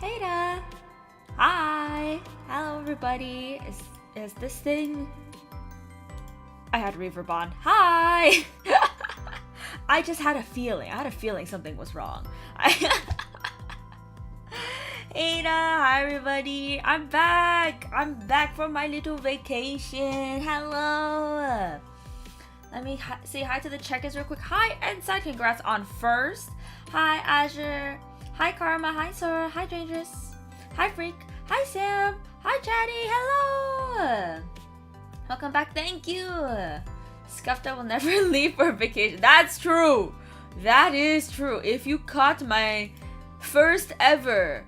Aida! Hi! Hello everybody! Is this thing... I had reverb on. Hi! I just had a feeling. I had a feeling something was wrong. Aida! Hi everybody! I'm back! I'm back from my little vacation. Hello! Let me say hi to the check-ins real quick. Hi Inside! Congrats on first! Hi Azure! Hi Karma! Hi Sora! Hi Dangerous! Hi Freak! Hi Sam! Hi Chatty! Hello! Welcome back, thank you! Scuffed will never leave for vacation. That's true! That is true. If you caught my first ever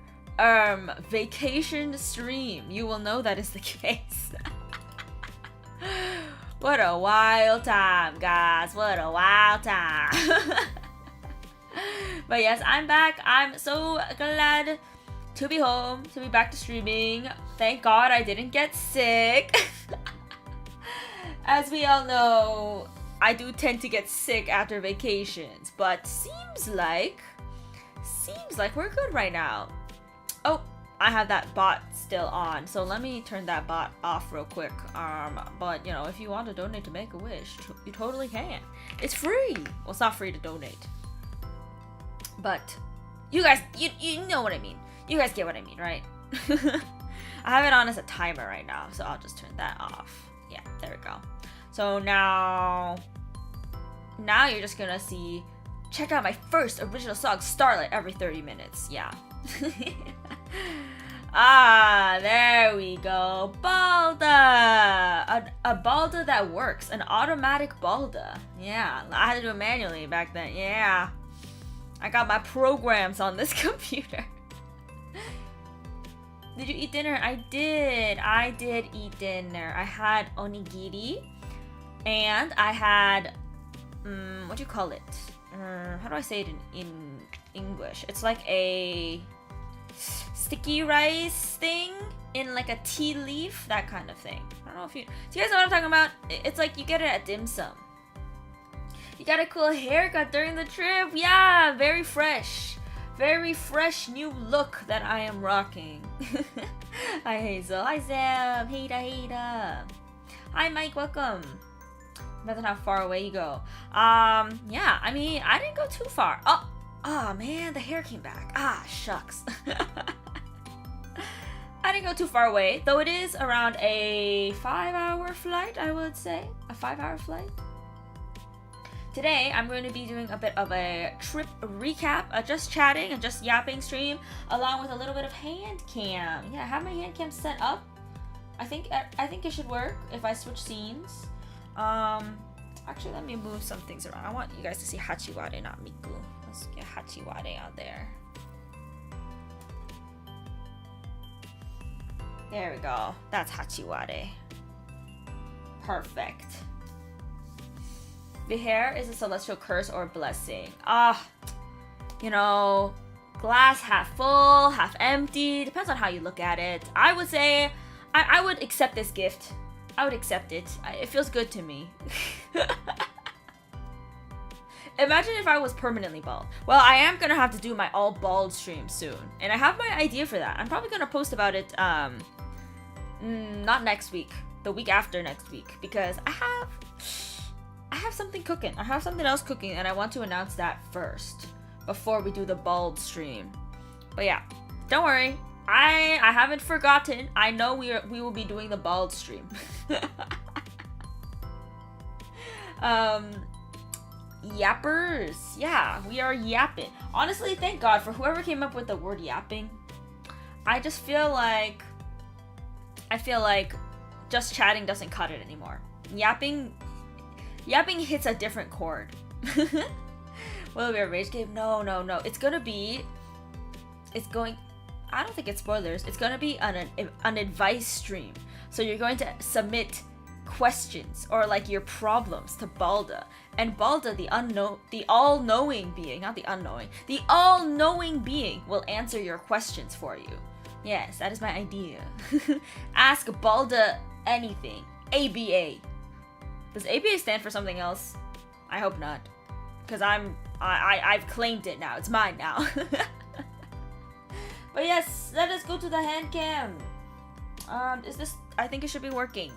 vacation stream, you will know that is the case. What a wild time, guys. What a wild time. But yes, I'm back. I'm so glad to be home, to be back to streaming. Thank God I didn't get sick. As we all know, I do tend to get sick after vacations, but seems like we're good right now. Oh, I have that bot still on, so let me turn that bot off real quick. But you know, if you want to donate to Make a Wish, you totally can. It's free. Well, it's not free to donate, but you guys, you know what I mean. You guys get what I mean, right? I have it on as a timer right now, so I'll just turn that off. Yeah, there we go. So now you're just gonna check out my first original song, Starlight, every 30 minutes. Yeah. Ah, there we go. Balda! A Balda that works. An automatic Balda. Yeah, I had to do it manually back then. Yeah. I got my programs on this computer. Did you eat dinner? I did eat dinner. I had onigiri. And I had, what do you call it? How do I say it in English? It's like a sticky rice thing in like a tea leaf, that kind of thing. I don't know if do you guys know what I'm talking about? It's like you get it at dim sum. You got a cool haircut during the trip. Yeah, very fresh new look that I am rocking. Hi Hazel, hi Sam, Haida. Hi Mike, welcome. Depends on how far away you go. Yeah, I mean, I didn't go too far. Oh man, the hair came back. Ah, shucks. I didn't go too far away, though it is around a 5-hour flight, I would say. A 5-hour flight. Today, I'm going to be doing a bit of a trip recap, just chatting and just yapping stream, along with a little bit of hand cam. Yeah, I have my hand cam set up. I think it should work if I switch scenes. Actually, let me move some things around. I want you guys to see Hachiwade, not Miku. Let's get Hachiwade out there. There we go. That's Hachiwade. Perfect. The hair is a celestial curse or blessing. You know, glass half full, half empty. Depends on how you look at it. I would say I would accept this gift. I would accept it. It feels good to me. Imagine if I was permanently bald. Well, I am gonna have to do my all bald stream soon, and I have my idea for that. I'm probably gonna post about it not next week, the week after next week, because I have something cooking. I have something else cooking, and I want to announce that first before we do the bald stream. But yeah, don't worry. I haven't forgotten. I know we will be doing the bald stream. Yappers. Yeah, we are yapping. Honestly, thank God for whoever came up with the word yapping. I just feel like just chatting doesn't cut it anymore. Yapping hits a different chord. Will it be a rage game? No. I don't think it's spoilers. It's going to be an advice stream. So you're going to submit questions or like your problems to Balda. And Balda, the all-knowing being, not the unknowing, the all-knowing being will answer your questions for you. Yes, that is my idea. Ask Balda anything. ABA. Does ABA stand for something else? I hope not. Because I've claimed it now. It's mine now. But yes, let us go to the hand cam. Is this? I think it should be working.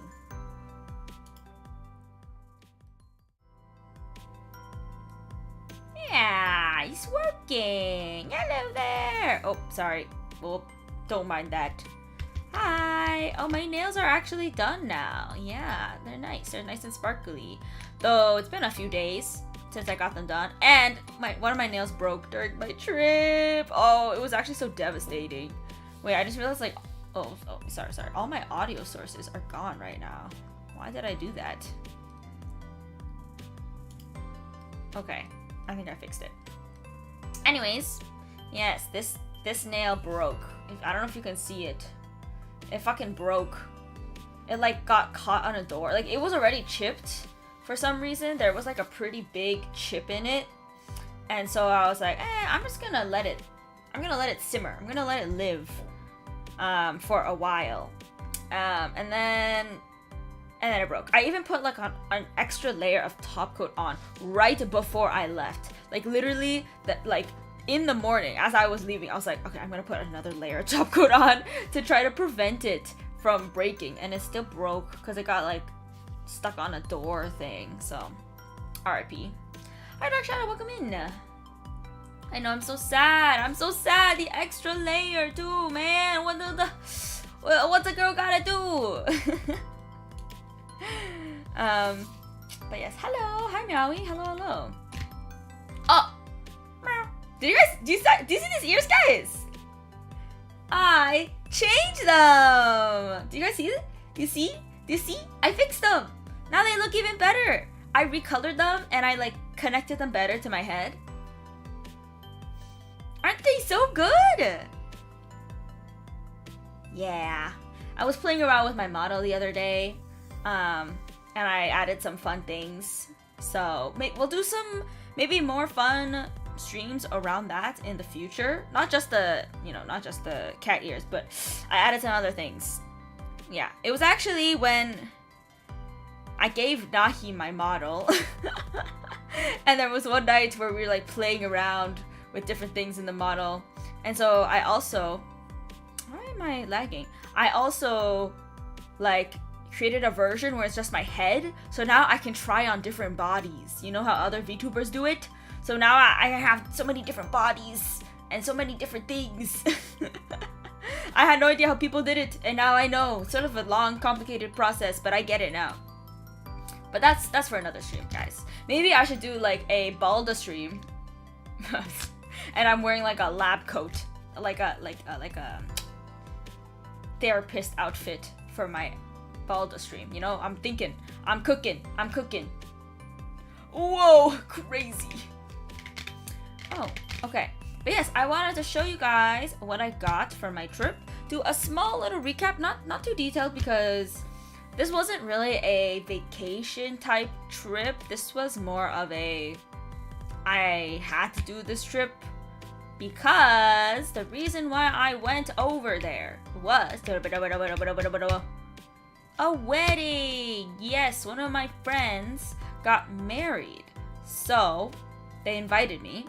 Yeah, it's working. Hello there. Oh, sorry. Well, don't mind that. Hi. Oh, my nails are actually done now. Yeah, they're nice. They're nice and sparkly. Though it's been a few days since I got them done, and one of my nails broke during my trip. Oh, it was actually so devastating. Wait, I just realized like, oh, sorry. All my audio sources are gone right now. Why did I do that? Okay, I think I fixed it. Anyways, yes, this nail broke. I don't know if you can see it. It fucking broke. It like got caught on a door. Like it was already chipped. For some reason, there was like a pretty big chip in it. And so I was like, I'm just gonna let it simmer. I'm gonna let it live for a while. And then it broke. I even put like an extra layer of top coat on right before I left. Like literally like in the morning as I was leaving, I was like, okay, I'm gonna put another layer of top coat on to try to prevent it from breaking. And it still broke because it got like stuck on a door thing. So RIP. Hi Dark Shadow, welcome in. I know, I'm so sad. The extra layer too, man. What's a girl gotta do? But yes, hello. Hi Meowie. Hello. Oh, do you see these ears, guys? I changed them. Do you guys see it? Do you see? I fixed them. Now they look even better. I recolored them and I like connected them better to my head. Aren't they so good? Yeah. I was playing around with my model the other day. And I added some fun things. So we'll do some maybe more fun streams around that in the future. Not just the cat ears, but I added some other things. Yeah, it was actually when I gave Nahi my model. And there was one night where we were like playing around with different things in the model. And so I also, why am I lagging? I also like created a version where it's just my head. So now I can try on different bodies. You know how other VTubers do it? So now I have so many different bodies and so many different things. I had no idea how people did it, and now I know. It's sort of a long, complicated process, but I get it now. But that's for another stream, guys. Maybe I should do like a Balda stream, and I'm wearing like a lab coat, like a therapist outfit for my Balda stream. You know, I'm thinking, I'm cooking. Whoa, crazy. Oh, okay. But yes, I wanted to show you guys what I got for my trip. Do a small little recap, not too detailed because this wasn't really a vacation type trip. This was more of a, I had to do this trip because the reason why I went over there was a wedding. Yes, one of my friends got married. So they invited me.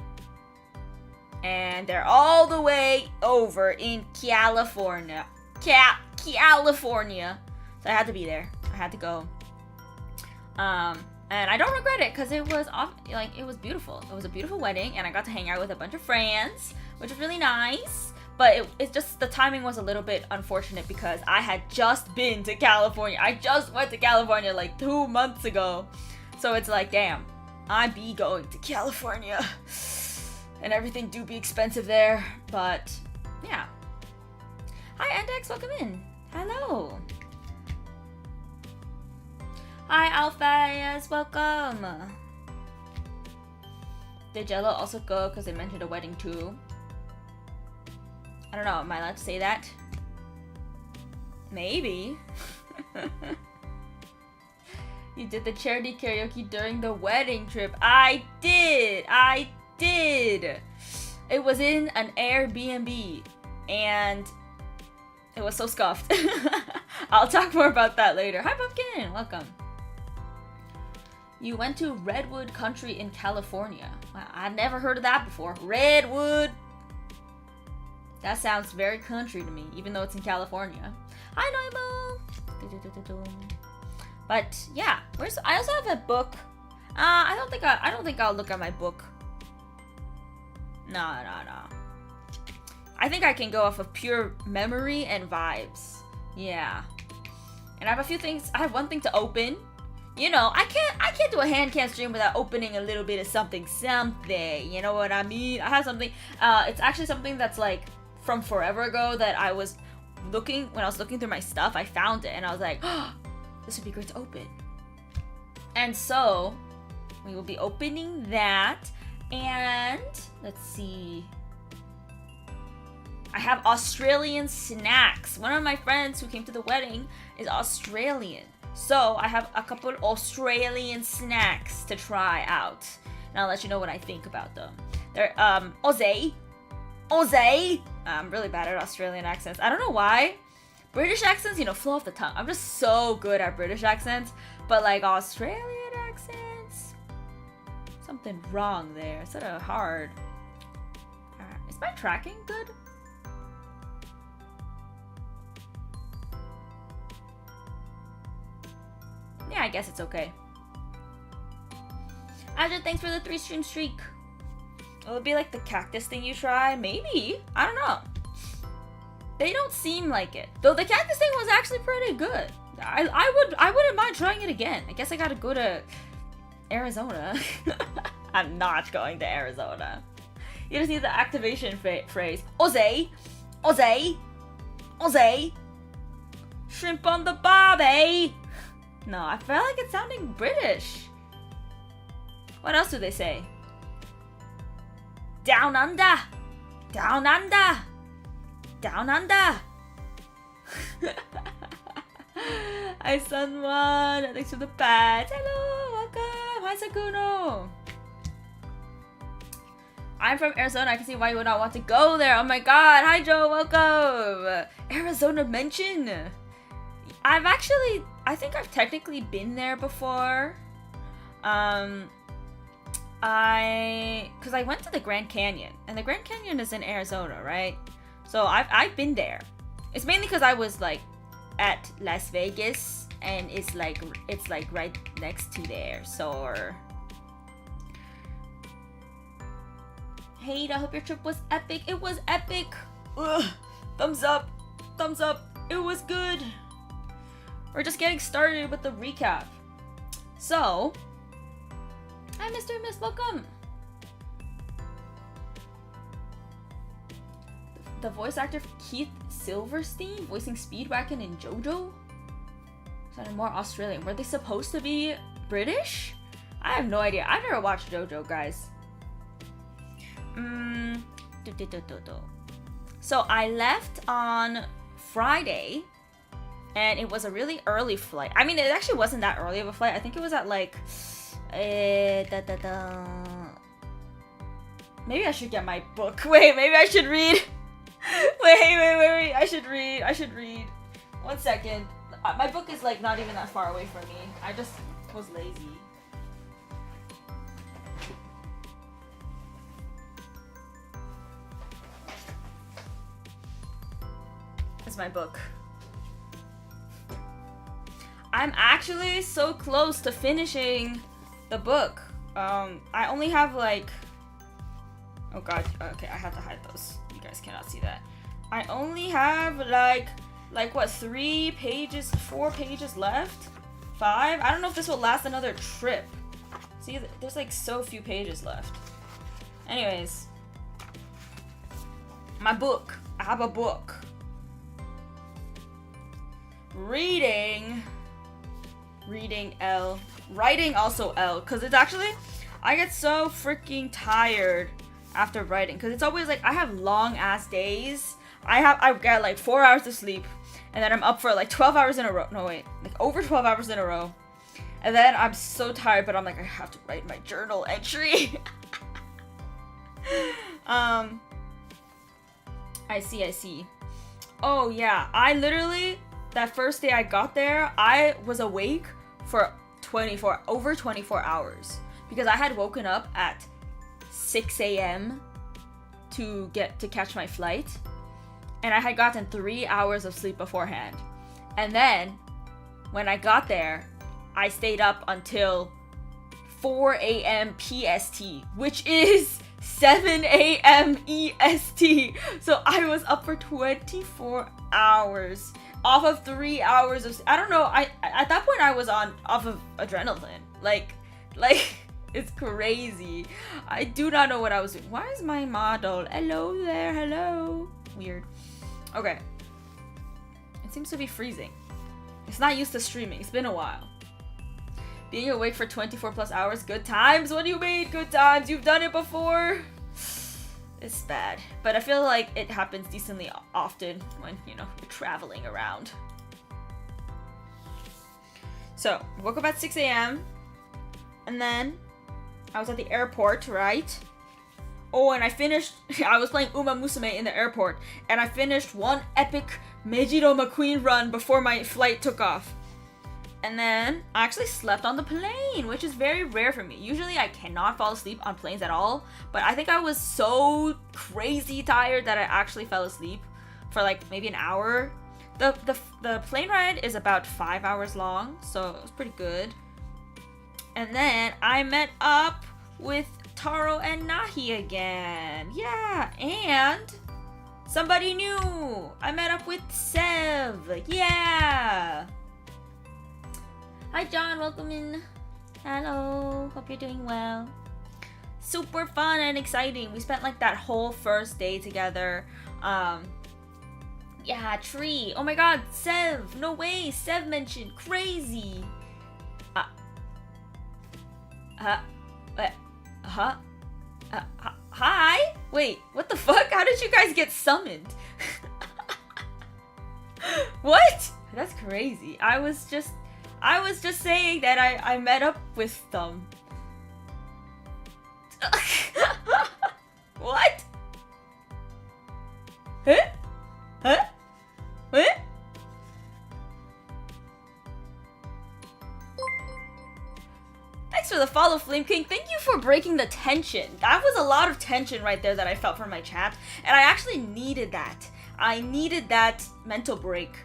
And they're all the way over in California. California. So I had to be there. I had to go. And I don't regret it because it was beautiful. It was a beautiful wedding, and I got to hang out with a bunch of friends, which was really nice. But it's just the timing was a little bit unfortunate because I had just been to California. I just went to California like 2 months ago. So it's like, damn, I be going to California. And everything do be expensive there, but yeah. Hi Andex, welcome in. Hello. Hi Alphaeus, welcome. Did Jello also go because they mentioned a wedding too? I don't know, am I allowed to say that? Maybe. You did the charity karaoke during the wedding trip. I did. It was in an Airbnb and it was so scuffed. I'll talk more about that later. Hi Pumpkin, welcome. You went to Redwood Country in California. Wow, I'd never heard of that before. Redwood. That sounds very country to me, even though it's in California. Hi, Noimo. But yeah, I also have a book. I don't think I'll look at my book. No. I think I can go off of pure memory and vibes. Yeah. And I have a few things. I have one thing to open. You know, I can't do a hand cam stream without opening a little bit of something. You know what I mean? I have something. It's actually something that's like from forever ago that I was looking, when I was looking through my stuff, I found it and I was like, oh, this would be great to open. And so we will be opening that. And let's see. I have Australian snacks. One of my friends who came to the wedding is Australian. So I have a couple Australian snacks to try out. And I'll let you know what I think about them. They're Aussie. I'm really bad at Australian accents. I don't know why. British accents, you know, flow off the tongue. I'm just so good at British accents. But like Australian accents, something wrong there. It's sort of hard. Is my tracking good? Yeah, I guess it's okay. Ajit, thanks for the 3-stream streak. Will it be like the cactus thing you try? Maybe. I don't know. They don't seem like it. Though the cactus thing was actually pretty good. I wouldn't mind trying it again. I guess I gotta go to Arizona. I'm not going to Arizona. You just need the activation phrase. Aussie. Shrimp on the barbie. No, I felt like it's sounding British. What else do they say? Down under. Down under. Down under. Hi, Sunwon. Thanks for the pets. Hello, welcome. Hi, Sakuno. I'm from Arizona. I can see why you would not want to go there. Oh my god. Hi, Joe. Welcome. Arizona mention. I think I've technically been there before. Cause I went to the Grand Canyon, and the Grand Canyon is in Arizona, right? So I've been there. It's mainly because I was like at Las Vegas, and it's like right next to there. So, hey, I hope your trip was epic. It was epic. Ugh. Thumbs up. It was good. We're just getting started with the recap. So, hi, Mr. Miss, welcome. The voice actor Keith Silverstein voicing Speedwagon in JoJo sounded more Australian. Were they supposed to be British? I have no idea. I've never watched JoJo, guys. So I left on Friday. And it was a really early flight. I mean, it actually wasn't that early of a flight. I think it was at like... Maybe I should get my book. Wait, maybe I should read. Wait. I should read. 1 second. My book is like not even that far away from me. I just was lazy. It's my book. I'm actually so close to finishing the book. I only have like... Oh god, okay, I have to hide those. You guys cannot see that. I only have like what, 4 pages left? 5? I don't know if this will last another trip. See, there's like so few pages left. Anyways. My book. I have a book. Reading L. Writing also L. Because it's actually... I get so freaking tired after writing. Because it's always like... I have long ass days. I get like 4 hours of sleep. And then I'm up for like 12 hours in a row. No, wait. Like over 12 hours in a row. And then I'm so tired. But I'm like, I have to write my journal entry. I see. Oh yeah. I literally... That first day I got there, I was awake for over 24 hours because I had woken up at 6 a.m. to catch my flight, and I had gotten 3 hours of sleep beforehand. And then, when I got there, I stayed up until 4 a.m. PST, which is 7 a.m. EST. So I was up for 24 hours off of 3 hours of, I don't know, at that point I was off of adrenaline. Like, it's crazy. I do not know what I was doing. Why is my model? Hello there, hello. Weird. Okay. It seems to be freezing. It's not used to streaming. It's been a while. Being awake for 24 plus hours, good times? What do you mean, good times? You've done it before? It's bad. But I feel like it happens decently often when, you know, you're traveling around. So, woke up at 6 a.m. And then I was at the airport, right? Oh, and I finished, I was playing Uma Musume in the airport, and I finished one epic Meijiro McQueen run before my flight took off. And then I actually slept on the plane, which is very rare for me. Usually I cannot fall asleep on planes at all, but I think I was so crazy tired that I actually fell asleep for like maybe an hour. The plane ride is about 5 hours long, so it was pretty good. And then I met up with Taro and Nahi again. Yeah, and somebody new. I met up with Sev. Yeah. Hi John, welcome in. Hello, hope you're doing well. Super fun and exciting. We spent like that whole first day together. Yeah, Tree. Oh my god, Sev. No way, Sev mentioned. Crazy. Hi? Wait, what the fuck? How did you guys get summoned? What? That's crazy. I was just saying that I met up with them. What? Huh? Huh? What? Thanks for the follow, Flame King. Thank you for breaking the tension. That was a lot of tension right there that I felt from my chat, and I actually needed that. I needed that mental break.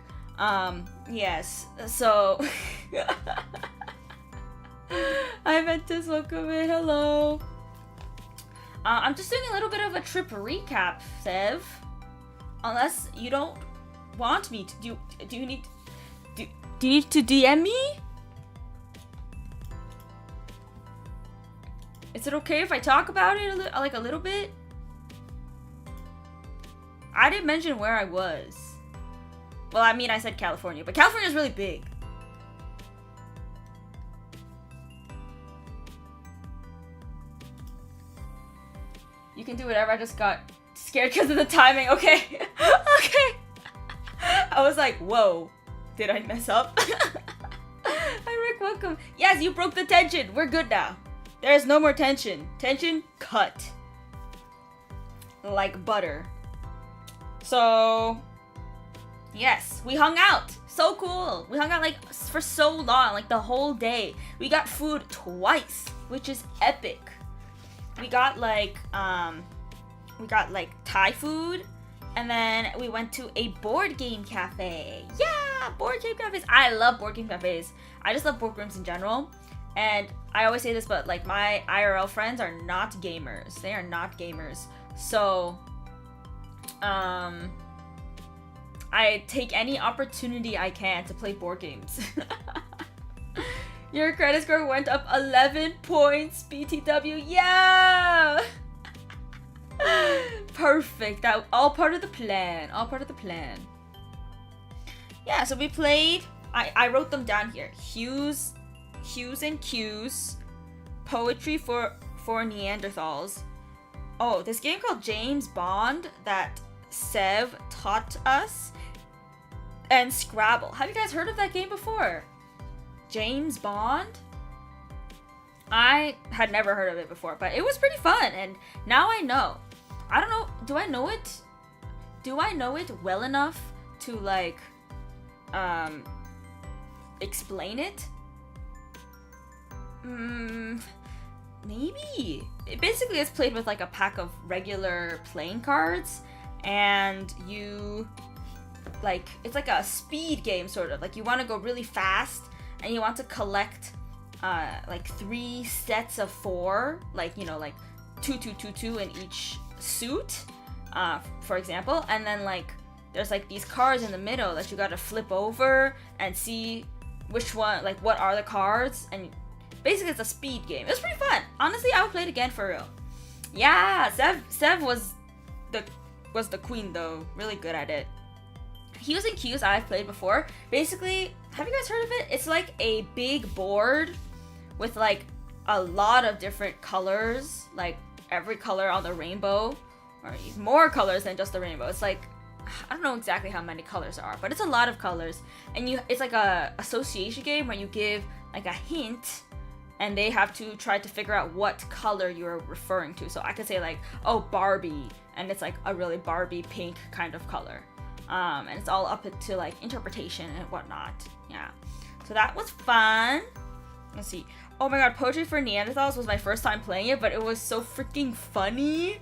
Yes, so I meant to welcome in. Hello. I'm just doing a little bit of a trip recap, Sev. Unless you don't want me to do you need to DM me? Is it okay if I talk about it a little bit? I didn't mention where I was. Well, I mean, I said California, but California is really big. You can do whatever. I just got scared because of the timing. Okay. Okay. I was like, whoa. Did I mess up? Hi, Rick. Welcome. Yes, you broke the tension. We're good now. There's no more tension. Tension cut. Like butter. So... yes, we hung out. So cool. We hung out like for so long, like the whole day. We got food twice, which is epic. We got like Thai food, and then we went to a board game cafe. Yeah, board game cafes. I love board game cafes. I just love board games in general. And I always say this, but like my IRL friends are not gamers. They are not gamers. So I take any opportunity I can to play board games. Your credit score went up 11 points, BTW. Yeah! Perfect. That all part of the plan. All part of the plan. Yeah, so we played. I wrote them down here. Hues and Cues. Poetry for Neanderthals. Oh, this game called James Bond that Sev taught us. And Scrabble. Have you guys heard of that game before? James Bond? I had never heard of it before, but it was pretty fun, and now I know. I don't know, do I know it? Do I know it well enough to like explain it? Maybe. It basically is played with like a pack of regular playing cards, and you like, it's like a speed game sort of. Like you want to go really fast and you want to collect like 3 sets of 4, like, you know, like 2 2 2 2 in each suit, for example, and then like there's like these cards in the middle that you gotta flip over and see which one, like what are the cards, and basically it's a speed game. It was pretty fun. Honestly, I would play it again for real. Yeah, Sev was the queen though, really good at it. Heus and Qs I've played before. Basically, have you guys heard of it? It's like a big board with like a lot of different colors, like every color on the rainbow, or more colors than just the rainbow. It's like, I don't know exactly how many colors there are, but it's a lot of colors. And it's like a association game where you give like a hint and they have to try to figure out what color you're referring to. So I could say like, oh, Barbie, and it's like a really Barbie pink kind of color. And it's all up to like interpretation and whatnot. Yeah. So that was fun. Let's see. Oh my god, Poetry for Neanderthals was my first time playing it, but it was so freaking funny.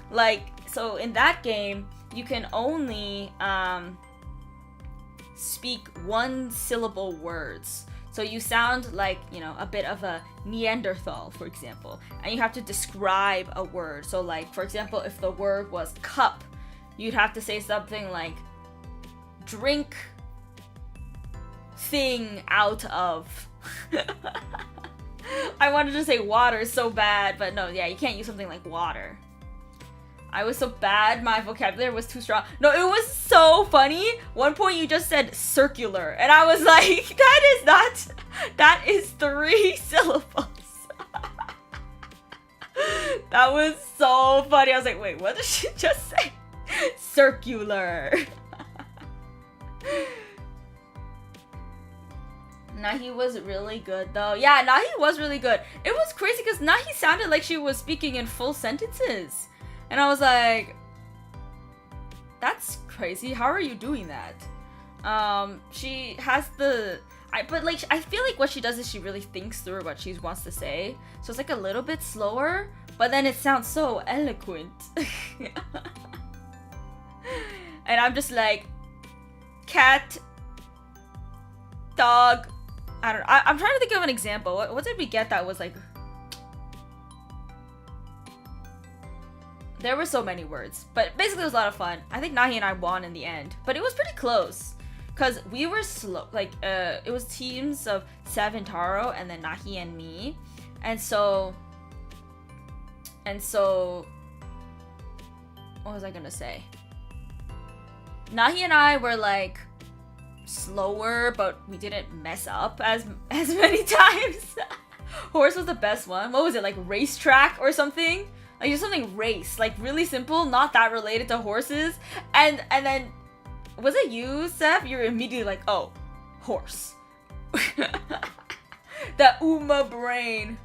Like, so in that game, you can only speak 1-syllable words. So you sound like, you know, a bit of a Neanderthal, for example. And you have to describe a word. So like, for example, if the word was cup, you'd have to say something like drink thing out of. I wanted to say water so bad, but no, yeah, you can't use something like water. I was so bad, my vocabulary was too strong. No, it was so funny. One point you just said circular, and I was like, that is 3 syllables. That was so funny. I was like, wait, what did she just say? Circular. Nahi was really good though. Yeah, Nahi was really good. It was crazy because Nahi sounded like she was speaking in full sentences. And I was like, that's crazy. How are you doing that? She has but like, I feel like what she does is she really thinks through what she wants to say. So it's like a little bit slower, but then it sounds so eloquent. And I'm just like, cat, dog. I don't know. I'm trying to think of an example. What did we get that was like... There were so many words, but basically it was a lot of fun. I think Nahi and I won in the end, but it was pretty close because we were slow. Like, it was teams of Sev and Taro, and then Nahi and me, and so, what was I gonna say? Nahi and I were like slower, but we didn't mess up as many times. Horse was the best one. What was it, like racetrack or something? Like just something race, like really simple, not that related to horses. And then, was it you, Seth? You're immediately like, oh, horse. The Uma brain.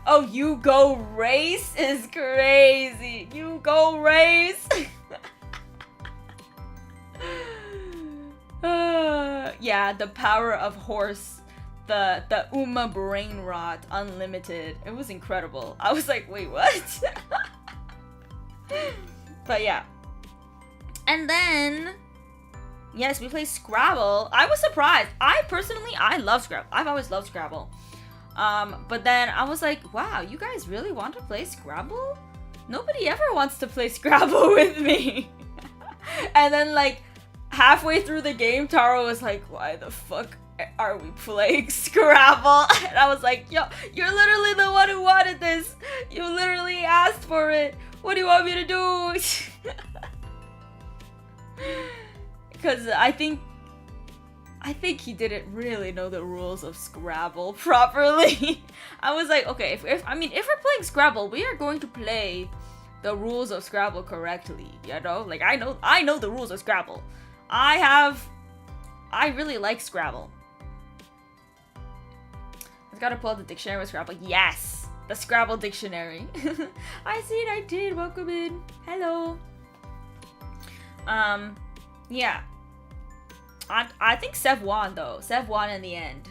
Oh, you go race is crazy. You go race. Yeah, the power of horse. The Uma brain rot unlimited. It was incredible. I was like, wait, what? But yeah. And then, yes, we played Scrabble. I was surprised. I love Scrabble. I've always loved Scrabble. But then I was like, wow, you guys really want to play Scrabble? Nobody ever wants to play Scrabble with me. And then like halfway through the game, Taro was like, why the fuck are we playing Scrabble? And I was like, yo, you're literally the one who wanted this. You literally asked for it. What do you want me to do? Because I think he didn't really know the rules of Scrabble properly. I was like, okay, if we're playing Scrabble, we are going to play the rules of Scrabble correctly, you know? Like, I know the rules of Scrabble. I really like Scrabble. I gotta pull out the dictionary with Scrabble. Yes! The Scrabble dictionary. I see it, I did. Welcome in. Hello. Yeah. I think Sev won, though. Sev won in the end.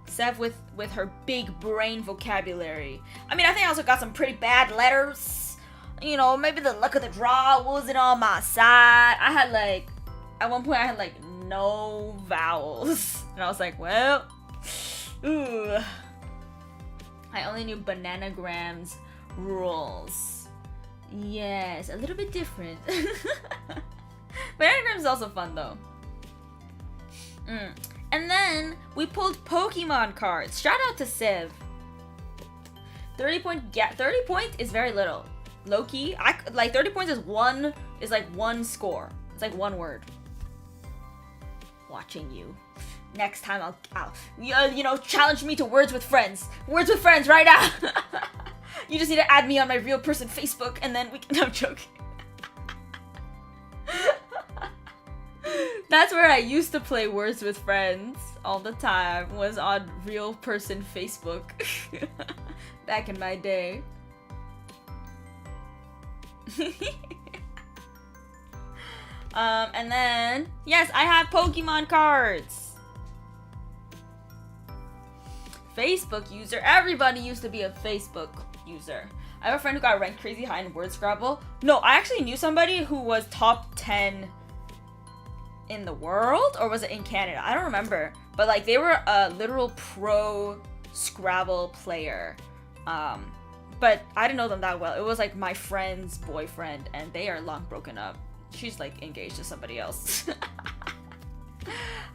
Sev with her big brain vocabulary. I mean, I think I also got some pretty bad letters. you know, maybe the luck of the draw wasn't on my side. I had like, at one point I had like no vowels. And I was like, well, ooh. I only knew bananagrams rules. Yes, a little bit different. Bananagrams is also fun though. And then we pulled Pokemon cards. Shout out to Civ. 30 points is very little. Low-key, like 30 points is like one score. It's like one word. Watching you. Next time I'll you know, challenge me to Words with Friends. Words with Friends right now. You just need to add me on my real person Facebook and then we can, no, I'm joking. That's where I used to play Words with Friends all the time, was on real person Facebook. Back in my day. And then, yes, I have Pokemon cards. Facebook user. Everybody used to be a Facebook user. I have a friend who got ranked crazy high in Word Scrabble. No, I actually knew somebody who was top 10 in the world, or was it in Canada? I don't remember. But like, they were a literal pro Scrabble player. But I didn't know them that well. It was like my friend's boyfriend, and they are long broken up. She's like engaged to somebody else.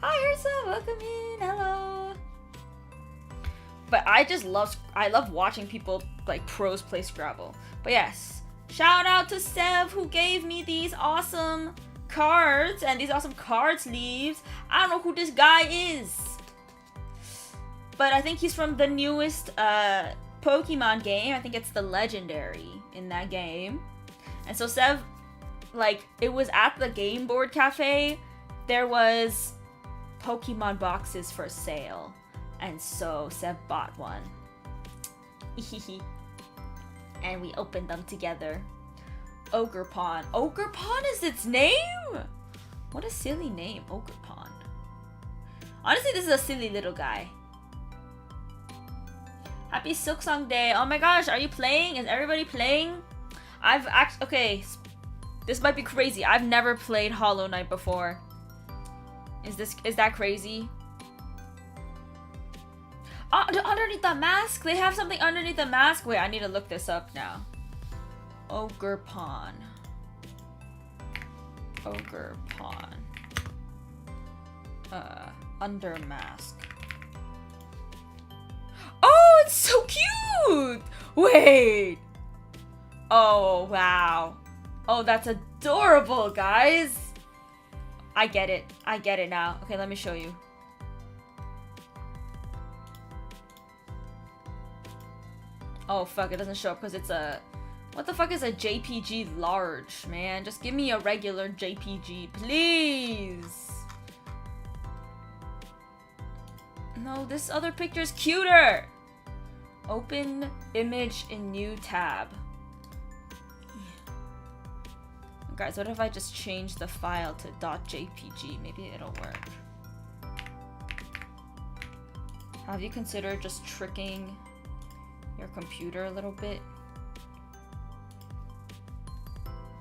Hi Ursa, welcome in, hello. But I love watching people like pros play Scrabble. But yes, shout out to Sev who gave me these awesome cards and these awesome card sleeves. I don't know who this guy is, but I think he's from the newest Pokemon game. I think it's the legendary in that game. And so Sev, like, it was at the Game Board Cafe, there was Pokemon boxes for sale, and so Sev bought one. And we opened them together. Ogerpon. Ogerpon is its name? What a silly name, Ogerpon. Honestly, this is a silly little guy. Happy Silksong Day. Oh my gosh, are you playing? Is everybody playing? Okay, this might be crazy. I've never played Hollow Knight before. Is that crazy? Underneath the mask? They have something underneath the mask? Wait, I need to look this up now. Ogerpon. Ogerpon. Under mask. Oh, it's so cute! Wait! Oh, wow. Oh, that's adorable, guys! I get it. I get it now. Okay, let me show you. Oh, fuck, it doesn't show up because it's a... What the fuck is a JPG large, man? Just give me a regular JPG, please! No, this other picture is cuter! Open image in new tab. Guys, what if I just change the file to .jpg? Maybe it'll work. Have you considered just tricking your computer a little bit?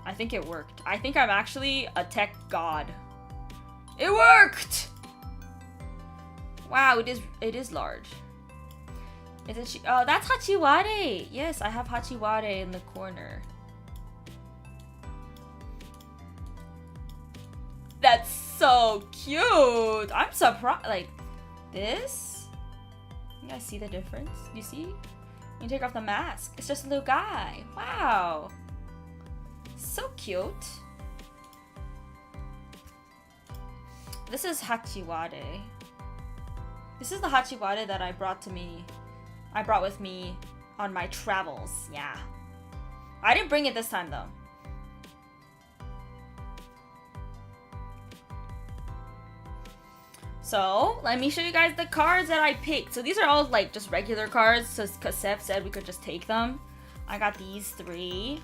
I think it worked. I think I'm actually a tech god. It worked! Wow, it is large. Is it? Oh, that's Hachiware! Yes, I have Hachiware in the corner. That's so cute! I'm surprised. Like, this? You guys see the difference? You see? You take off the mask. It's just a little guy. Wow. So cute. This is Hachiware. This is the Hachiware that I brought with me on my travels. Yeah. I didn't bring it this time though. So, let me show you guys the cards that I picked. So these are all like just regular cards, because Seth said we could just take them. I got these 3.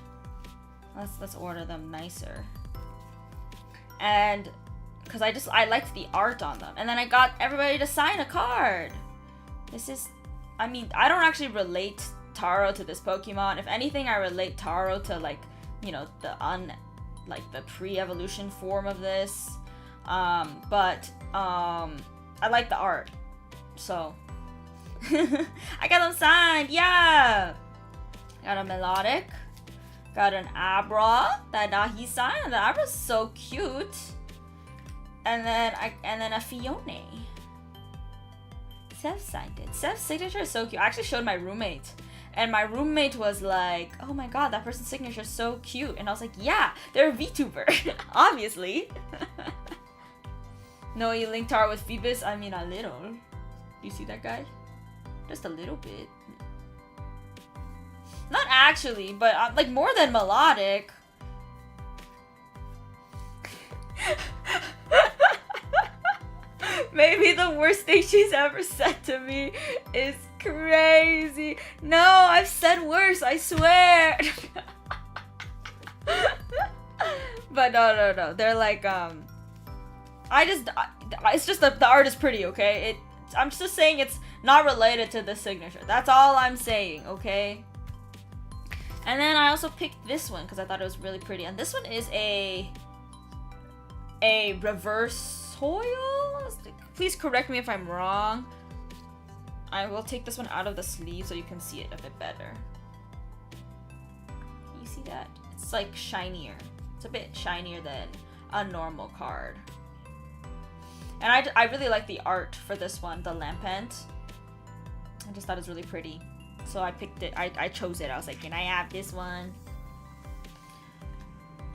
Let's order them nicer. And because I liked the art on them. And then I got everybody to sign a card. This is, I mean, I don't actually relate Taro to this Pokemon. If anything, I relate Taro to like you know, like the pre-evolution form of this. But I like the art, so I got them signed. Yeah, got a melodic, got an Abra that he signed. The Abra's so cute, and then a Fione. Seth signed it. Seth's signature is so cute. I actually showed my roommate, and my roommate was like, "Oh my god, that person's signature is so cute," and I was like, "Yeah, they're a VTuber, obviously." No, you linked art with Phoebus. I mean, a little. You see that guy? Just a little bit. Not actually, but like more than melodic. Maybe the worst thing she's ever said to me is crazy. No, I've said worse, I swear. But no. They're like, it's just the art is pretty, okay? I'm just saying it's not related to the signature. That's all I'm saying, okay? And then I also picked this one because I thought it was really pretty. And this one is a reverse hoil? Please correct me if I'm wrong. I will take this one out of the sleeve so you can see it a bit better. You see that? It's like shinier. It's a bit shinier than a normal card. And I really like the art for this one, the lampent. I just thought it was really pretty. So I picked it, I chose it. I was like, can I have this one?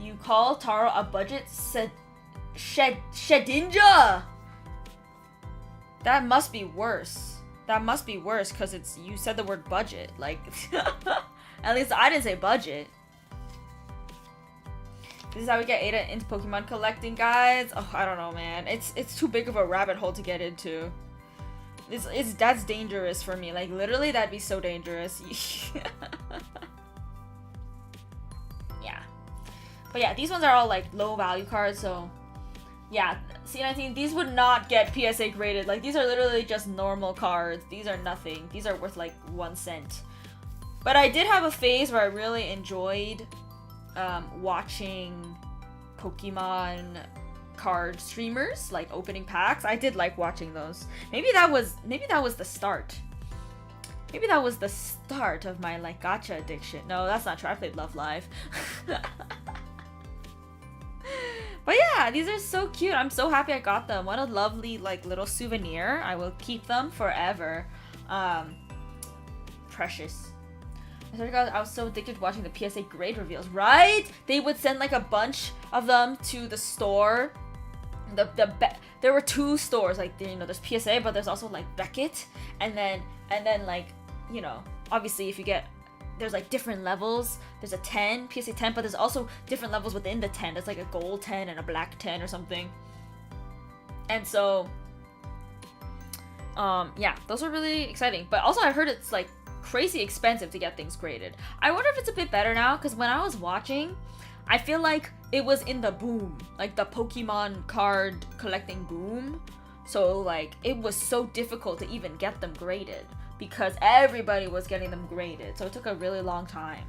You call Taro a budget Shedinja! That must be worse. That must be worse because you said the word budget. Like, at least I didn't say budget. This is how we get Ada into Pokemon collecting, guys. Oh, I don't know, man. It's too big of a rabbit hole to get into. That's dangerous for me. Like, literally, that'd be so dangerous. Yeah. But yeah, these ones are all like low value cards, so yeah. C19, these would not get PSA graded. Like, these are literally just normal cards. These are nothing. These are worth like 1 cent. But I did have a phase where I really enjoyed watching Pokemon card streamers, like opening packs. I did like watching those. Maybe that was the start. Maybe that was the start of my like gacha addiction. No, that's not true. I played Love Live. But yeah, these are so cute. I'm so happy I got them. What a lovely like little souvenir. I will keep them forever. Precious. I was so addicted to watching the PSA grade reveals, right? They would send like a bunch of them to the store. There were 2 stores, like, you know, there's PSA, but there's also like Beckett, and then like, you know, obviously if you get, there's like different levels. There's a 10, PSA 10, but there's also different levels within the 10. There's like a gold 10 and a black 10 or something. And so, yeah, those are really exciting. But also I heard it's like crazy expensive to get things graded. I wonder if it's a bit better now, because when I was watching, I feel like it was in the boom, like the Pokemon card collecting boom. So like it was so difficult to even get them graded because everybody was getting them graded. So it took a really long time.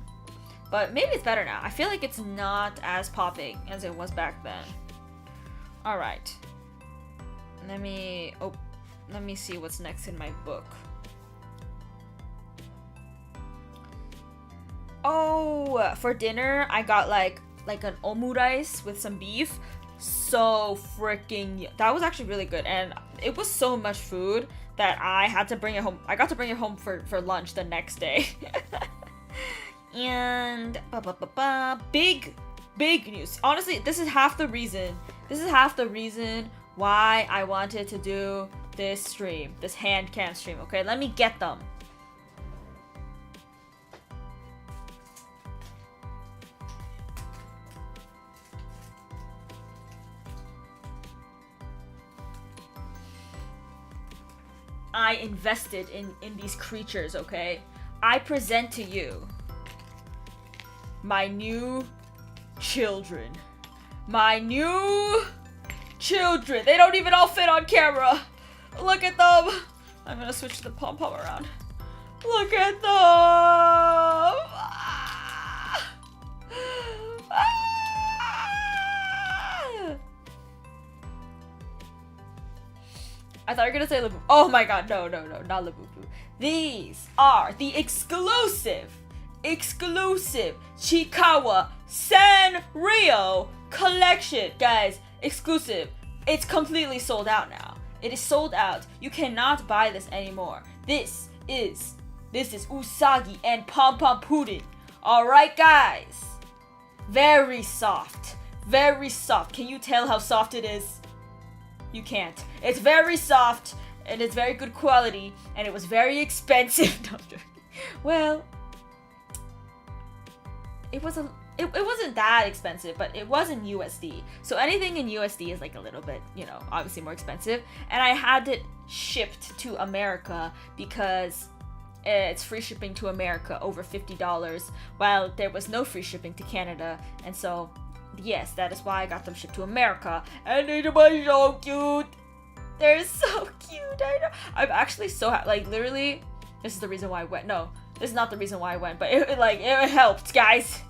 But maybe it's better now. I feel like it's not as popping as it was back then. All right. Let me see what's next in my book. Oh, for dinner I got like an omurice with some beef. So freaking, that was actually really good, and it was so much food that I had to bring it home. I got to bring it home for lunch the next day. And big news. Honestly, this is half the reason why I wanted to do this stream, this hand cam stream. Okay, let me get them. I invested in these creatures, okay? I present to you my new children. My new children. They don't even all fit on camera. Look at them. I'm gonna switch the pom-pom around. Look at them. I thought you were gonna say Labubu. Oh my god, no, not Labubu. These are the exclusive Chikawa Sanrio collection. Guys, exclusive. It's completely sold out now. It is sold out. You cannot buy this anymore. This is Usagi and Pom Pom Pudding. Alright, guys. Very soft. Very soft. Can you tell how soft it is? You can't. It's very soft, and it's very good quality, and it was very expensive. No, I'm joking. Well, it wasn't that expensive, but it was in USD. So anything in USD is like a little bit, you know, obviously more expensive. And I had it shipped to America because it's free shipping to America over $50, while there was no free shipping to Canada. And so, yes, that is why I got them shipped to America. And they're so cute. They're so cute. I know. I'm actually so like literally. This is the reason why I went. No, this is not the reason why I went, but it helped, guys.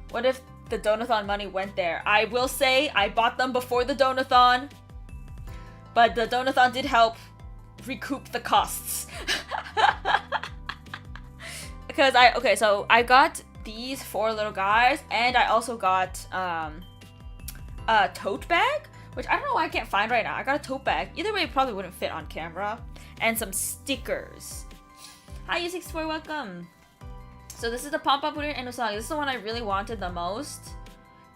What if the Donathon money went there? I will say I bought them before the Donathon, but the Donathon did help recoup the costs. Because so I got these 4 little guys, and I also got a tote bag, which I don't know why I can't find right now. I got a tote bag. Either way, it probably wouldn't fit on camera. And some stickers. Hi, U64, welcome. So this is the Pom Pom Pudding and Usagi. This is the one I really wanted the most,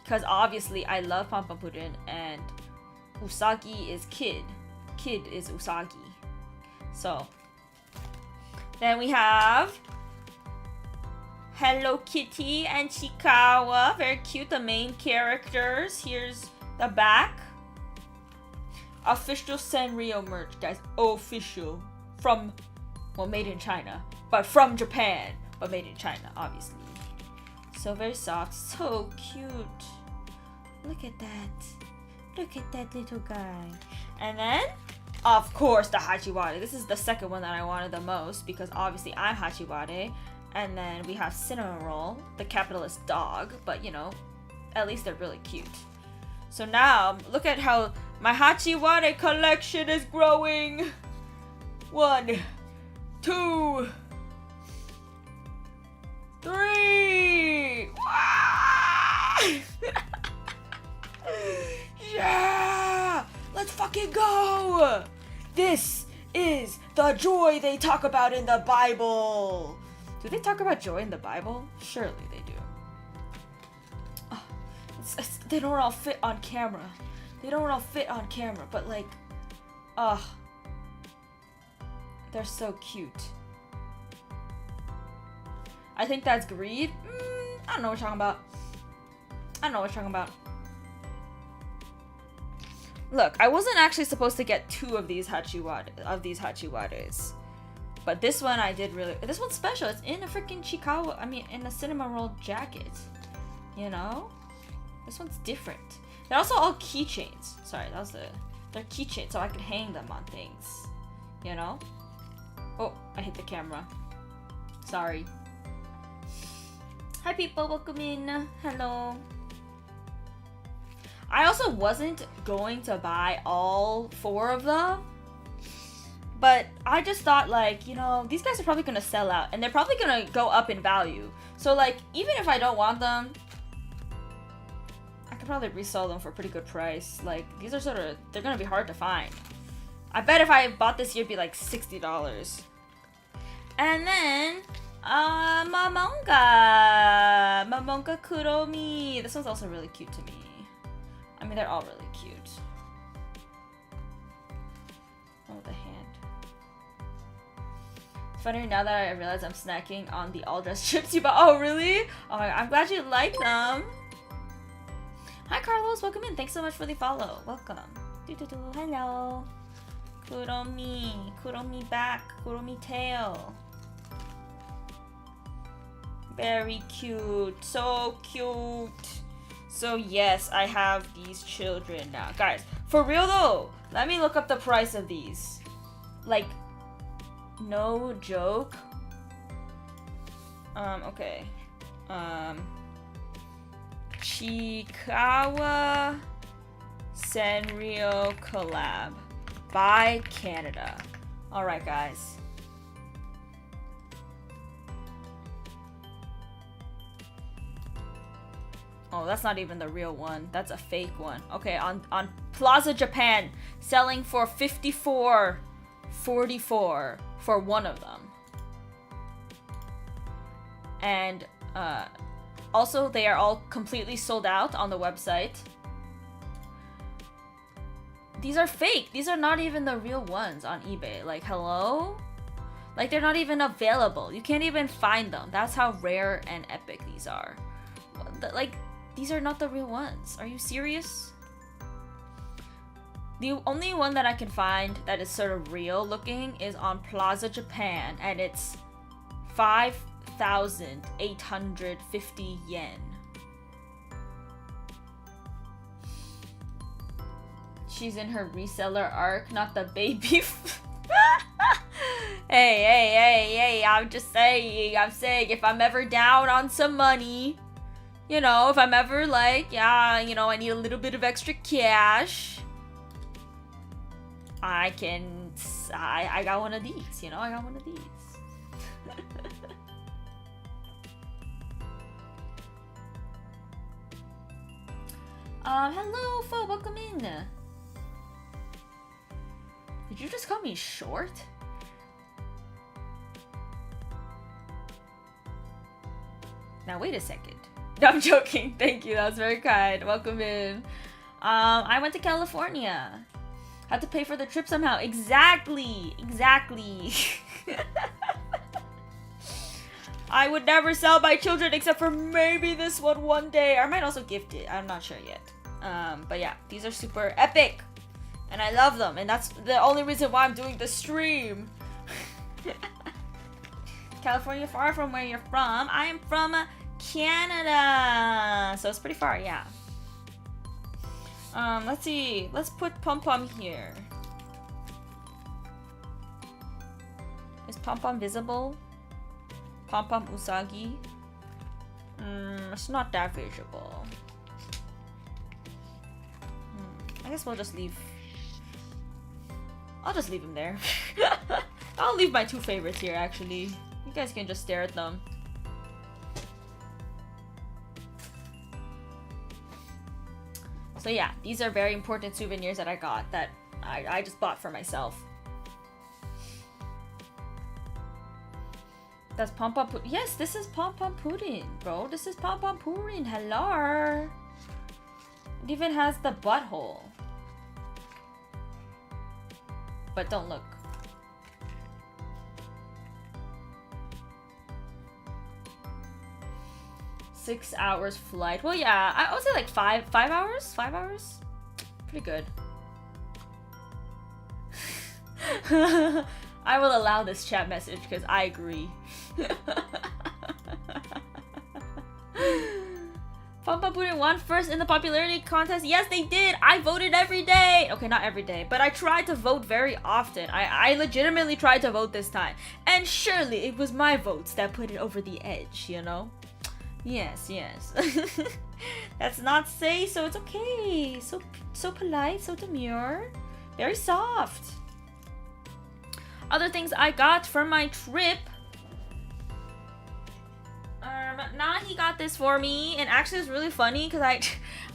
because obviously I love Pom Pom Pudding, and Usagi is Kid. Kid is Usagi. So then we have Hello Kitty and Chikawa. Very cute, the main characters. Here's the back. Official Sanrio merch, guys. Official. From, well, made in China, but from Japan, but made in China, obviously. So very soft, so cute. Look at that. Look at that little guy. And then, of course, the Hachiware. This is the second one that I wanted the most, because obviously I'm Hachiware. And then we have Cinnamon Roll, the capitalist dog, but you know, at least they're really cute. So now, look at how my Hachiware collection is growing. 1, 2, 3. Yeah! Let's fucking go! This is the joy they talk about in the Bible. Do they talk about joy in the Bible? Surely they do. Oh, they don't all fit on camera. They don't all fit on camera, but like, they're so cute. I think that's greed. I don't know what you're talking about. I don't know what you're talking about. Look, I wasn't actually supposed to get 2 of these Hachiwares. But this one I did really. This one's special. It's in a freaking Chikawa. I mean, in a cinnamon roll jacket. You know? This one's different. They're also all keychains. Sorry, that was they're keychains, so I could hang them on things. You know? Oh, I hit the camera. Sorry. Hi people, welcome in. Hello. I also wasn't going to buy all 4 of them. But I just thought, like, you know, these guys are probably going to sell out. And they're probably going to go up in value. So, like, even if I don't want them, I could probably resell them for a pretty good price. Like, these are they're going to be hard to find. I bet if I bought this, it'd be like $60. And then, Mamonga Kuromi. This one's also really cute to me. I mean, they're all really cute. Oh, the hand. Funny now that I realize I'm snacking on the all-dressed chips you bought. Oh, really? Oh my god, I'm glad you like them. Hi, Carlos. Welcome in. Thanks so much for the follow. Welcome. Hello. Kuromi. Kuromi back. Kuromi tail. Very cute. So cute. So yes, I have these children now. Guys, for real though, let me look up the price of these. Like, no joke. Okay. Chikawa Sanrio collab. Buy Canada. Alright, guys. Oh, that's not even the real one. That's a fake one. Okay, on Plaza Japan, selling for $54.44 for one of them. And also, they are all completely sold out on the website. These are fake. These are not even the real ones on eBay. Like, hello? Like, they're not even available. You can't even find them. That's how rare and epic these are. Like, these are not the real ones. Are you serious? The only one that I can find that is sort of real looking is on Plaza Japan, and it's 5,850 yen. She's in her reseller arc, not the baby. Hey, I'm just saying, if I'm ever down on some money, you know, if I'm ever like, yeah, you know, I need a little bit of extra cash, I got one of these, you know, I got one of these. Hello, Fo, welcome in. Did you just call me short? Now wait a second. No, I'm joking. Thank you. That was very kind. Welcome in. I went to California. Had to pay for the trip somehow. Exactly. I would never sell my children except for maybe this one day. I might also gift it. I'm not sure yet. But yeah, these are super epic. And I love them. And that's the only reason why I'm doing the stream. California, far from where you're from. I am from Canada. So it's pretty far, yeah. Let's see. Let's put Pom Pom here. Is Pom Pom visible? Pom Pom Usagi? It's not that visible. I guess we'll just leave. I'll just leave him there. I'll leave my two favorites here, actually. You guys can just stare at them. So yeah, these are very important souvenirs that I got that I just bought for myself. That's Pom Pom Pudding. Yes, this is Pom Pom Pudding, bro. This is Pom Pom Pudding. Hello. It even has the butthole. But don't look. Six hours flight. Well, yeah, I would say like five hours. 5 hours. Pretty good. I will allow this chat message because I agree. Pom Pom Pudding won first in the popularity contest. Yes, they did. I voted every day. Okay, not every day, but I tried to vote very often. I legitimately tried to vote this time. And surely it was my votes that put it over the edge, you know? Yes. That's not say, so it's okay. So polite, so demure. Very soft. Other things I got for my trip. Nahi got this for me, and actually it's really funny because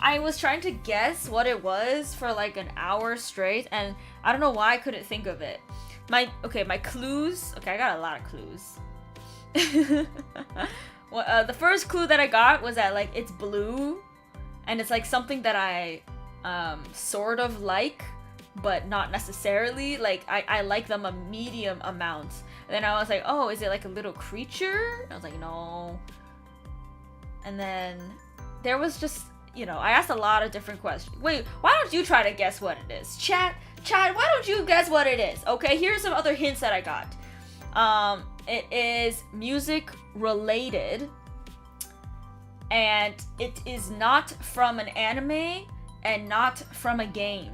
I was trying to guess what it was for like an hour straight, and I don't know why I couldn't think of it. My clues. Okay, I got a lot of clues. Well, the first clue that I got was that like it's blue, and it's like something that I sort of like, but not necessarily. Like I like them a medium amount. And then I was like, oh, is it like a little creature? I was like, no. And then there was just, you know, I asked a lot of different questions. Wait, why don't you try to guess what it is? Chat, why don't you guess what it is? Okay, here's some other hints that I got. It is music related, and it is not from an anime and not from a game.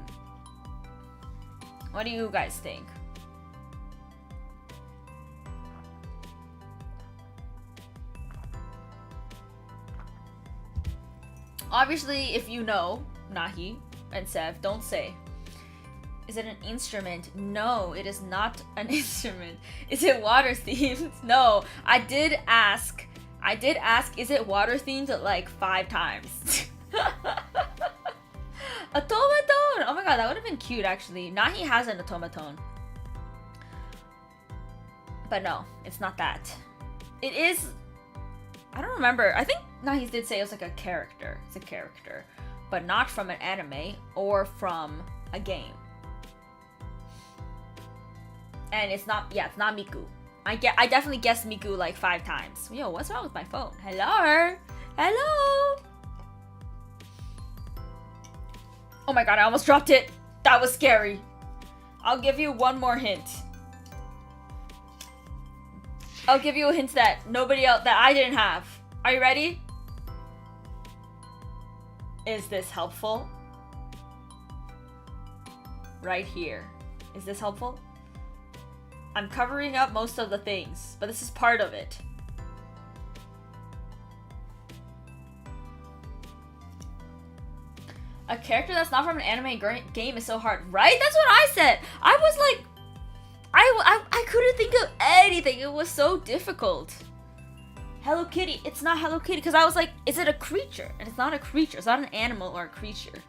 What do you guys think? Obviously, if you know, Nahi and Sev, don't say. Is it an instrument? No, it is not an instrument. Is it water themed? No. I did ask, is it water themed like 5 times? Automaton! Oh my god, that would have been cute actually. Nahi has an automaton. But no, it's not that. It is... I don't remember. I think Nahi did say it was like a character. It's a character. But not from an anime or from a game. And it's not... Yeah, it's not Miku. I definitely guessed Miku like 5 times. Yo, what's wrong with my phone? Hello? Hello? Oh my god, I almost dropped it. That was scary. I'll give you one more hint. I'll give you a hint that nobody else, that I didn't have. Are you ready? Is this helpful? Right here. Is this helpful? I'm covering up most of the things, but this is part of it. A character that's not from an anime game is so hard, right? That's what I said. I was like, I couldn't think of anything. It was so difficult. Hello Kitty. It's not Hello Kitty because I was like, is it a creature? And it's not a creature. It's not an animal or a creature.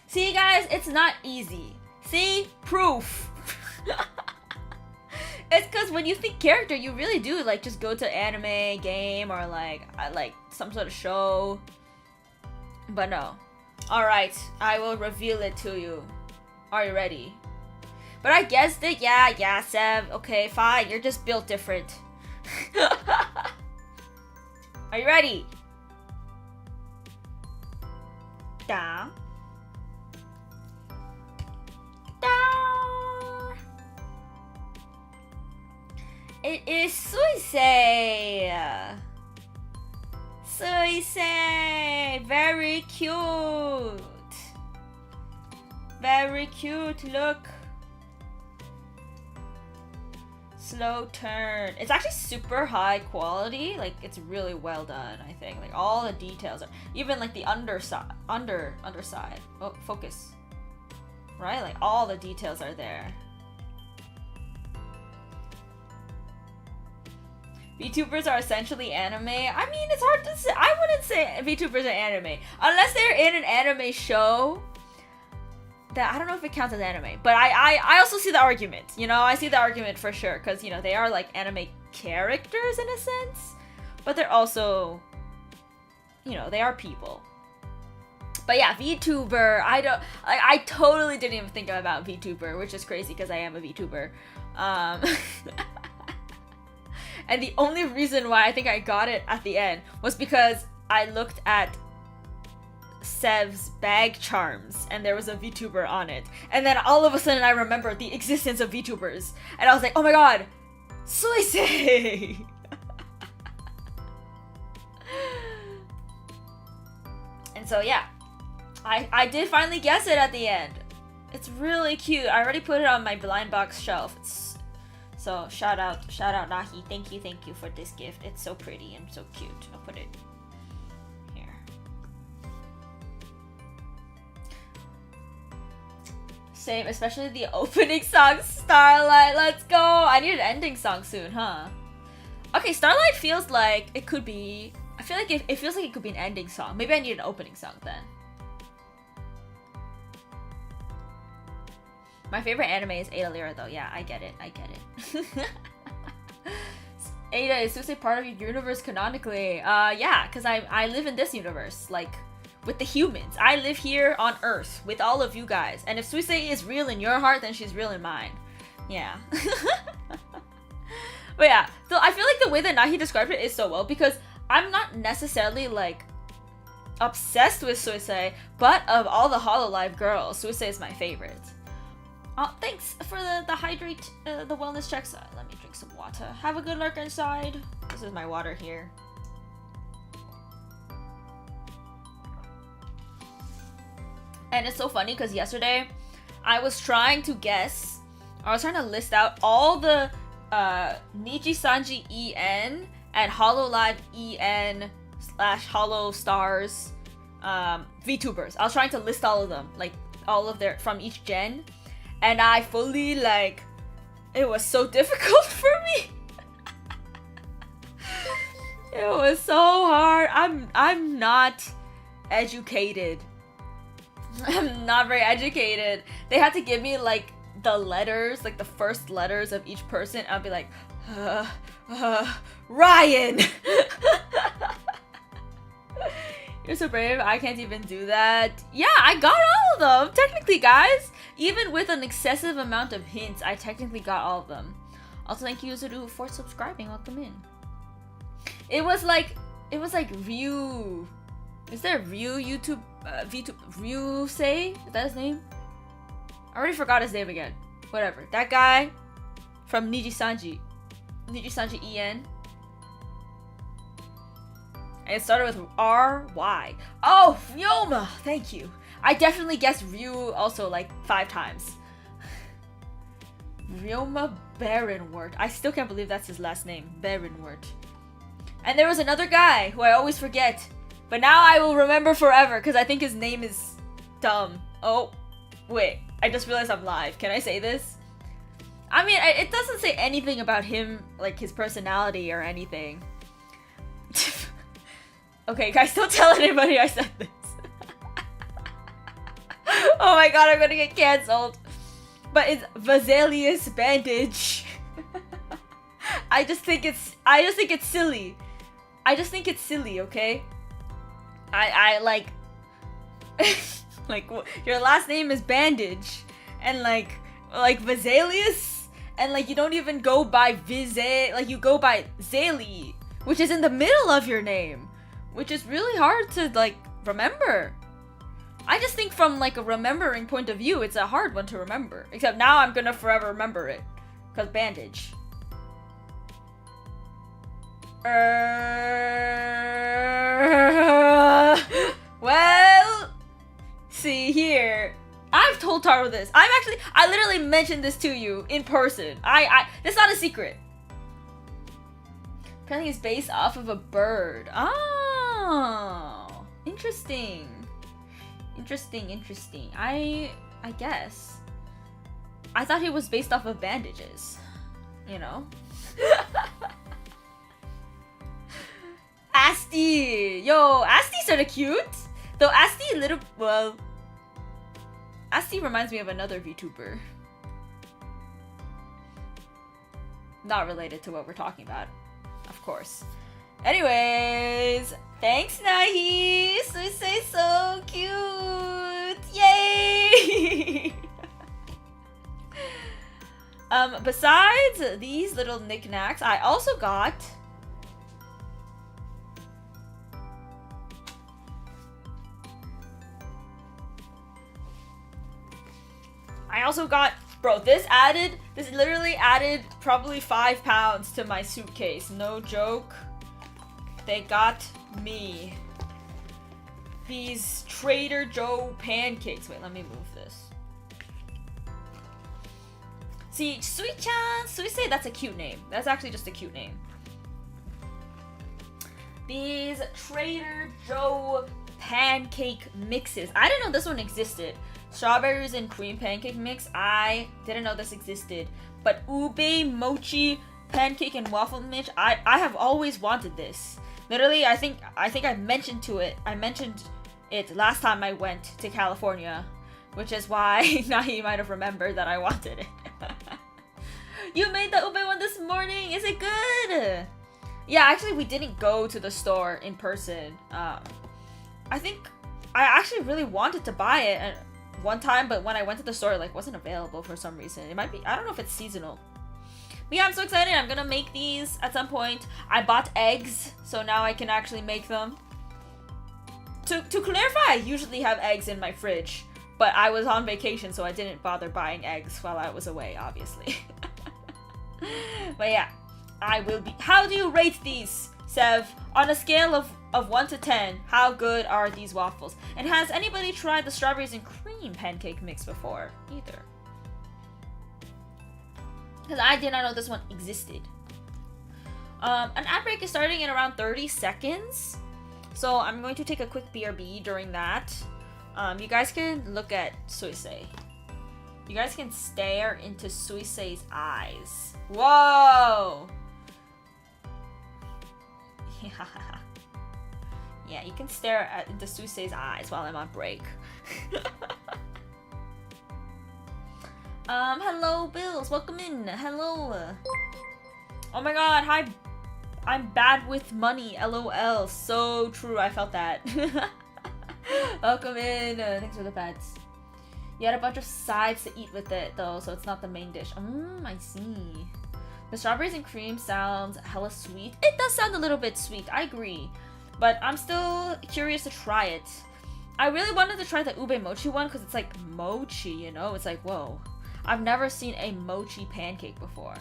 See, guys, it's not easy. See, proof. It's because when you think character, you really do like just go to anime, game, or like some sort of show. But no. Alright, I will reveal it to you. Are you ready? But I guessed it. Yeah, Sev. Okay, fine. You're just built different. Are you ready? Down. Down. It is Suisei. Suisei. Very cute. Very cute. Look. Slow turn. It's actually super high quality. Like, it's really well done, I think. Like, all the details are, even like the underside. Oh, focus. Right? Like, all the details are there. VTubers are essentially anime. I mean, it's hard to say. I wouldn't say VTubers are anime. Unless they're in an anime show. That I don't know if it counts as anime. But I also see the argument. You know, I see the argument for sure. Because, you know, they are like anime characters in a sense. But they're also, you know, they are people. But yeah, VTuber. I totally didn't even think about VTuber. Which is crazy because I am a VTuber. And the only reason why I think I got it at the end was because I looked at Sev's bag charms and there was a VTuber on it. And then all of a sudden I remembered the existence of VTubers. And I was like, oh my god, Suisei! And so yeah, I did finally guess it at the end. It's really cute. I already put it on my blind box shelf. So shout out Nahi. Thank you for this gift. It's so pretty and so cute. I'll put it here. Same, especially the opening song, Starlight. Let's go. I need an ending song soon, huh? Okay, Starlight feels like it could be. I feel like it feels like it could be an ending song. Maybe I need an opening song then. My favorite anime is Aida Lyra though. Yeah, I get it. Aida, is Suisei part of your universe canonically? Yeah, because I live in this universe, like, with the humans. I live here on Earth with all of you guys. And if Suisei is real in your heart, then she's real in mine. Yeah. But yeah, so I feel like the way that Nahi described it is so well, because I'm not necessarily, like, obsessed with Suisei, but of all the Hololive girls, Suisei is my favorite. Oh, thanks for the hydrate, the wellness checks. Let me drink some water. Have a good lurk inside. This is my water here. And it's so funny because yesterday I was trying to guess. I was trying to list out all the Nichi Sanji EN and Hololive EN / Holo Stars VTubers. I was trying to list all of them, like all of their from each gen. and I fully like, it was so difficult for me. It was so hard. I'm not educated. I'm not very educated. They had to give me like the letters, like the first letters of each person. I'll be like, Ryan. You're so brave. I can't even do that. Yeah, I got all of them. Technically, guys, even with an excessive amount of hints, I technically got all of them. Also, thank you Zuru for subscribing. Welcome in. It was like Ryu. Is there Ryu YouTube? Ryu say? Is that his name? I already forgot his name again. Whatever. That guy from Nijisanji En. And it started with R-Y. Oh, Ryoma! Thank you. I definitely guessed Ryu also like 5 times. Ryoma Baronwort. I still can't believe that's his last name. Baronwort. And there was another guy who I always forget. But now I will remember forever because I think his name is dumb. Oh, wait. I just realized I'm live. Can I say this? I mean, it doesn't say anything about him, like his personality or anything. Okay, guys, don't tell anybody I said this. Oh my god, I'm gonna get cancelled. But it's Vasilius Bandage. I just think it's silly. I just think it's silly, okay? I like like your last name is Bandage and like Vasilius, and like you don't even go by like you go by Zali, which is in the middle of your name, which is really hard to like remember. I just think from like a remembering point of view, it's a hard one to remember. Except now I'm gonna forever remember it, cause Bandage. Well, see here. I've told Taro this. I literally mentioned this to you in person. This is not a secret. Apparently it's based off of a bird. Oh, interesting. Interesting. I guess. I thought he was based off of bandages. You know? Asti! Yo, Asti's sort of cute. Though Asti Asti reminds me of another VTuber. Not related to what we're talking about, of course. Anyways, thanks Nahi! Suisei so cute! Yay! Besides these little knickknacks, I also got bro, this literally added probably 5 pounds to my suitcase. No joke. They got me these Trader Joe pancakes. Wait, let me move this. See, Sui-chan, Suisei, that's a cute name. That's actually just a cute name. These Trader Joe pancake mixes. I didn't know this one existed. Strawberries and cream pancake mix. I didn't know this existed. But ube mochi pancake and waffle mix. I have always wanted this. Literally, I think I mentioned it last time I went to California, which is why Nahi might have remembered that I wanted it. You made the ube one this morning. Is it good? Yeah, actually, we didn't go to the store in person. I think I actually really wanted to buy it one time, but when I went to the store, it like wasn't available for some reason. It might be, I don't know if it's seasonal. But yeah, I'm so excited. I'm gonna make these at some point. I bought eggs, so now I can actually make them. To clarify, I usually have eggs in my fridge, but I was on vacation, so I didn't bother buying eggs while I was away, obviously. But yeah, I will be. How do you rate these, Sev? On a scale of 1 to 10, how good are these waffles? And has anybody tried the strawberries and cream pancake mix before? Either. Because I did not know this one existed. An ad break is starting in around 30 seconds. So I'm going to take a quick BRB during that. You guys can look at Suisei. You guys can stare into Suisei's eyes. Whoa! Yeah. Yeah, you can stare into Suisei's eyes while I'm on break. Hello, Bills. Welcome in. Hello. Oh my god, hi. I'm bad with money. LOL. So true. I felt that. Welcome in. Thanks for the pets. You had a bunch of sides to eat with it, though, so it's not the main dish. I see. The strawberries and cream sounds hella sweet. It does sound a little bit sweet. I agree. But I'm still curious to try it. I really wanted to try the ube mochi one because it's like mochi, you know? It's like, whoa. I've never seen a mochi pancake before.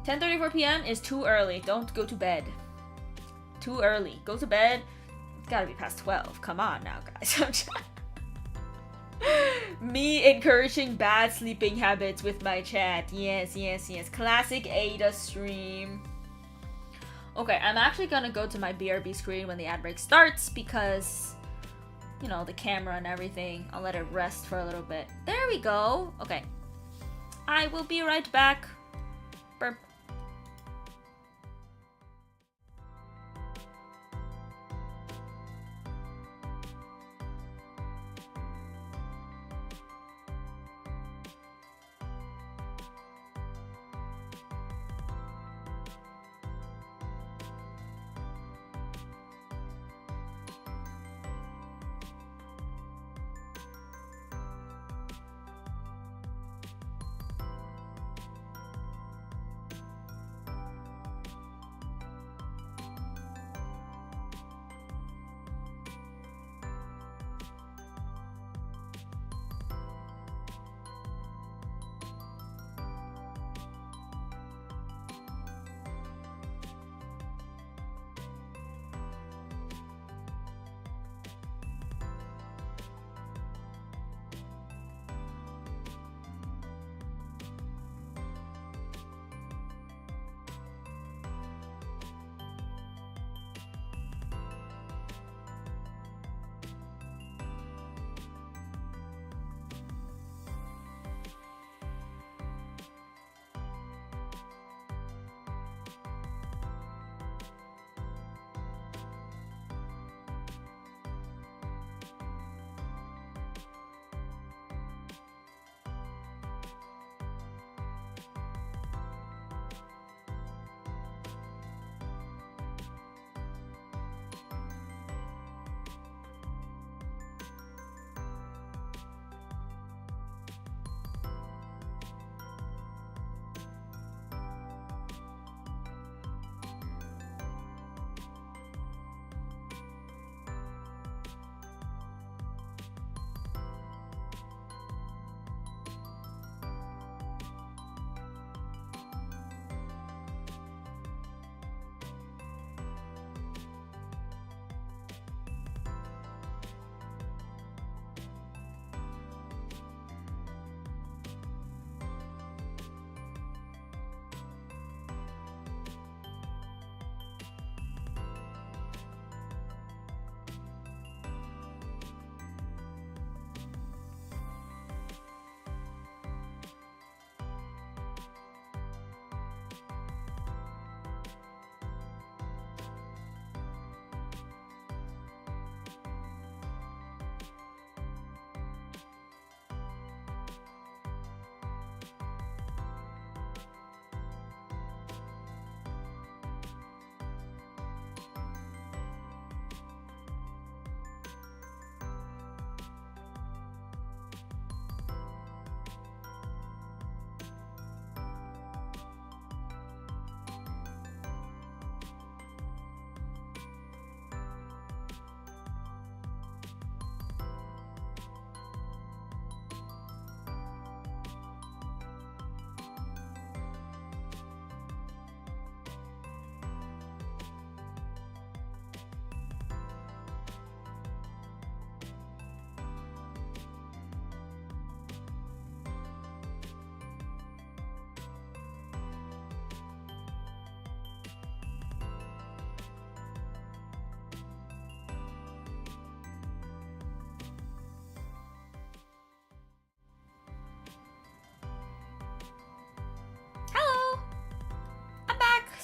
10:34 p.m. is too early. Don't go to bed. Too early. Go to bed. It's gotta be past 12. Come on now, guys. Me encouraging bad sleeping habits with my chat. Yes, yes, yes. Classic Aida stream. Okay, I'm actually gonna go to my BRB screen when the ad break starts because, you know, the camera and everything. I'll let it rest for a little bit. There we go. Okay. I will be right back. Burp.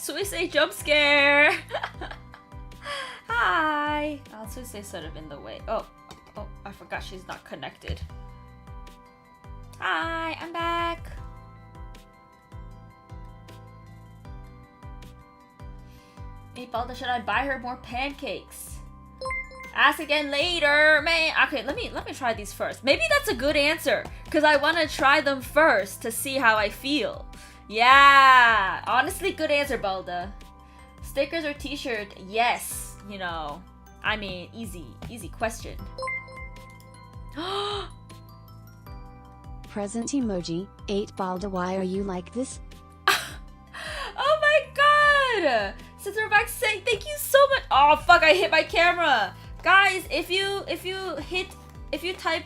Suisei jump scare! Hi! Oh, Suisei's sort of in the way. Oh, I forgot she's not connected. Hi, I'm back! Hey, Balda, should I buy her more pancakes? Ask again later, man. Okay, let me try these first. Maybe that's a good answer, because I want to try them first to see how I feel. Yeah, honestly, good answer, Balda. Stickers or t-shirt? Yes, you know. I mean, easy question. Present emoji. 8 Balda, why are you like this? Oh my god! Since we're back, say thank you so much. Oh fuck! I hit my camera, guys. If you type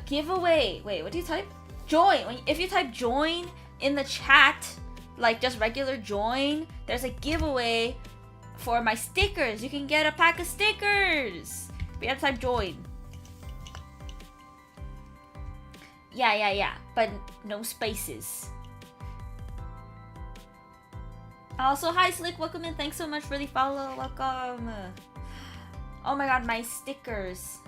giveaway. Wait, what do you type? Join. If you type join in the chat, like just regular join, there's a giveaway for my stickers. You can get a pack of stickers. But you have to type join. Yeah. But no spaces. Also, hi Slick, welcome in. Thanks so much for the follow. Welcome. Oh my god, my stickers.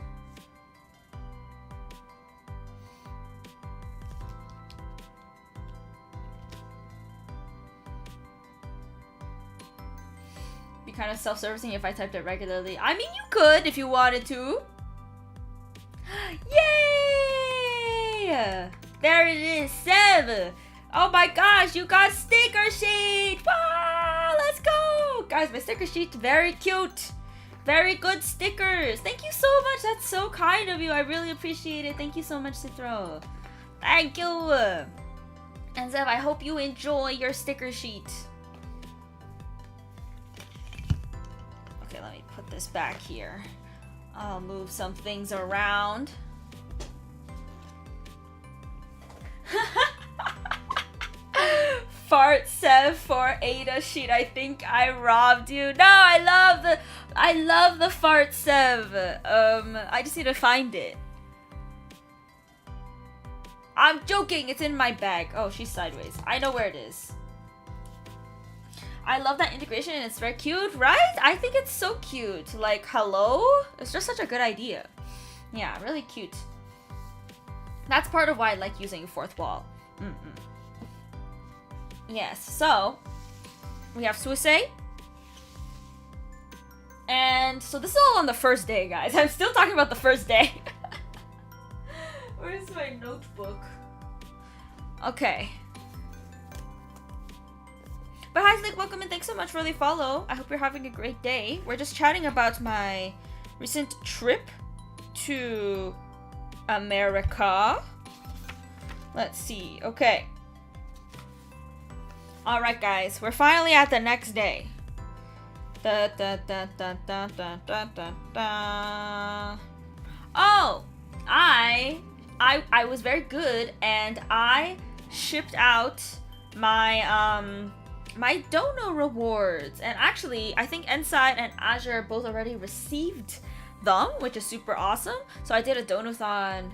Be kind of self-servicing if I typed it regularly. I mean, you could if you wanted to. Yay! There it is, Sev. Oh my gosh, you got sticker sheet! Wow, let's go! Guys, my sticker sheet, very cute. Very good stickers. Thank you so much. That's so kind of you. I really appreciate it. Thank you so much, Citro. Thank you. And Zev, I hope you enjoy your sticker sheet. Okay, let me put this back here. I'll move some things around. Fart Sev for Aida sheet. I think I robbed you. No, I love the fart Sev. I just need to find it. I'm joking. It's in my bag. Oh, she's sideways. I know where it is. I love that integration and it's very cute, right? I think it's so cute. Like, hello? It's just such a good idea. Yeah, really cute. That's part of why I like using fourth wall. Yes, so we have Suisei. And so this is all on the first day, guys. I'm still talking about the first day. Where's my notebook? Okay. But hi, Slick, welcome and thanks so much for the follow. I hope you're having a great day. We're just chatting about my recent trip to America. Let's see. Okay. Alright guys, we're finally at the next day. Oh! I was very good and I shipped out my my dono rewards. And actually, I think Inside and Azure both already received them, which is super awesome. So I did a donathon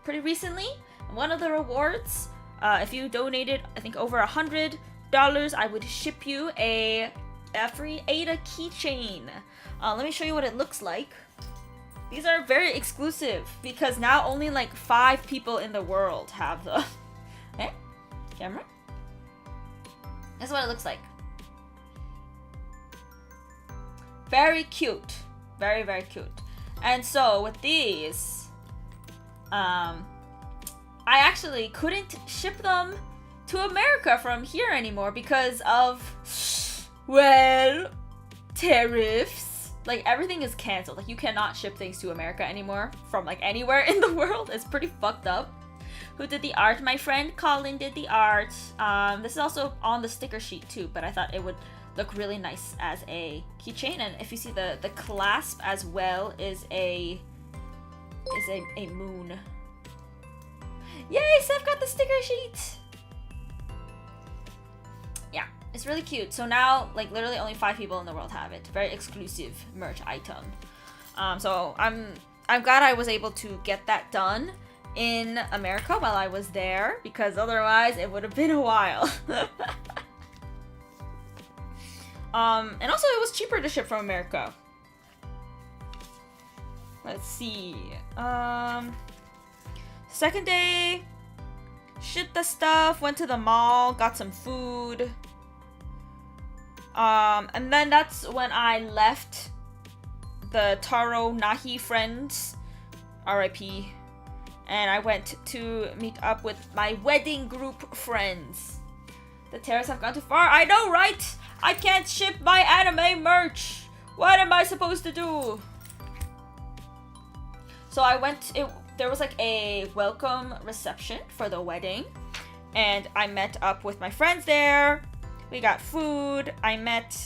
pretty recently. One of the rewards, if you donated, I think over $100, I would ship you a free Aida keychain. Let me show you what it looks like. These are very exclusive because now only like 5 people in the world have them. Eh? Camera? This is what it looks like. Very cute. Very, very cute. And so with these, I actually couldn't ship them to America from here anymore because of, well, tariffs. Like, everything is canceled. Like, you cannot ship things to America anymore from, like, anywhere in the world. It's pretty fucked up. Who did the art? My friend Colin did the art. This is also on the sticker sheet, too, but I thought it would look really nice as a keychain. And if you see the clasp as well is a moon. Yay, Seth got the sticker sheet! Yeah, it's really cute. So now, like, literally only 5 people in the world have it. Very exclusive merch item. So I'm glad I was able to get that done in America while I was there, because otherwise it would have been a while. And also it was cheaper to ship from America. Let's see. Second day, shipped the stuff, went to the mall, got some food. And then that's when I left the Taro Nahi friends, RIP, and I went to meet up with my wedding group friends. The terrorists have gone too far. I know, right? I can't ship my anime merch. What am I supposed to do? So I went, there was like a welcome reception for the wedding, and I met up with my friends there. We got food. I met,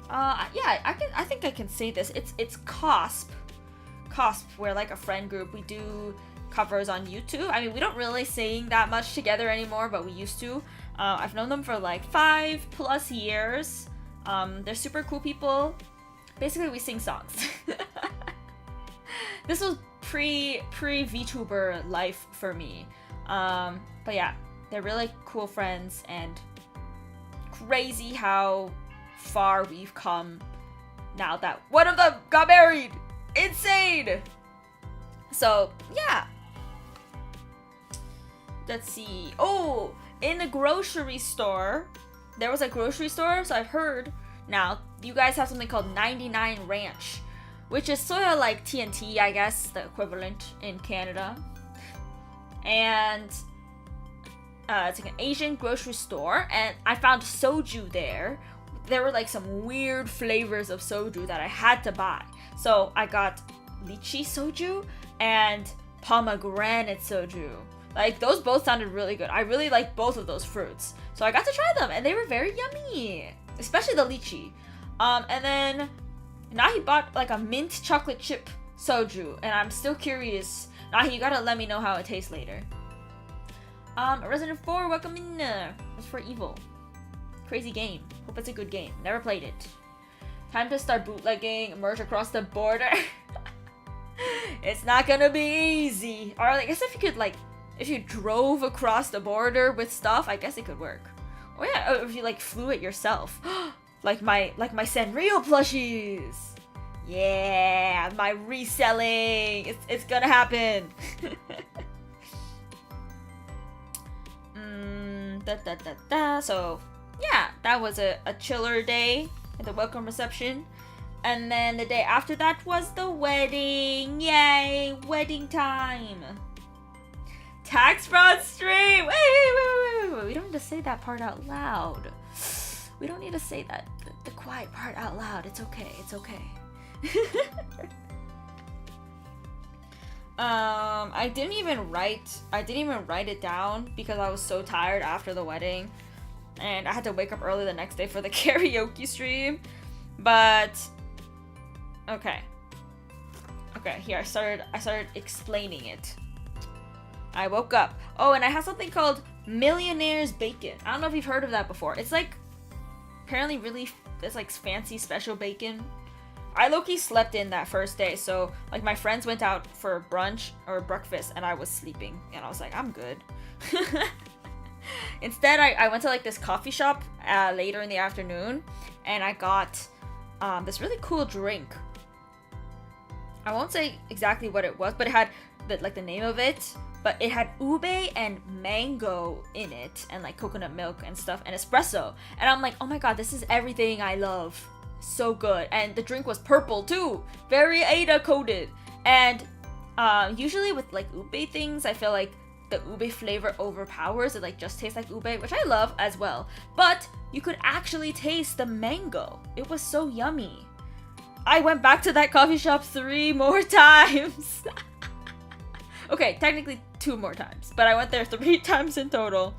yeah, I think I can say this. It's COSP. COSP, we're like a friend group. We do covers on YouTube. I mean, we don't really sing that much together anymore, but we used to. I've known them for like 5+ years. They're super cool people. Basically, we sing songs. This was pre VTuber life for me. But yeah, they're really cool friends, and crazy how far we've come now that one of them got married. Insane. So yeah. Let's see. Oh, in the grocery store, there was a grocery store. So I've heard now you guys have something called 99 Ranch, which is sort of like TNT, I guess, the equivalent in Canada. And it's like an Asian grocery store, and I found soju there. There were like some weird flavors of soju that I had to buy. So I got lychee soju and pomegranate soju. Like, those both sounded really good. I really like both of those fruits. So I got to try them, and they were very yummy. Especially the lychee. And then Nahi bought like a mint chocolate chip soju, and I'm still curious. Nahi, you gotta let me know how it tastes later. Resident 4, welcome in. It's for Evil. Crazy game. Hope it's a good game. Never played it. Time to start bootlegging merch across the border. It's not gonna be easy. Or I guess if you could like, if you drove across the border with stuff, I guess it could work. Oh yeah, or if you like flew it yourself. like my Sanrio plushies. Yeah, my reselling. It's gonna happen. So yeah, that was a chiller day at the welcome reception. And then the day after that was the wedding. Yay, wedding time. Tax fraud stream. Wait. We don't need to say that part out loud. We don't need to say that, the quiet part out loud. It's okay. I didn't even write it down because I was so tired after the wedding, and I had to wake up early the next day for the karaoke stream. But okay, here I started explaining it. I woke up. Oh, and I have something called Millionaire's Bacon. I don't know if you've heard of that before. It's like apparently really, it's like fancy special bacon. I low-key slept in that first day, so like my friends went out for brunch or breakfast and I was sleeping, and I was like, I'm good. Instead, I went to like this coffee shop later in the afternoon, and I got this really cool drink. I won't say exactly what it was, but it had the name of it, but it had ube and mango in it, and like coconut milk and stuff, and espresso. And I'm like, oh my god, this is everything I love. So good. And the drink was purple too, very Aida coded. And usually with like ube things, I feel like the ube flavor overpowers. It like just tastes like ube, which I love as well, but you could actually taste the mango. It was so yummy. I went back to that coffee shop 3 more times. Okay, technically 2 more times, but I went there 3 times in total.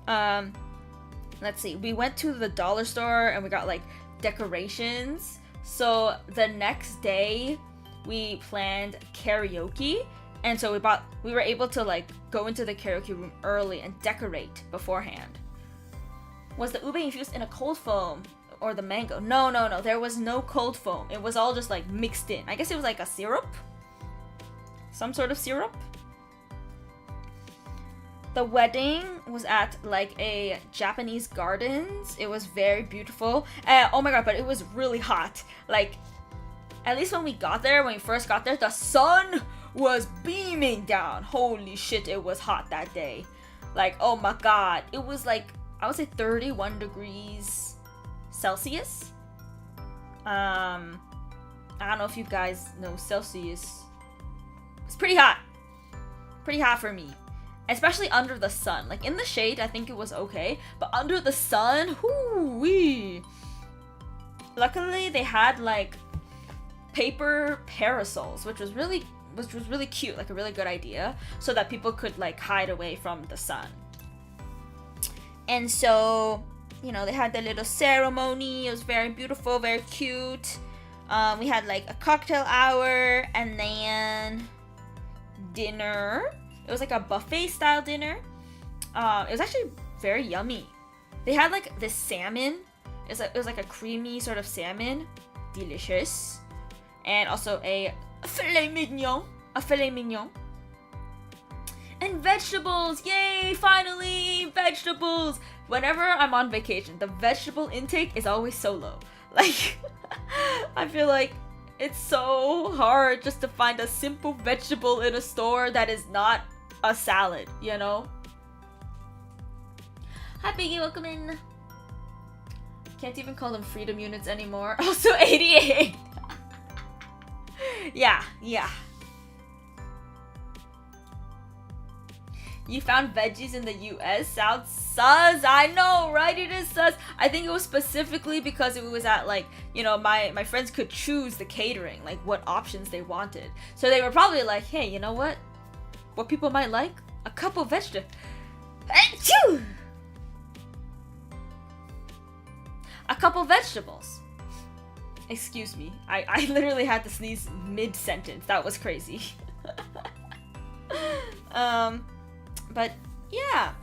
Let's see, we went to the dollar store and we got like decorations. So the next day we planned karaoke, and so we were able to like go into the karaoke room early and decorate beforehand. Was the ube infused in a cold foam or the mango? No, there was no cold foam. It was all just like mixed in. I guess it was like a syrup, some sort of syrup. The wedding was at like a Japanese gardens. It was very beautiful. Oh my god, but it was really hot. Like, at least when we first got there, the sun was beaming down. Holy shit, it was hot that day. Like, oh my god. It was like, I would say 31 degrees Celsius. I don't know if you guys know Celsius. It's pretty hot. Pretty hot for me. Especially under the sun. Like, in the shade, I think it was okay. But under the sun, whoo-wee. Luckily, they had, like, paper parasols, which was really cute. Like, a really good idea. So that people could, like, hide away from the sun. And so, you know, they had the little ceremony. It was very beautiful, very cute. We had, like, a cocktail hour. And then dinner. It was like a buffet style dinner. It was actually very yummy. They had like this salmon. It was like a creamy sort of salmon. Delicious. And also a filet mignon. And vegetables. Yay, finally, vegetables. Whenever I'm on vacation, the vegetable intake is always so low. Like, I feel like it's so hard just to find a simple vegetable in a store that is not a salad, you know? Hi Biggie, welcome in. Can't even call them freedom units anymore. Also 88. Yeah. You found veggies in the US? Sounds sus. I know, right? It is sus. I think it was specifically because it was at, like, you know, my friends could choose the catering, like what options they wanted. So they were probably like, hey, you know what people might like? A couple vegetables. A couple vegetables. Excuse me. I literally had to sneeze mid-sentence. That was crazy. But yeah.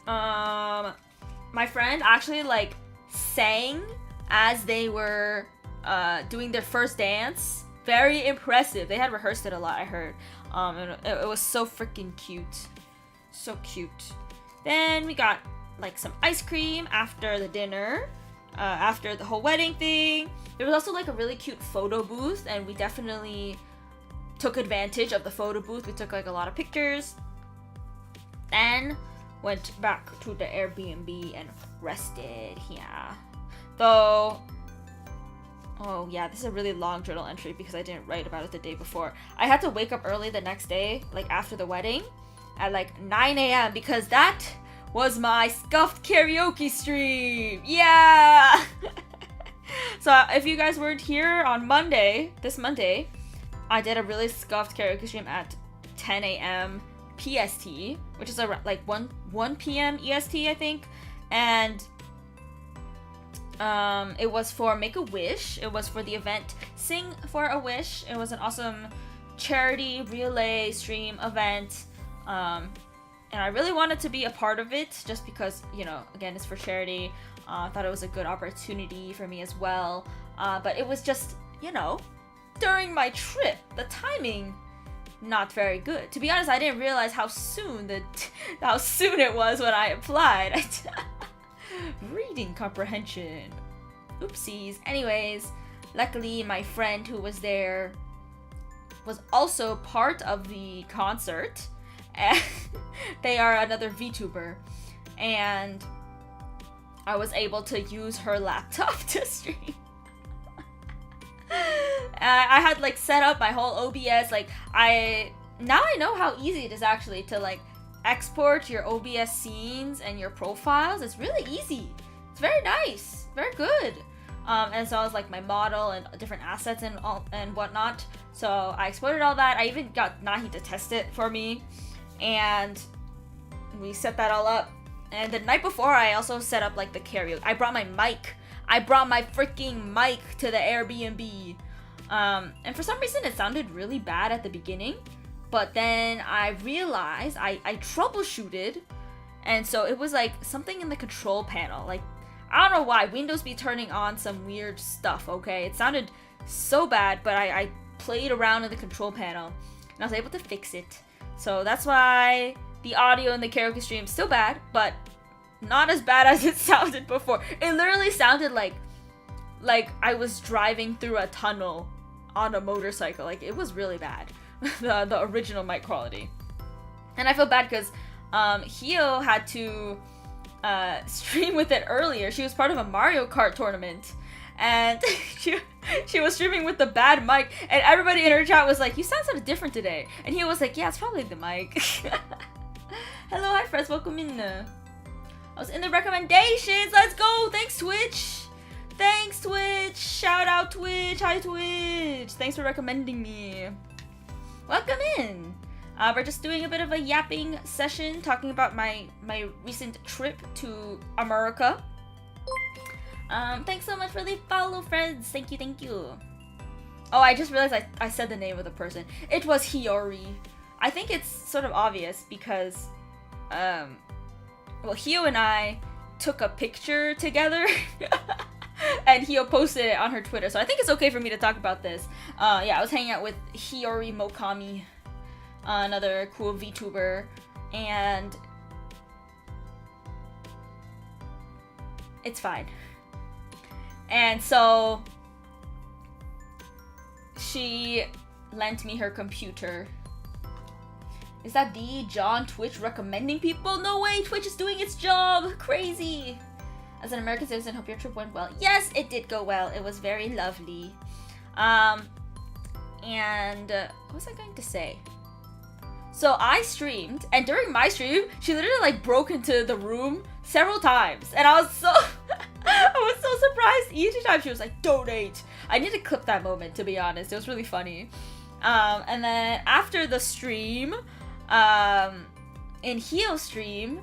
My friend actually like sang as they were doing their first dance. Very impressive. They had rehearsed it a lot, I heard. And it was so freaking cute. So cute. Then we got like some ice cream after the dinner. After the whole wedding thing. There was also like a really cute photo booth, and we definitely took advantage of the photo booth. We took like a lot of pictures. Then went back to the Airbnb and rested. Yeah. Though, oh yeah, this is a really long journal entry because I didn't write about it the day before. I had to wake up early the next day, like after the wedding, at like 9 a.m. because that was my scuffed karaoke stream. Yeah. So if you guys weren't here on this Monday, I did a really scuffed karaoke stream at 10 a.m. PST, which is around like 1 p.m. EST, I think. And it was for Make-A-Wish. It was for the event Sing for a Wish. It was an awesome charity relay stream event. And I really wanted to be a part of it just because, you know, again, it's for charity. I thought it was a good opportunity for me as well. But it was just, you know, during my trip, the timing not very good. To be honest, I didn't realize how soon it was when I applied. Reading comprehension. Oopsies. Anyways, luckily my friend who was there was also part of the concert. They are another VTuber, and I was able to use her laptop to stream. I had like set up my whole OBS. Like now I know how easy it is actually to like export your OBS scenes and your profiles. It's really easy. It's very nice, very good. As well as like my model and different assets and whatnot. So I exported all that. I even got Nahi to test it for me. And we set that all up. And the night before, I also set up like the karaoke. I brought my mic. I brought my freaking mic to the Airbnb. And for some reason, it sounded really bad at the beginning. But then I realized I troubleshooted. And so it was like something in the control panel. Like, I don't know why. Windows be turning on some weird stuff, okay? It sounded so bad, but I played around in the control panel. And I was able to fix it. So that's why the audio in the karaoke stream still bad, but not as bad as it sounded before. It literally sounded like I was driving through a tunnel on a motorcycle. Like, it was really bad. the original mic quality. And I feel bad because Hio had to stream with it earlier. She was part of a Mario Kart tournament, and she was streaming with the bad mic, and everybody in her chat was like, "You sound sort of different today." And Hio was like, "Yeah, it's probably the mic." Hello, hi friends, welcome in. I was in the recommendations. Let's go. Thanks, Twitch. Thanks, Twitch. Shout out, Twitch. Hi, Twitch. Thanks for recommending me. Welcome in. We're just doing a bit of a yapping session, talking about my recent trip to America. Thanks so much for the follow, friends. Thank you, thank you. Oh, I just realized I said the name of the person. It was Hiyori. I think it's sort of obvious because, well, Hio and I took a picture together, and Hio posted it on her Twitter, so I think it's okay for me to talk about this. Yeah, I was hanging out with Hiyori Mokami, another cool VTuber, and it's fine. And so she lent me her computer. Is that the John Twitch recommending people? No way, Twitch is doing its job. Crazy. As an American citizen, hope your trip went well. Yes, it did go well. It was very lovely. And what was I going to say? So I streamed, and during my stream, she literally like broke into the room several times, and I was so I was so surprised each time she was like, "Donate." I need to clip that moment, to be honest. It was really funny. And then after the stream, in Hio's stream,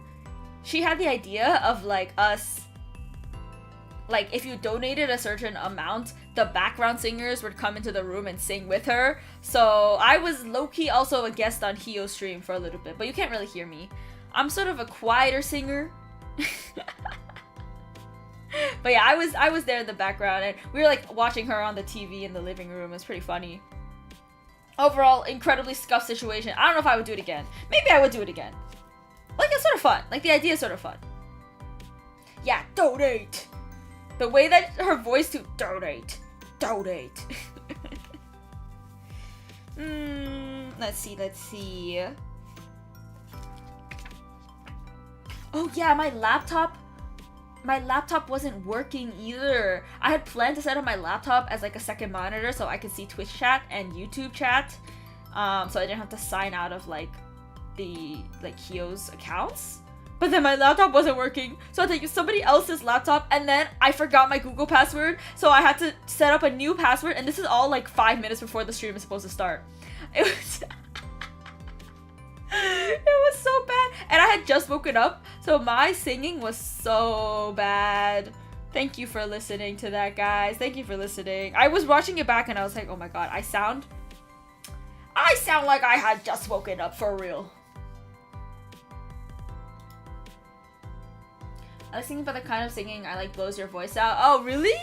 she had the idea of like us, like if you donated a certain amount, the background singers would come into the room and sing with her. So I was low-key also a guest on Hio's stream for a little bit, but you can't really hear me. I'm sort of a quieter singer. But yeah, I was there in the background, and we were like watching her on the TV in the living room. It was pretty funny. Overall, incredibly scuffed situation. I don't know if I would do it again. Maybe I would do it again. Like, it's sort of fun. Like, the idea is sort of fun. Yeah, donate. The way that her voice to donate. Let's see. Oh yeah, my laptop wasn't working either. I had planned to set up my laptop as like a second monitor so I could see Twitch chat and YouTube chat. So I didn't have to sign out of like the Hio's accounts. But then my laptop wasn't working, so I had to use somebody else's laptop, and then I forgot my Google password, so I had to set up a new password, and this is all like 5 minutes before the stream is supposed to start. It was it was so bad, and I had just woken up, so my singing was so bad. Thank you for listening to that, guys. Thank you for listening. I was watching it back and I was like, oh my god, I sound like I had just woken up for real. I was thinking about the kind of singing I like blows your voice out. Oh, really?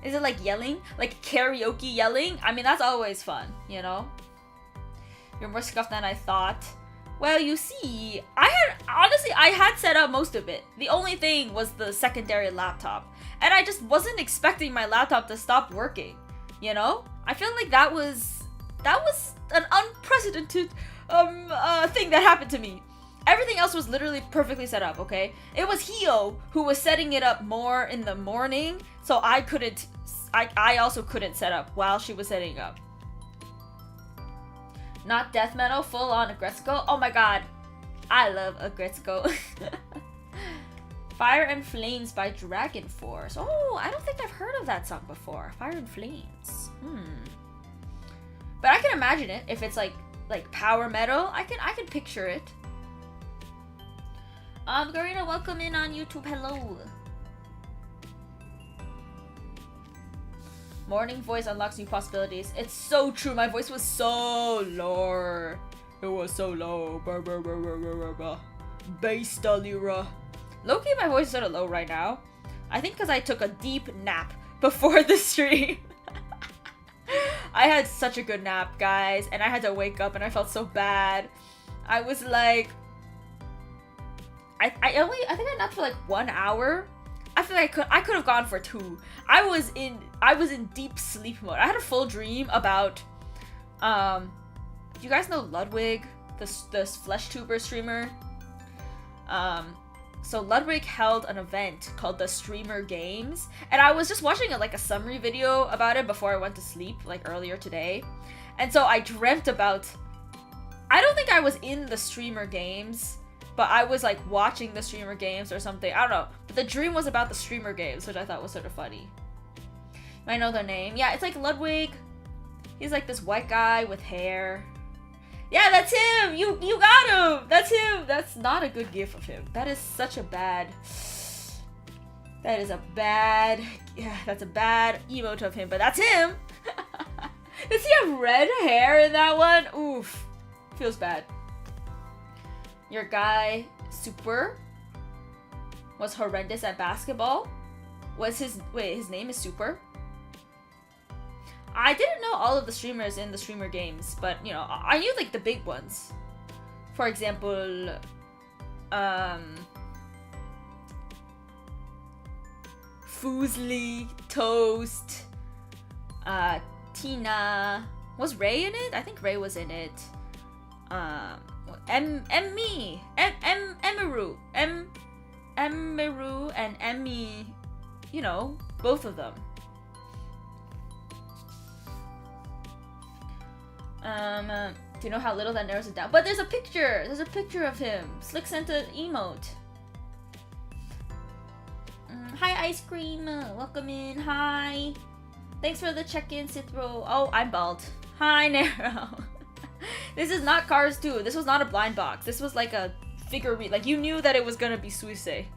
Is it like yelling? Like karaoke yelling? I mean, that's always fun, you know? You're more scuffed than I thought. Well, you see, I had set up most of it. The only thing was the secondary laptop. And I just wasn't expecting my laptop to stop working, you know? I feel like that was an unprecedented thing that happened to me. Everything else was literally perfectly set up, okay? It was Hio who was setting it up more in the morning, so I also couldn't set up while she was setting up. Not death metal, full on Agretsuko. Oh my god, I love Agretsuko. Fire and Flames by Dragon Force. Oh, I don't think I've heard of that song before. Fire and Flames. But I can imagine it if it's like power metal. I can picture it. Garina, welcome in on YouTube. Hello. Morning voice unlocks new possibilities. It's so true. My voice was so low. It was so low. Aida Lyra. Low-key, my voice is sort of low right now. I think because I took a deep nap before the stream. I had such a good nap, guys, and I had to wake up and I felt so bad. I was like, I think I napped for like 1 hour. I feel like I could have gone for 2. I was in deep sleep mode. I had a full dream about you guys know Ludwig, this flesh tuber streamer? So Ludwig held an event called the Streamer Games, and I was just watching a summary video about it before I went to sleep, like earlier today. And so I dreamt about, I don't think I was in the Streamer Games, but I was like watching the Streamer Games or something. I don't know. But the dream was about the Streamer Games, which I thought was sort of funny. I know their name. Yeah, it's like Ludwig. He's like this white guy with hair. Yeah, that's him! You got him! That's him! That's not a good gif of him. That is such a bad... That is a bad... Yeah, that's a bad emote of him, but that's him! Does he have red hair in that one? Oof. Feels bad. Your guy, Super, was horrendous at basketball. His name is Super? I didn't know all of the streamers in the Streamer Games, but, you know, I knew, like, the big ones. For example, Foozly, Toast, Tina. Was Ray in it? I think Ray was in it. Emiru. Emiru and Emmy, you know, both of them. Do you know how little that narrows it down? But there's a picture! There's a picture of him. Slick sent an emote. Hi, Ice Cream. Welcome in. Hi. Thanks for the check-in, Cithro. Oh, I'm bald. Hi, Nero. This is not Cars 2. This was not a blind box. This was like a figure read. Like, you knew that it was gonna be Suisei.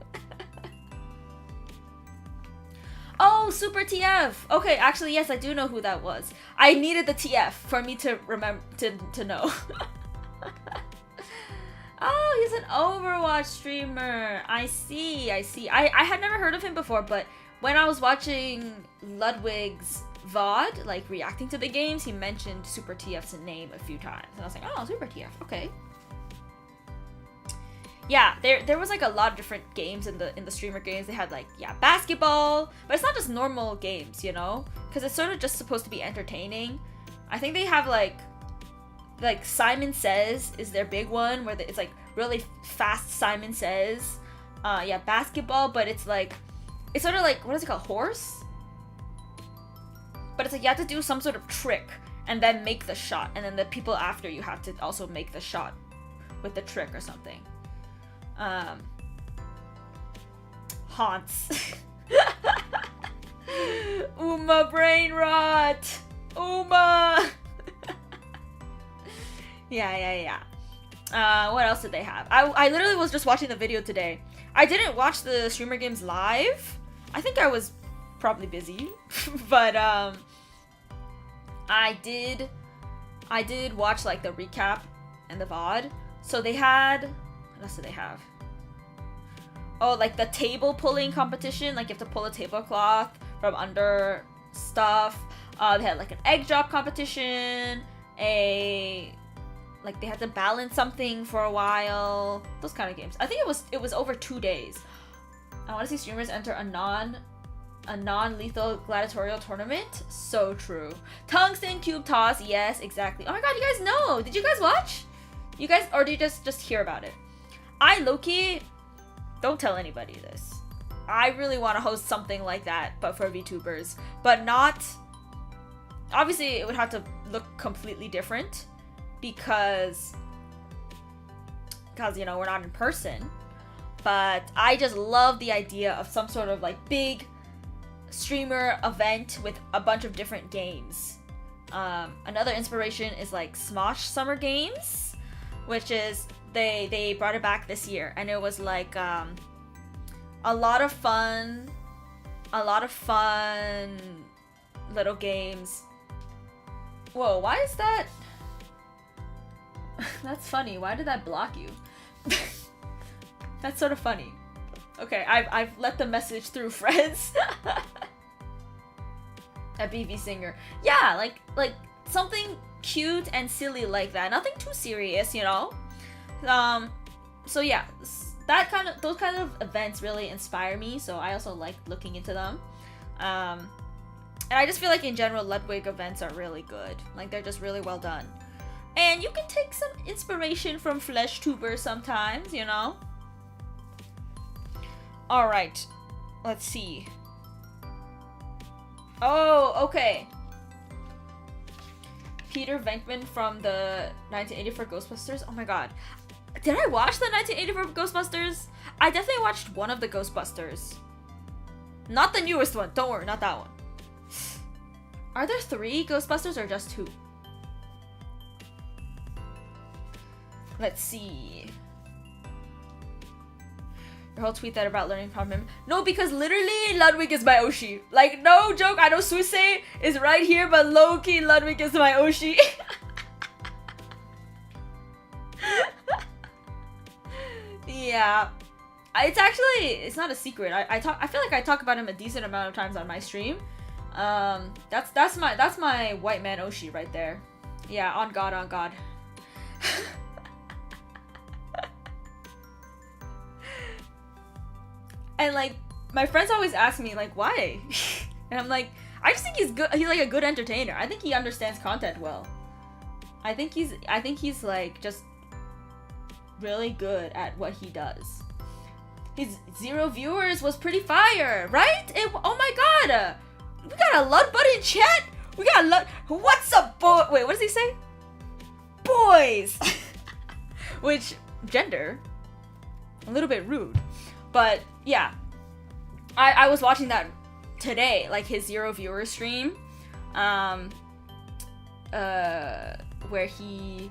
Oh, Super TF! Okay, actually, yes, I do know who that was. I needed the TF for me to remember, to know. Oh, he's an Overwatch streamer. I see. I had never heard of him before, but when I was watching Ludwig's VOD, like reacting to the games, he mentioned Super TF's name a few times. And I was like, oh, Super TF, okay. Yeah, there was like a lot of different games in the Streamer Games. They had like, yeah, basketball, but it's not just normal games, you know? Because it's sort of just supposed to be entertaining. I think they have like Simon Says is their big one, where it's like really fast Simon Says. Yeah, basketball, but it's sort of like, what is it called, horse? But it's like you have to do some sort of trick and then make the shot, and then the people after you have to also make the shot with the trick or something. Haunts. Uma brain rot. Uma. Yeah. What else did they have? I literally was just watching the video today. I didn't watch the Streamer Games live. I think I was probably busy, but I did watch like the recap and the VOD. So they had, what else did they have? Oh, like the table pulling competition. Like you have to pull a tablecloth from under stuff. They had like an egg drop competition. Like they had to balance something for a while. Those kind of games. I think it was over 2 days. I want to see streamers enter a non-lethal gladiatorial tournament. So true. Tungsten cube toss. Yes, exactly. Oh my god, you guys know. Did you guys watch? You guys, or did you just hear about it? I low-key, don't tell anybody this. I really want to host something like that, but for VTubers. But not... Obviously, it would have to look completely different. Because, you know, we're not in person. But I just love the idea of some sort of, like, big streamer event with a bunch of different games. Another inspiration is, like, Smosh Summer Games, which is... They brought it back this year, and it was like a lot of fun little games. Whoa, why is that? That's funny. Why did that block you? That's sort of funny. Okay, I've let the message through, friends. At vsinger. Yeah, like something cute and silly like that. Nothing too serious, you know. So yeah, those kind of events really inspire me, so I also like looking into them. And I just feel like in general Ludwig events are really good. Like they're just really well done. And you can take some inspiration from FleshTuber sometimes, you know? Alright. Let's see. Oh, okay. Peter Venkman from the 1984 Ghostbusters. Oh my god. Did I watch the 1984 Ghostbusters? I definitely watched one of the Ghostbusters. Not the newest one. Don't worry, not that one. Are there 3 Ghostbusters or just 2? Let's see. Your whole tweet that about learning from him. No, because literally Ludwig is my Oshi. Like, no joke. I know Suisei is right here, but low-key Ludwig is my Oshi. Yeah. It's not a secret. I feel like I talk about him a decent amount of times on my stream. That's my white man Oshi right there. Yeah, on God, on God. And like my friends always ask me like why? And I'm like, I just think he's good. He's like a good entertainer. I think he understands content well. I think he's like just really good at what he does. His 0 viewers was pretty fire, right? Oh my god! We got a Lud button in chat. We got a Lud. What's up, boy? Wait, what does he say? Boys. Which gender? A little bit rude, but yeah. I was watching that today, like his 0 viewer stream, where he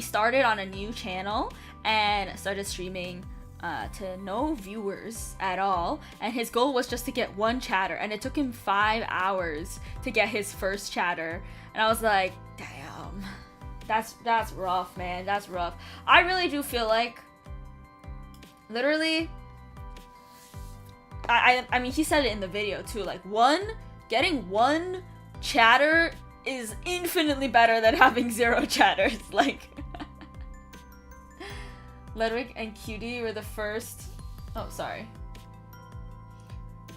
started on a new channel and started streaming to no viewers at all, and his goal was just to get 1 chatter, and it took him 5 hours to get his first chatter, and I was like, damn, that's rough, man. That's rough. I really do feel like literally I mean he said it in the video too, like getting 1 chatter is infinitely better than having 0 chatters. Like Ludwig and Cutie were the first. Oh, sorry.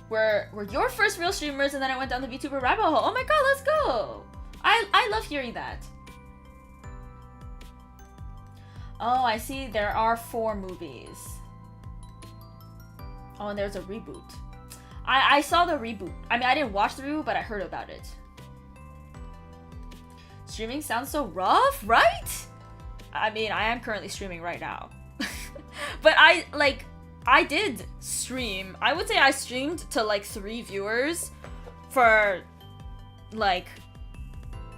Were your first real streamers, and then I went down the VTuber rabbit hole. Oh my god, let's go! I love hearing that. Oh, I see. There are 4 movies. Oh, and there's a reboot. I saw the reboot. I mean, I didn't watch the reboot, but I heard about it. Streaming sounds so rough, right? I mean, I am currently streaming right now. But I did stream. I would say I streamed to like 3 viewers for like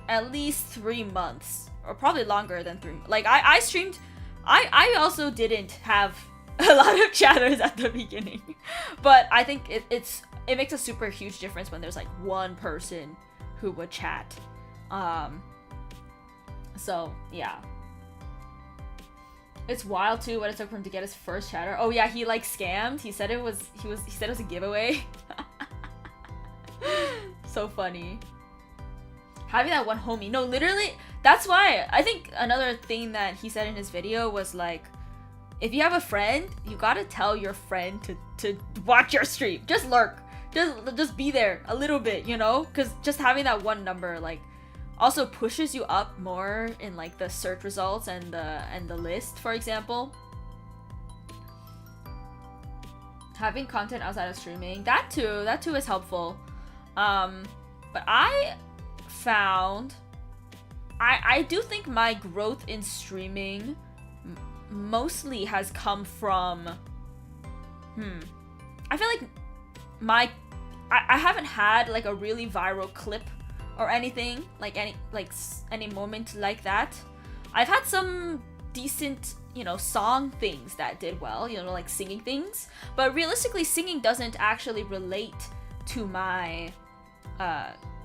at least 3 months, or probably longer than 3. Like I streamed. I also didn't have a lot of chatters at the beginning, but I think it makes a super huge difference when there's like 1 person who would chat. So yeah. It's wild too what it took for him to get his first chatter. Oh yeah, he like scammed. He said it was a giveaway. So funny. Having that 1 homie. No, literally, that's why I think another thing that he said in his video was like, if you have a friend, you gotta tell your friend to watch your stream. Just lurk. Just be there a little bit, you know? Because just having that 1 number like also pushes you up more in like the search results and the list, for example. Having content outside of streaming, that too is helpful. But I found I do think my growth in streaming mostly has come from I feel like I haven't had like a really viral clip or anything, like any moment like that. I've had some decent, you know, song things that did well, you know, like singing things, but realistically singing doesn't actually relate to my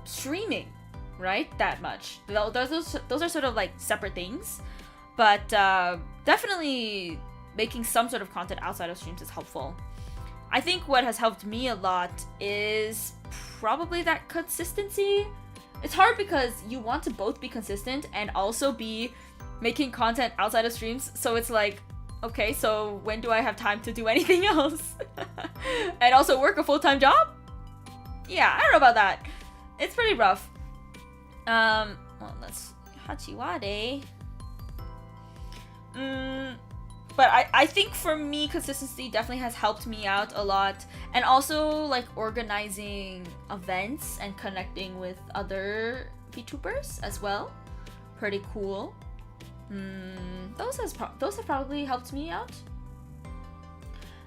streaming, right, that much. Those are sort of like separate things, but definitely making some sort of content outside of streams is helpful. I think what has helped me a lot is probably that consistency. It's hard because you want to both be consistent and also be making content outside of streams, so it's like okay, so when do I have time to do anything else? And also work a full-time job? Yeah, I don't know about that. It's pretty rough. Well, let's Hachiwade. But I think for me, consistency definitely has helped me out a lot. And also, like, organizing events and connecting with other VTubers as well. Pretty cool. Those have probably helped me out.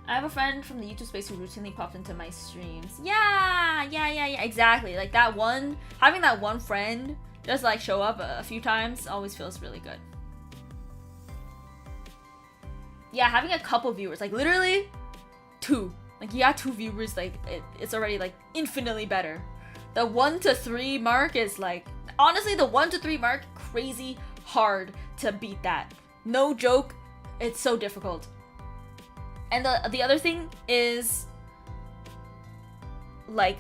I have a friend from the YouTube space who routinely pops into my streams. Yeah, exactly. Like that one, having that one friend just like show up a few times always feels really good. Yeah, having a couple viewers, like literally 2. Like you got 2 viewers, like it's already like infinitely better. The 1 to 3 mark is like, honestly, the 1 to 3 mark, crazy hard to beat that. No joke, it's so difficult. And the other thing is, like,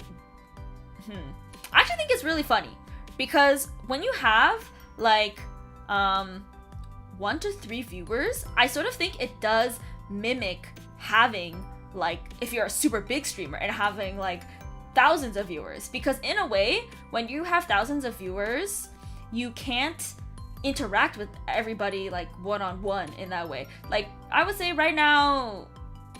I actually think it's really funny because when you have like 1 to 3 viewers, I sort of think it does mimic having, like, if you're a super big streamer and having like thousands of viewers, because in a way, when you have thousands of viewers, you can't interact with everybody like one-on-one in that way. Like, I would say right now,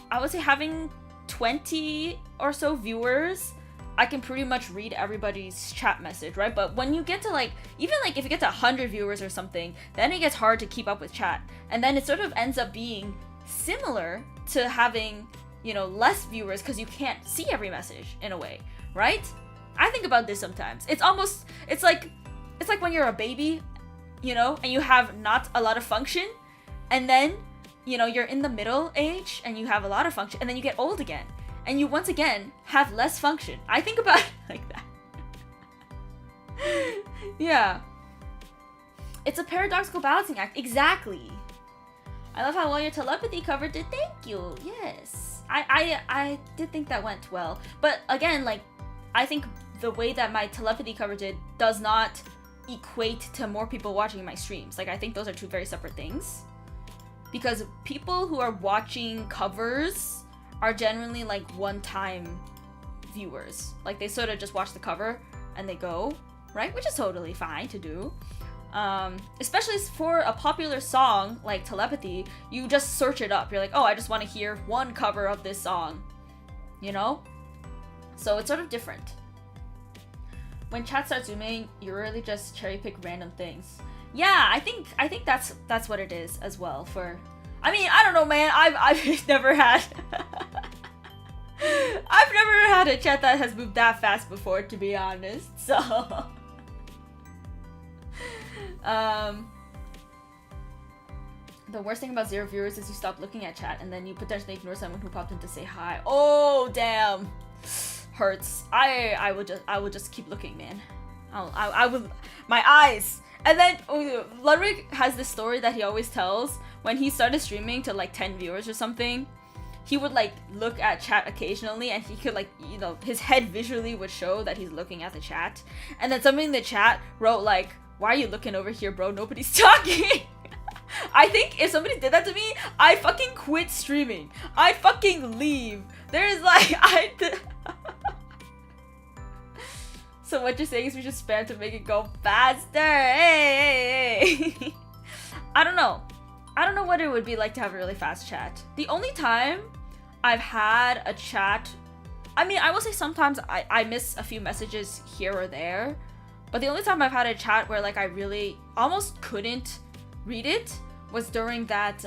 I would say having 20 or so viewers, I can pretty much read everybody's chat message, right? But when you get to like, even like if you get to 100 viewers or something, then it gets hard to keep up with chat. And then it sort of ends up being similar to having, you know, less viewers because you can't see every message in a way, right? I think about this sometimes. It's like when you're a baby, you know, and you have not a lot of function, and then, you know, you're in the middle age and you have a lot of function, and then you get old again and you once again have less function. I think about it like that. Yeah. It's a paradoxical balancing act. Exactly. I love how well your telepathy cover did. Thank you. Yes. I did think that went well. But again, like, I think the way that my telepathy cover did does not equate to more people watching my streams. Like, I think those are 2 very separate things. Because people who are watching covers are generally like one-time viewers. Like, they sort of just watch the cover and they go, right? Which is totally fine to do. Especially for a popular song like Telepathy, you just search it up. You're like, oh, I just want to hear one cover of this song, you know? So it's sort of different. When chat starts zooming, you really just cherry pick random things. Yeah, I think that's what it is as well. For, I mean, I don't know, man. I've never had I've never had a chat that has moved that fast before, to be honest. So the worst thing about 0 viewers is you stop looking at chat and then you potentially ignore someone who popped in to say hi. Oh, damn. Hurts. I will just keep looking, man. I will, my eyes. And then Ludwig has this story that he always tells. When he started streaming to like 10 viewers or something, he would like look at chat occasionally, and he could like, you know, his head visually would show that he's looking at the chat. And then somebody in the chat wrote like, why are you looking over here, bro? Nobody's talking. I think if somebody did that to me, I fucking quit streaming. I fucking leave. There's like, So what you're saying is we should spam to make it go faster. Hey. I don't know what it would be like to have a really fast chat. The only time I've had a chat, I mean, I will say sometimes I miss a few messages here or there, but the only time I've had a chat where like I really almost couldn't read it was during that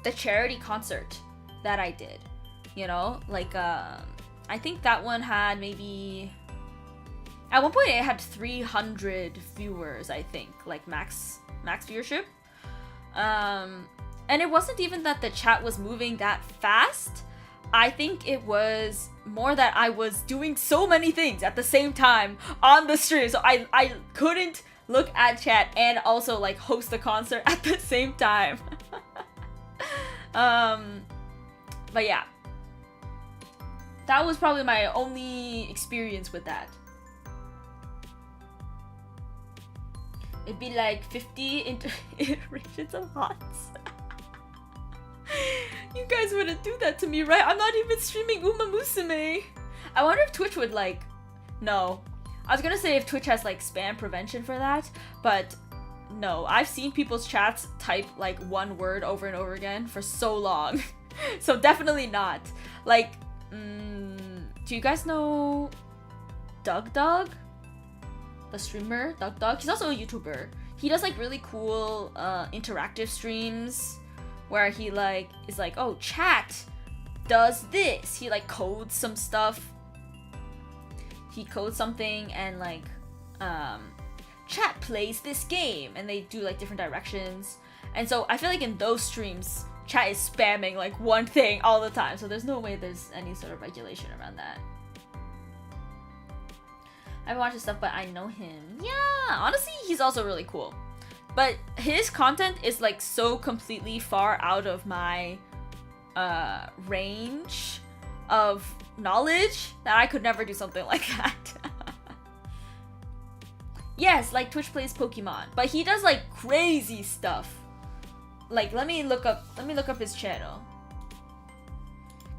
the charity concert that I did. You know, like I think that one had maybe, at one point it had 300 viewers, I think, like max viewership. And it wasn't even that the chat was moving that fast. I think it was more that I was doing so many things at the same time on the stream, so I couldn't look at chat and also like host the concert at the same time. But yeah, that was probably my only experience with that. It'd be like 50 iterations of HOTS. You guys wouldn't do that to me, right? I'm not even streaming Uma Musume. I wonder if Twitch would like... No. I was gonna say if Twitch has like spam prevention for that, but no. I've seen people's chats type like one word over and over again for so long. So definitely not. Like, do you guys know Doug? The streamer, Doug? He's also a YouTuber. He does like really cool interactive streams where he like is like, oh, chat does this. He like codes some stuff. He codes something and like chat plays this game, and they do like different directions. And so I feel like in those streams, chat is spamming like one thing all the time. So there's no way there's any sort of regulation around that. I haven't watched his stuff, but I know him. Yeah, honestly, he's also really cool. But his content is like so completely far out of my range of knowledge that I could never do something like that. Yes, like Twitch plays Pokemon, but he does like crazy stuff. Like let me look up his channel.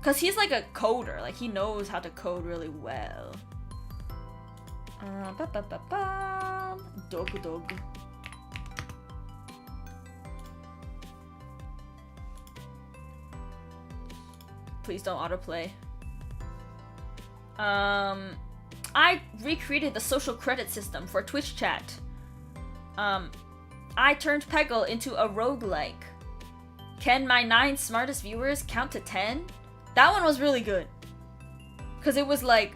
Cause he's like a coder, like he knows how to code really well. Dog. Please don't autoplay. I recreated the social credit system for Twitch chat. I turned Peggle into a roguelike. Can my 9 smartest viewers count to 10? That one was really good. Cause it was like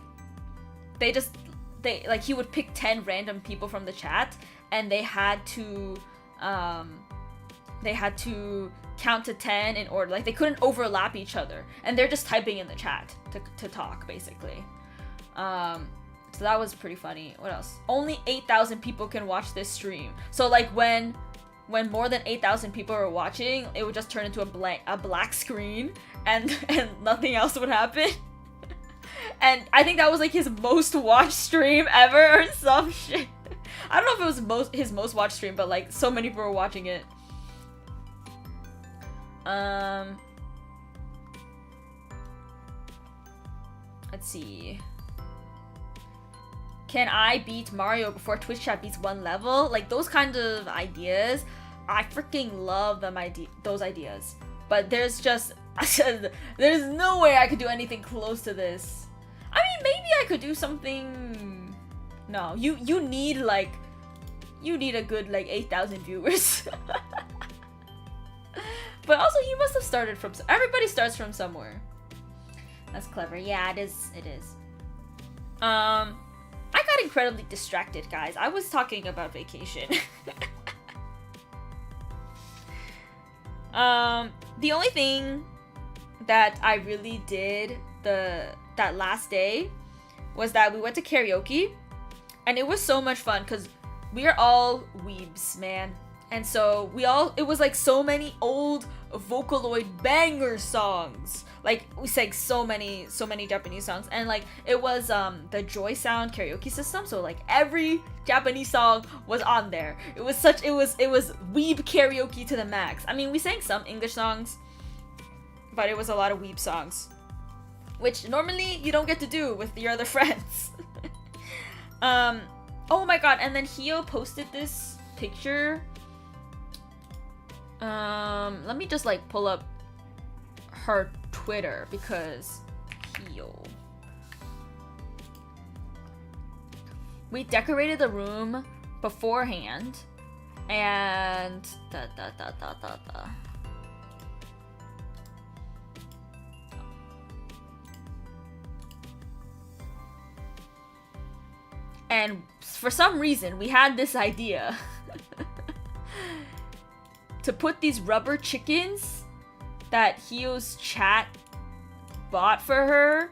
he would pick 10 random people from the chat, and they had to count to 10 in order. Like they couldn't overlap each other, and they're just typing in the chat to talk basically. So that was pretty funny. What else? Only 8,000 people can watch this stream. So like when more than 8,000 people are watching, it would just turn into a black screen, and nothing else would happen. And I think that was like his most watched stream ever or some shit. I don't know if it was his most watched stream, but like so many people were watching it. Let's see. Can I beat Mario before Twitch chat beats 1 level? Like those kind of ideas, I freaking love those ideas. But there's just there's no way I could do anything close to this. I mean, maybe I could do something. No, you need a good like 8,000 viewers. But also he must have started from. Everybody starts from somewhere. That's clever. Yeah, it is. I got incredibly distracted, guys. I was talking about vacation. The only thing that I really did that last day was that we went to karaoke, and it was so much fun because we are all weebs, man. And so it was like so many old Vocaloid banger songs. Like we sang so many Japanese songs, and like it was the Joy Sound karaoke system, so like every Japanese song was on there. It was weeb karaoke to the max. I mean, we sang some English songs, but it was a lot of weeb songs, which normally you don't get to do with your other friends. Oh my god, and then Hio posted this picture. Let me just like pull up her Twitter because Hio. We decorated the room beforehand, and and for some reason we had this idea to put these rubber chickens that Hio's chat bought for her,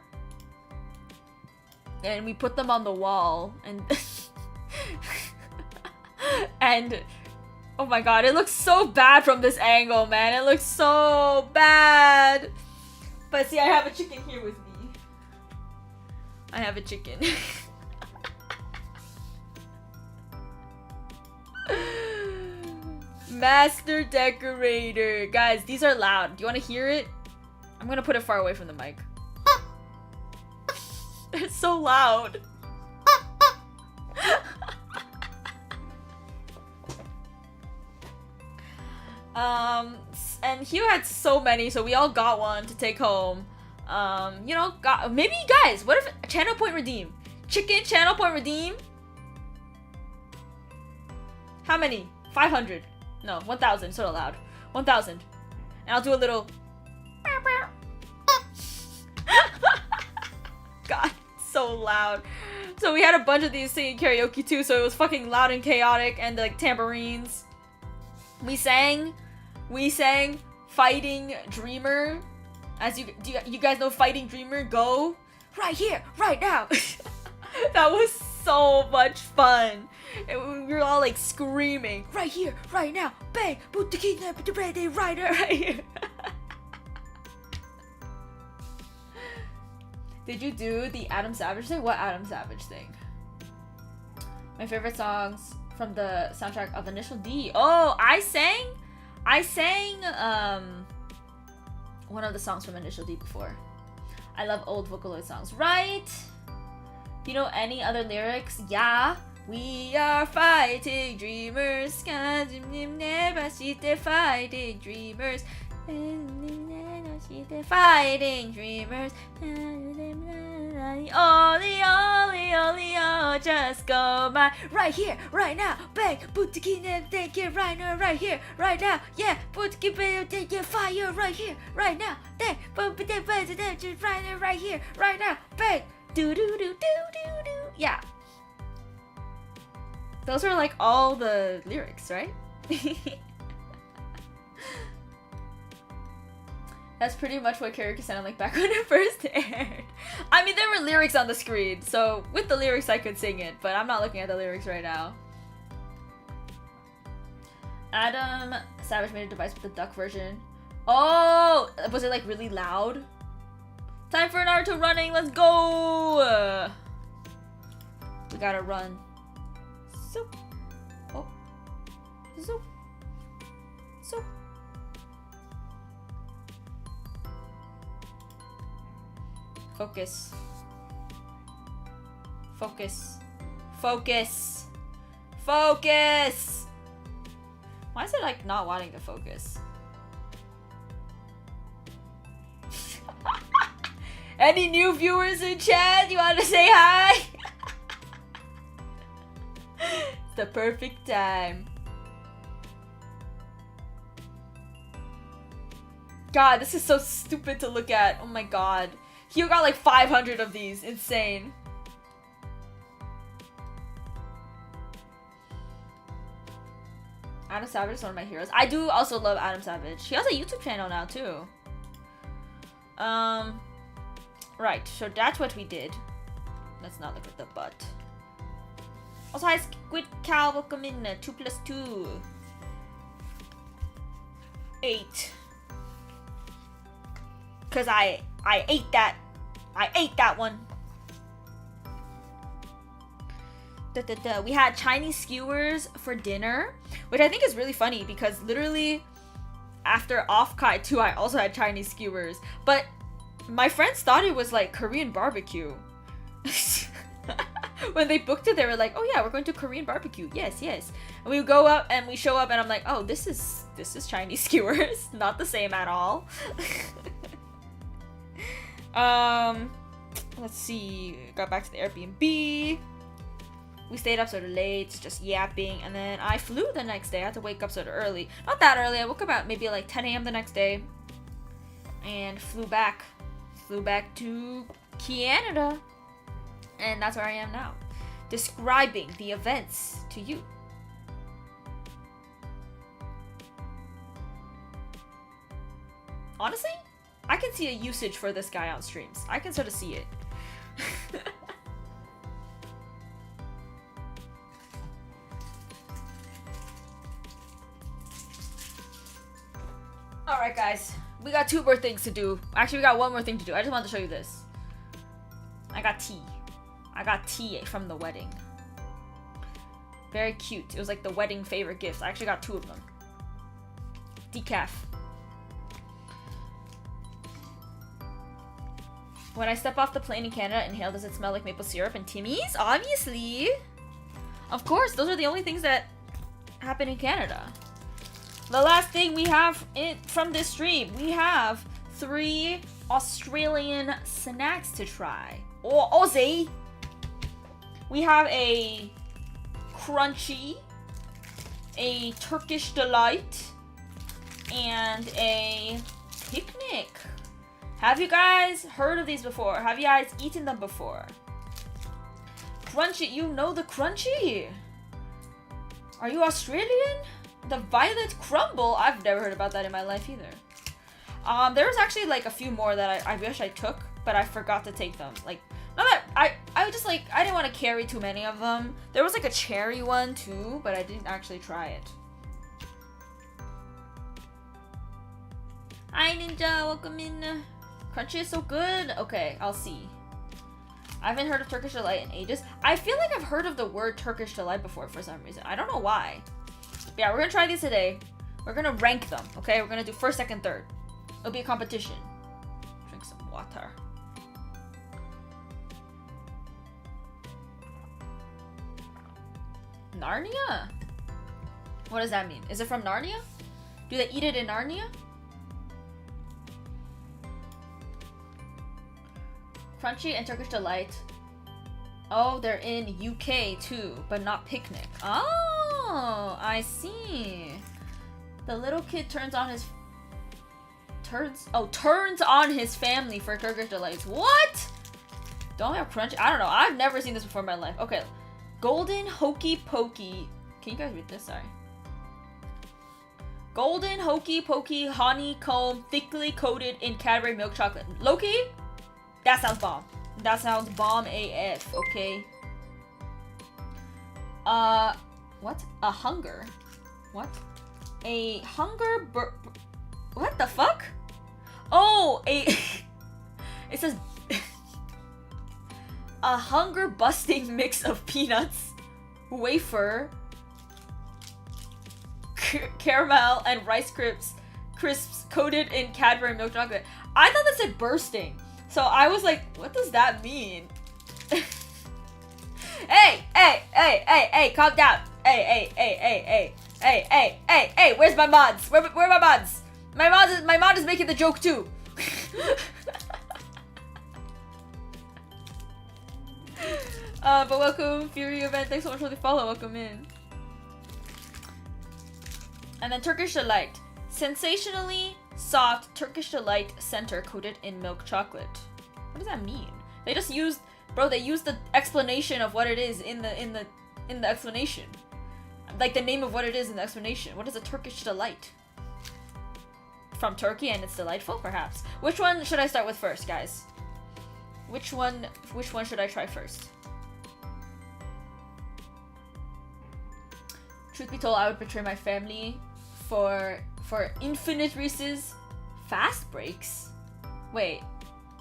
and we put them on the wall, and and oh my god, it looks so bad from this angle, man. It looks so bad. But see, I have a chicken here with me. I have a chicken. Master decorator. Guys, these are loud. Do you want to hear it? I'm gonna put it far away from the mic. It's so loud. And Hugh had so many, so we all got one to take home. You know, maybe guys, what if channel point redeem? Chicken channel point redeem? How many? 500. No, 1,000. So loud. 1,000. And I'll do a little. God, so loud. So we had a bunch of these singing karaoke too, so it was fucking loud and chaotic, and like tambourines. We sang Fighting Dreamer. As you guys know Fighting Dreamer? Go right here, right now. That was so much fun. We were all like screaming, right here, right now, bang, put the kidnap, put the ready, right here. Did you do the Adam Savage thing? What Adam Savage thing? My favorite songs from the soundtrack of Initial D. Oh, I sang one of the songs from Initial D before. I love old Vocaloid songs, right? You know any other lyrics? Yeah. We are fighting dreamers. Fighting dreamers. Fighting dreamers. Only, oh, just go my right here, right now, bang, put the key in, take it right now, right here, right now, yeah, put the key, take it, fire right here, right now, then, put the right here, right now, bang, do do do do do do, yeah. Those are like all the lyrics, right? That's pretty much what karaoke sounded like back when it first aired. I mean, there were lyrics on the screen, so with the lyrics I could sing it, but I'm not looking at the lyrics right now. Adam Savage made a device with the duck version. Oh! Was it like really loud? Time for Naruto running, let's go! We gotta run. So. Oh. So. So. Focus. Focus. Focus. Focus! Why is it like not wanting to focus? Any new viewers in chat? You want to say hi? It's the perfect time. God, this is so stupid to look at. Oh my god. You got like 500 of these. Insane. Adam Savage is one of my heroes. I do also love Adam Savage. He has a YouTube channel now too. Right. So that's what we did. Let's not look at the butt. Also, hi Squid Cow. Welcome in. 2 plus 2. 8. Cause I ate that. I ate that one. We had Chinese skewers for dinner, which I think is really funny because literally after Off Kai 2, I also had Chinese skewers. But my friends thought it was like Korean barbecue. When they booked it, they were like, "Oh yeah, we're going to Korean barbecue." Yes, yes. And we go up and we show up, and I'm like, "Oh, this is Chinese skewers, not the same at all." Let's see. Got back to the Airbnb. We stayed up sort of late, just yapping, and then I flew the next day. I had to wake up sort of early. Not that early. I woke up at maybe like 10 a.m. the next day, and flew back to Canada, and that's where I am now, describing the events to you. Honestly, I can see a usage for this guy on streams. I can sort of see it. Alright guys, we got 2 more things to do. Actually, we got 1 more thing to do. I just wanted to show you this. I got tea. I got tea from the wedding. Very cute. It was like the wedding favorite gifts. I actually got 2 of them. Decaf. When I step off the plane in Canada, inhale, does it smell like maple syrup and Timmy's? Obviously. Of course, those are the only things that happen in Canada. The last thing we have from this stream, we have 3 Australian snacks to try. Or Aussie. We have a crunchy, a Turkish delight, and a picnic. Have you guys heard of these before? Have you guys eaten them before? Crunchy, you know the crunchy? Are you Australian? The violet crumble? I've never heard about that in my life either. There was actually like a few more that I wish I took, but I forgot to take them. Like, not that I was just like, I didn't want to carry too many of them. There was like a cherry one too, but I didn't actually try it. Hi Ninja, welcome in. Crunchy is so good. Okay, I'll see. I haven't heard of Turkish delight in ages. I feel like I've heard of the word Turkish delight before for some reason. I don't know why. But yeah, we're gonna try these today. We're gonna rank them, okay? We're gonna do first, second, third. It'll be a competition. Drink some water. Narnia? What does that mean? Is it from Narnia? Do they eat it in Narnia? Crunchy and Turkish delight. Oh, they're in UK too, but not picnic. Oh, I see. The little kid turns on his family for Turkish delights. What? Don't have crunchy? I don't know. I've never seen this before in my life. Okay. Golden Hokey Pokey. Can you guys read this? Sorry. Golden Hokey Pokey honeycomb thickly coated in Cadbury milk chocolate. Loki? That sounds bomb. That sounds bomb AF, okay? What? A hunger? What? A hunger what the fuck? Oh, it says a hunger busting mix of peanuts, wafer, caramel, and rice crisps coated in Cadbury milk chocolate. I thought that said bursting. So I was like, what does that mean? Hey, calm down. Hey, where's my mods? Where are my mods? My mod is making the joke too. But welcome, Fury Event. Thanks so much for the follow. Welcome in. And then Turkish Delight. Sensationally soft Turkish Delight center coated in milk chocolate. What does that mean? They just used, bro. They used the explanation of what it is in the explanation, like the name of what it is in the explanation. What is a Turkish Delight? From Turkey and it's delightful, perhaps. Which one should I start with first, guys? Which one should I try first? Truth be told, I would betray my family for infinite Reese's fast breaks. Wait,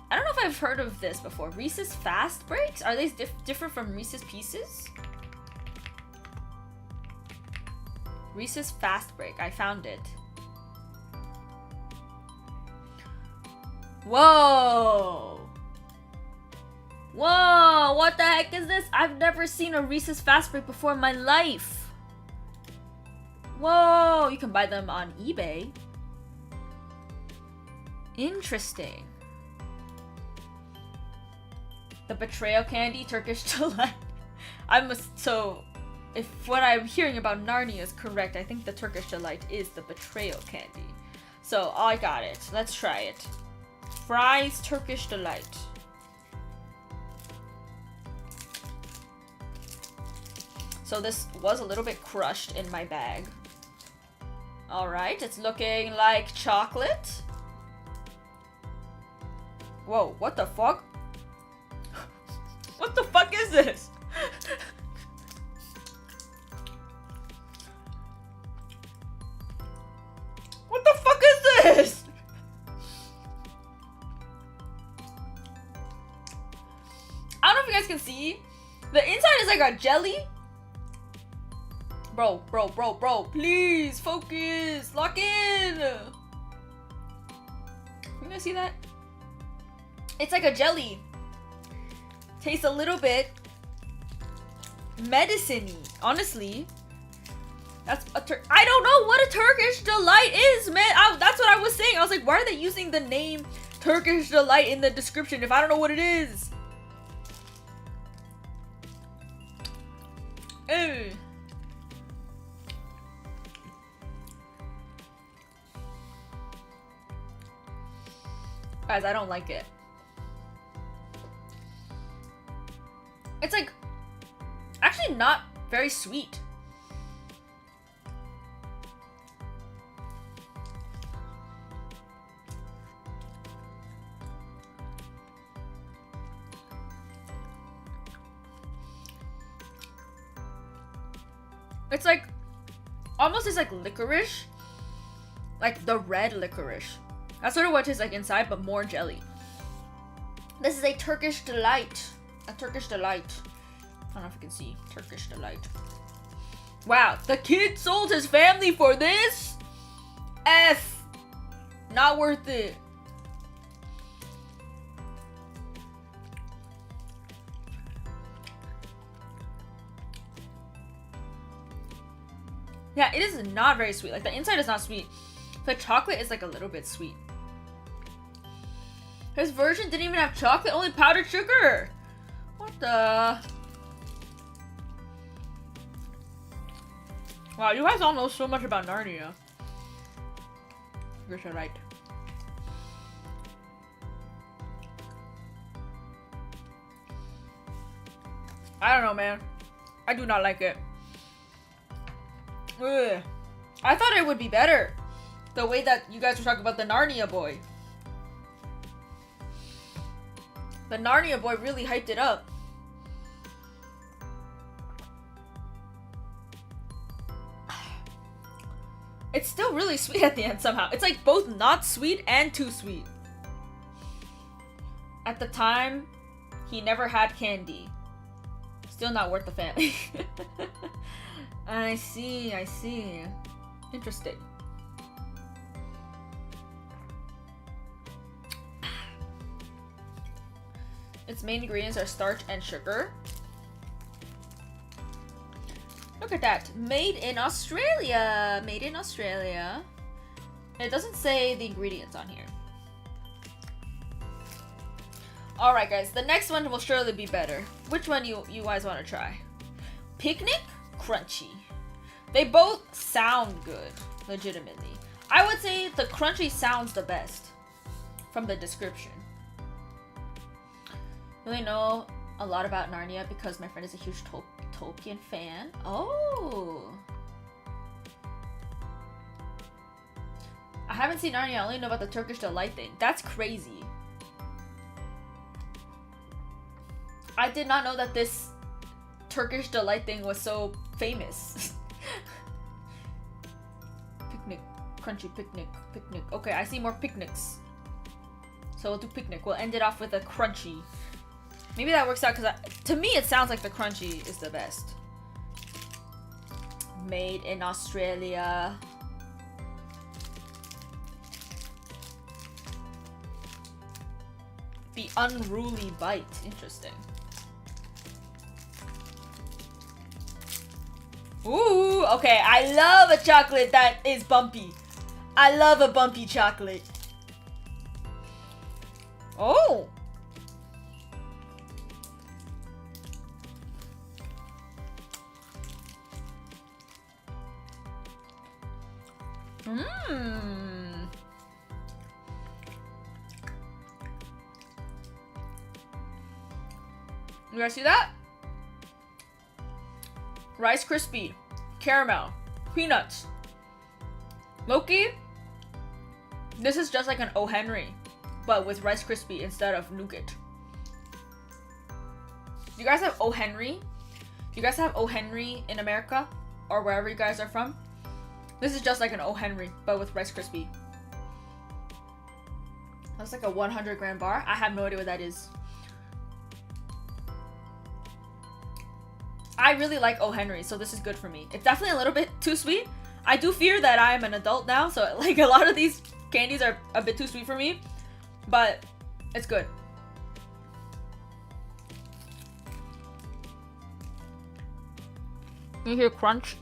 I don't know if I've heard of this before. Reese's fast breaks? Are they different from Reese's Pieces? Reese's fast break. I found it. Whoa! Whoa! What the heck is this? I've never seen a Reese's fast break before in my life. Whoa! You can buy them on eBay. Interesting. The betrayal candy, Turkish delight. So if what I'm hearing about Narnia is correct, I think the Turkish delight is the betrayal candy. So I got it. Let's try it. Fries Turkish delight. So this was a little bit crushed in my bag. Alright, it's looking like chocolate. Whoa, what the fuck? What the fuck is this? What the fuck is this? I don't know if you guys can see. The inside is like a jelly. Bro, please focus, lock in. You guys see that? It's like a jelly. Tastes a little bit medicine-y, honestly. That's a I don't know what a Turkish delight is, man. That's what I was saying. I was like, why are they using the name Turkish delight in the description if I don't know what it is? Ew. Guys, I don't like it. It's like actually not very sweet. It's like almost is like licorice, like the red licorice. That's sort of what it tastes like inside, but more jelly. This is a Turkish delight. A Turkish delight. I don't know if you can see. Turkish delight. Wow, the kid sold his family for this? F. Not worth it. Yeah, it is not very sweet. Like, the inside is not sweet. The chocolate is like a little bit sweet. His version didn't even have chocolate, only powdered sugar. What the? Wow, you guys all know so much about Narnia. You're so right. I don't know, man. I do not like it. Ugh. I thought it would be better. The way that you guys were talking about the Narnia boy. The Narnia boy really hyped it up. It's still really sweet at the end somehow. It's like both not sweet and too sweet. At the time, he never had candy. Still not worth the family. I see, I see. Interesting. Its main ingredients are starch and sugar. Look at that. Made in Australia. Made in Australia. It doesn't say the ingredients on here. Alright guys, the next one will surely be better. Which one you guys want to try? Picnic? Crunchy. They both sound good, legitimately. I would say the crunchy sounds the best from the description. Really know a lot about Narnia because my friend is a huge Tolkien fan. Oh. I haven't seen Narnia, I only know about the Turkish delight thing. That's crazy. I did not know that this Turkish delight thing was so famous. Picnic, crunchy picnic, picnic. Okay, I see more picnics. So we'll do picnic. We'll end it off with a crunchy. Maybe that works out because to me it sounds like the crunchy is the best. Made in Australia. The unruly bite. Interesting. Ooh, okay. I love a chocolate that is bumpy. I love a bumpy chocolate. Oh. Mmm. You guys see that? Rice Krispie, caramel, peanuts. Loki, this is just like an O. Henry, but with Rice Krispie instead of nougat. Do you guys have O. Henry? Do you guys have O. Henry in America? Or wherever you guys are from? This is just like an O. Henry, but with Rice Krispie. That's like a 100-gram bar. I have no idea what that is. I really like O. Henry, so this is good for me. It's definitely a little bit too sweet. I do fear that I'm an adult now, so like a lot of these candies are a bit too sweet for me. But it's good. You hear crunch?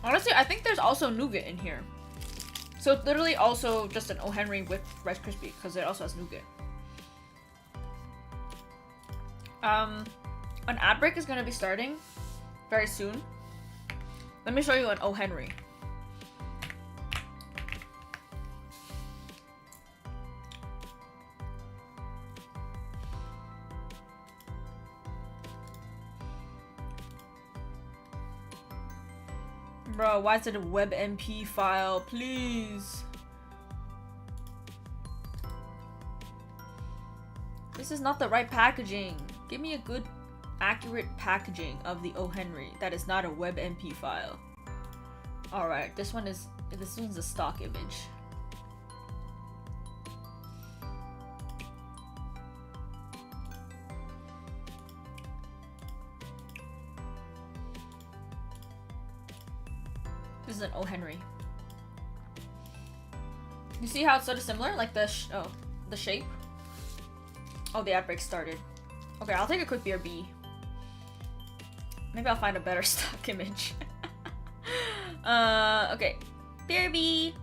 Honestly, I think there's also nougat in here. So it's literally also just an O. Henry with Rice Krispie because it also has nougat. An ad break is gonna be starting very soon. Let me show you an O. Henry. Bro, why is it a WebMP file? Please. This is not the right packaging. Give me a good, accurate packaging of the O. Henry that is not a WebMP file. Alright, this one's a stock image. This is an O. Henry. You see how it's sort of similar? Like the shape? Oh, the ad break started. Okay, I'll take a quick BRB. Maybe I'll find a better stock image. Okay. BRB!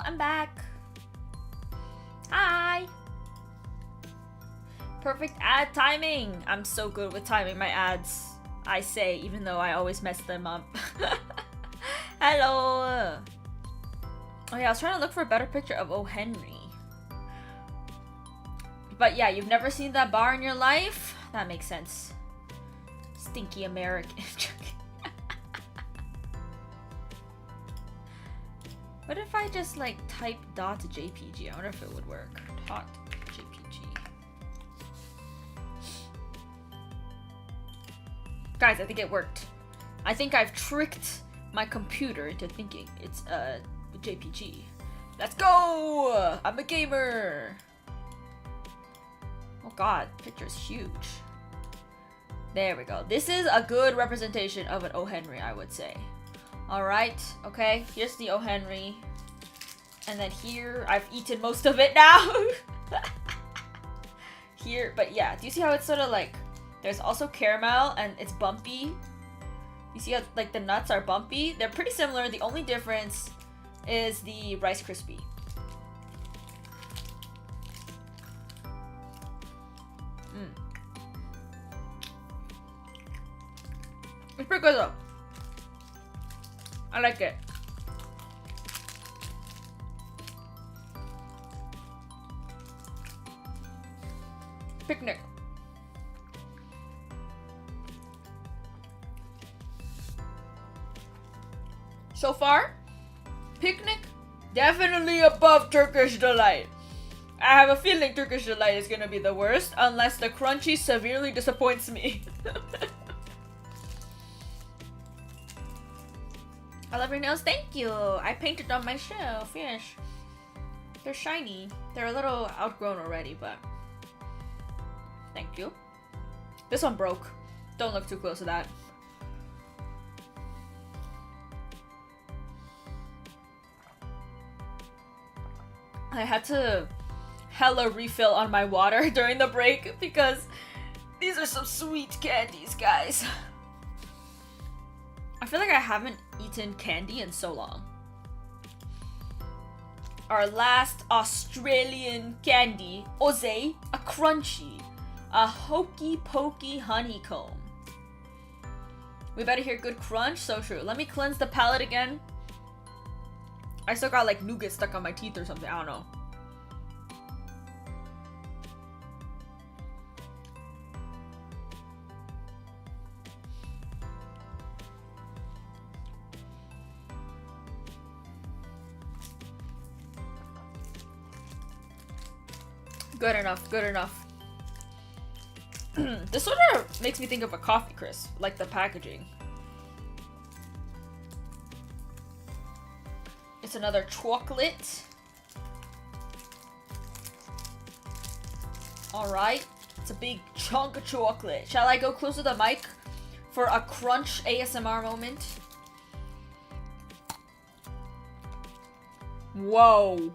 I'm back. Hi. Perfect ad timing. I'm so good with timing my ads, I say, even though I always mess them up. Hello. Oh yeah, I was trying to look for a better picture of O. Henry. But yeah, you've never seen that bar in your life? That makes sense. Stinky American. What if I just like type .jpg? I wonder if it would work. .jpg. Guys, I think it worked. I think I've tricked my computer into thinking it's a JPG. Let's go! I'm a gamer! Oh god, picture's huge. There we go. This is a good representation of an O. Henry, I would say. Alright, okay, here's the O. Henry. And then here, I've eaten most of it now. Here, but yeah, do you see how it's sort of like, there's also caramel and it's bumpy? You see how like the nuts are bumpy? They're pretty similar. The only difference is the Rice Krispie. It's pretty good though. I like it. Picnic. So far, Picnic definitely above Turkish Delight. I have a feeling Turkish Delight is gonna be the worst unless the crunchy severely disappoints me. I love your nails, thank you. I painted on my shelf, yes. They're shiny. They're a little outgrown already, but thank you. This one broke. Don't look too close to that. I had to hella refill on my water during the break because these are some sweet candies, guys. I feel like I haven't eaten candy in so long. Our last Australian candy, Oze, a crunchy, a hokey pokey honeycomb. We better hear good crunch, so true. Let me cleanse the palate again. I still got like nougat stuck on my teeth or something, I don't know. Good enough, good enough. This sort of makes me think of a coffee crisp, like the packaging. It's another chocolate. Alright, it's a big chunk of chocolate. Shall I go close to the mic for a crunch ASMR moment? Whoa.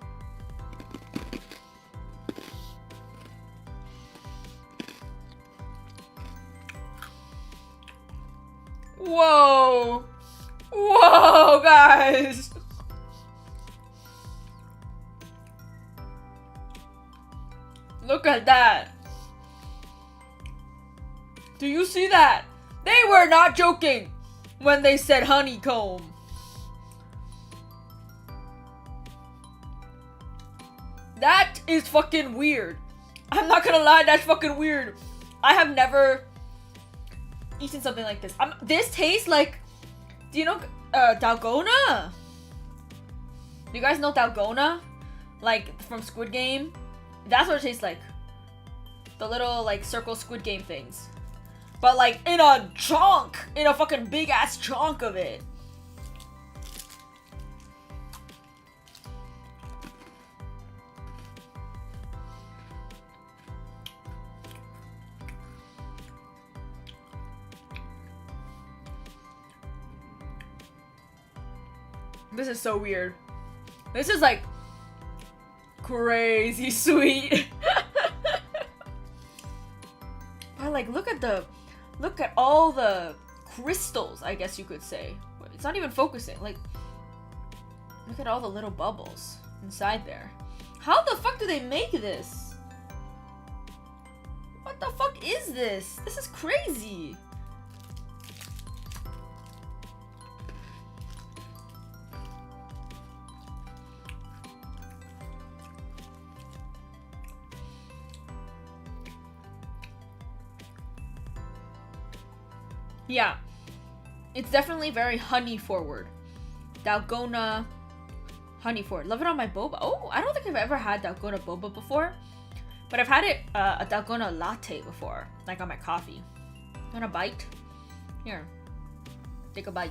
Whoa! Whoa, guys! Look at that! Do you see that? They were not joking when they said honeycomb. That is fucking weird. I'm not gonna lie, that's fucking weird. I have never eaten something like this. This tastes like, do you know Dalgona? Do you guys know Dalgona? Like from Squid Game? That's what it tastes like. The little like circle Squid Game things. But like in a chunk, in a fucking big ass chunk of it. This is so weird. This is like crazy sweet. But like look at all the crystals, I guess you could say. It's not even focusing. Like look at all the little bubbles. inside there. How the fuck do they make this? What the fuck is this? This is crazy. Yeah, it's definitely very honey forward. Dalgona honey forward. Love it on my boba. Oh, I don't think I've ever had Dalgona boba before, but I've had it a Dalgona latte before, like on my coffee. Want a bite? Here, take a bite.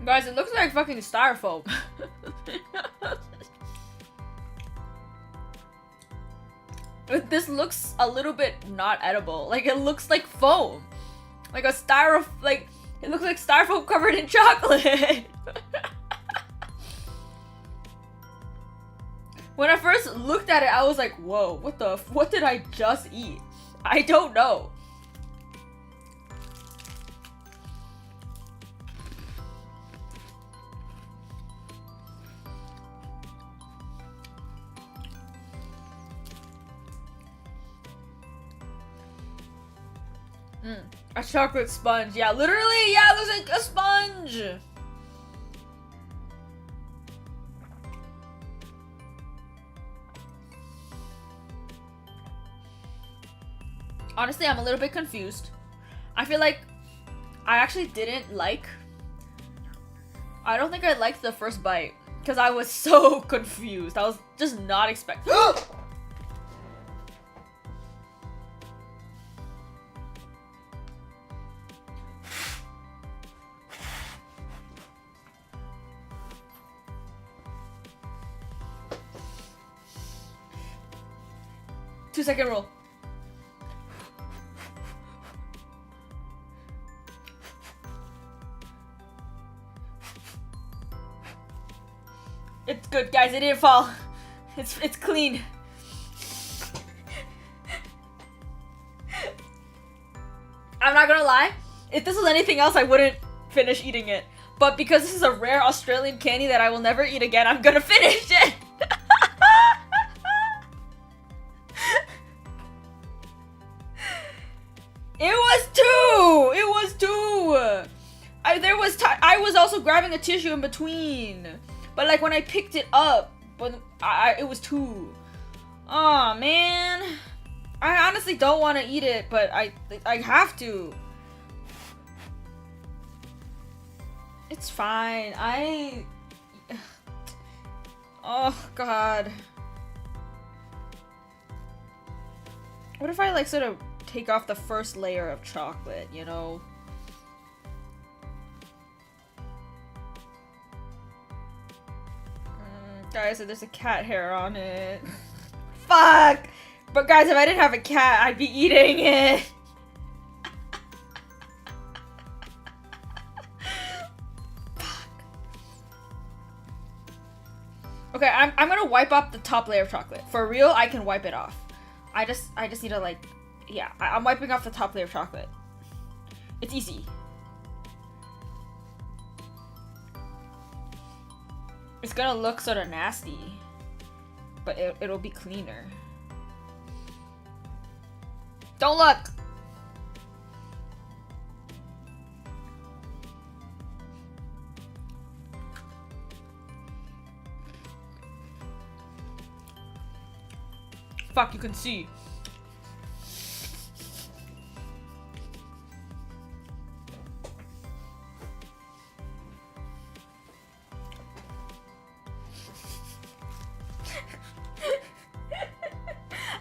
Guys, it looks like fucking styrofoam. This looks a little bit not edible. Like, it looks like foam. Like a like, it looks like styrofoam covered in chocolate. When I first looked at it, I was like, whoa, what did I just eat? I don't know. A chocolate sponge. Yeah, literally, yeah, it looks like a sponge. Honestly, I'm a little bit confused. I feel like I actually didn't like... I don't think I liked the first bite because I was so confused. I was just not expecting... 2-second rule. It's good, guys. It didn't fall. It's clean. I'm not gonna lie. If this was anything else, I wouldn't finish eating it. But because this is a rare Australian candy that I will never eat again, I'm gonna finish it. It was two. I was also grabbing a tissue in between, but like when I picked it up, it was two. Oh man, I honestly don't want to eat it, but I have to. It's fine. Oh god. What if I like sort of take off the first layer of chocolate, you know? Guys, there's a cat hair on it. Fuck! But guys, if I didn't have a cat, I'd be eating it. Fuck. Okay, I'm gonna wipe off the top layer of chocolate. For real, I can wipe it off. I just need to like... Yeah, I'm wiping off the top layer of chocolate. It's easy. It's gonna look sort of nasty, but it'll be cleaner. Don't look! Fuck, you can see.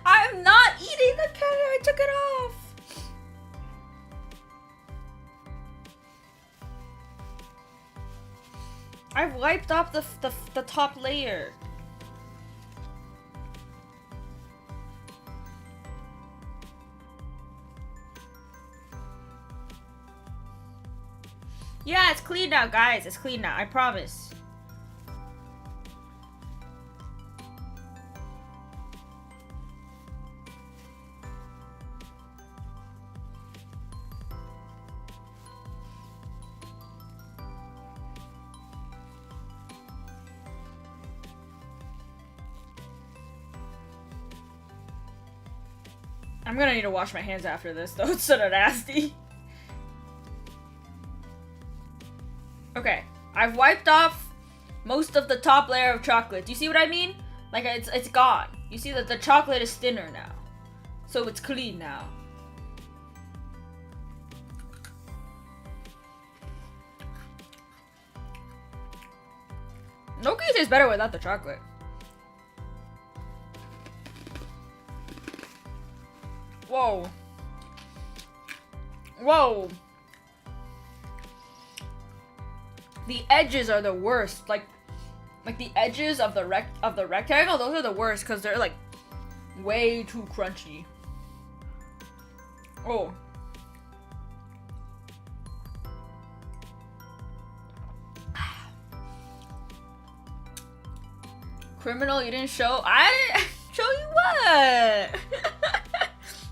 I'm not eating the candy, I took it off. I've wiped off the top layer. Yeah, it's clean now, guys. It's clean now, I promise. I'm gonna need to wash my hands after this though, it's sort of nasty. Okay, I've wiped off most of the top layer of chocolate. Do you see what I mean? Like it's gone. You see that the chocolate is thinner now. So it's clean now. No cookie tastes better without the chocolate. Whoa. Whoa. The edges are the worst. Like the edges of the rectangle, those are the worst because they're like way too crunchy. Oh. Criminal, you didn't show. I didn't show you what?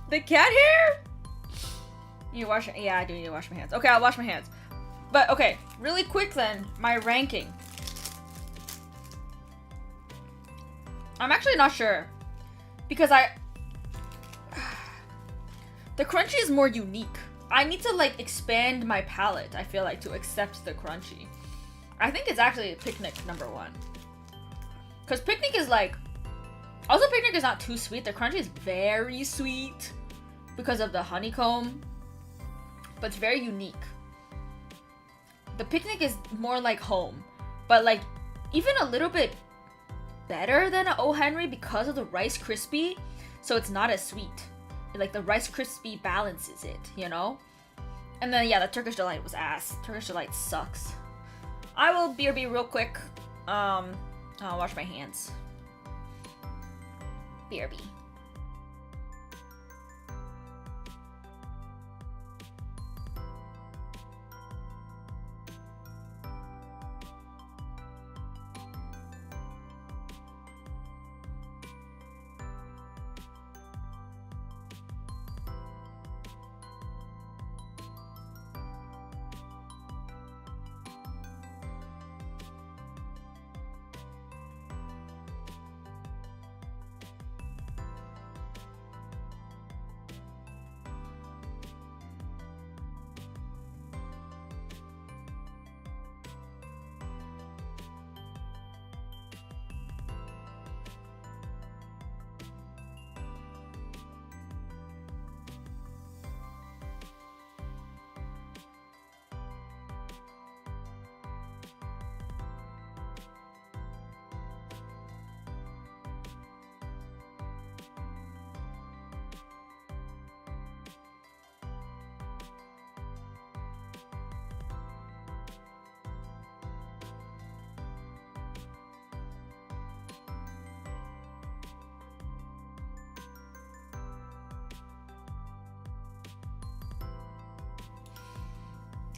The cat hair? You need to wash. Yeah, I do need to wash my hands. Okay, I'll wash my hands. But okay, really quick then, my ranking. I'm actually not sure because the crunchy is more unique. I need to like expand my palate, I feel like, to accept the crunchy. I think it's actually Picnic #1. Because Picnic is like... Also, Picnic is not too sweet. The crunchy is very sweet because of the honeycomb. But it's very unique. The Picnic is more like home. But like, even a little bit better than an O. Henry because of the Rice Krispie. So it's not as sweet. Like, the Rice Krispie balances it, you know? And then, yeah, the Turkish Delight was ass. Turkish Delight sucks. I will BRB real quick. I'll wash my hands. BRB.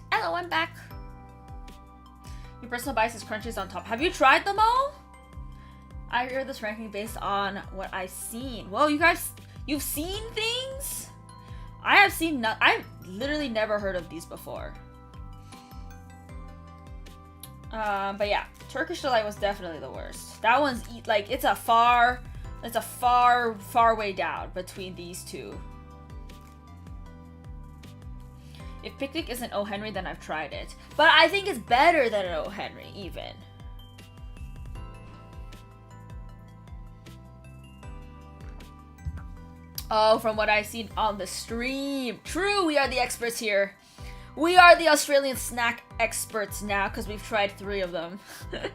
Hello, I'm back. Your personal bias is crunchies on top. Have you tried them all? I hear this ranking based on what I've seen. Whoa, you guys, you've seen things? I have seen I've literally never heard of these before. But yeah, Turkish Delight was definitely the worst. That one's like it's a far way down between these two. If Picnic isn't O. Henry, then I've tried it. But I think it's better than an O. Henry, even. Oh, from what I've seen on the stream. True, we are the experts here. We are the Australian snack experts now, because we've tried 3 of them. Overall,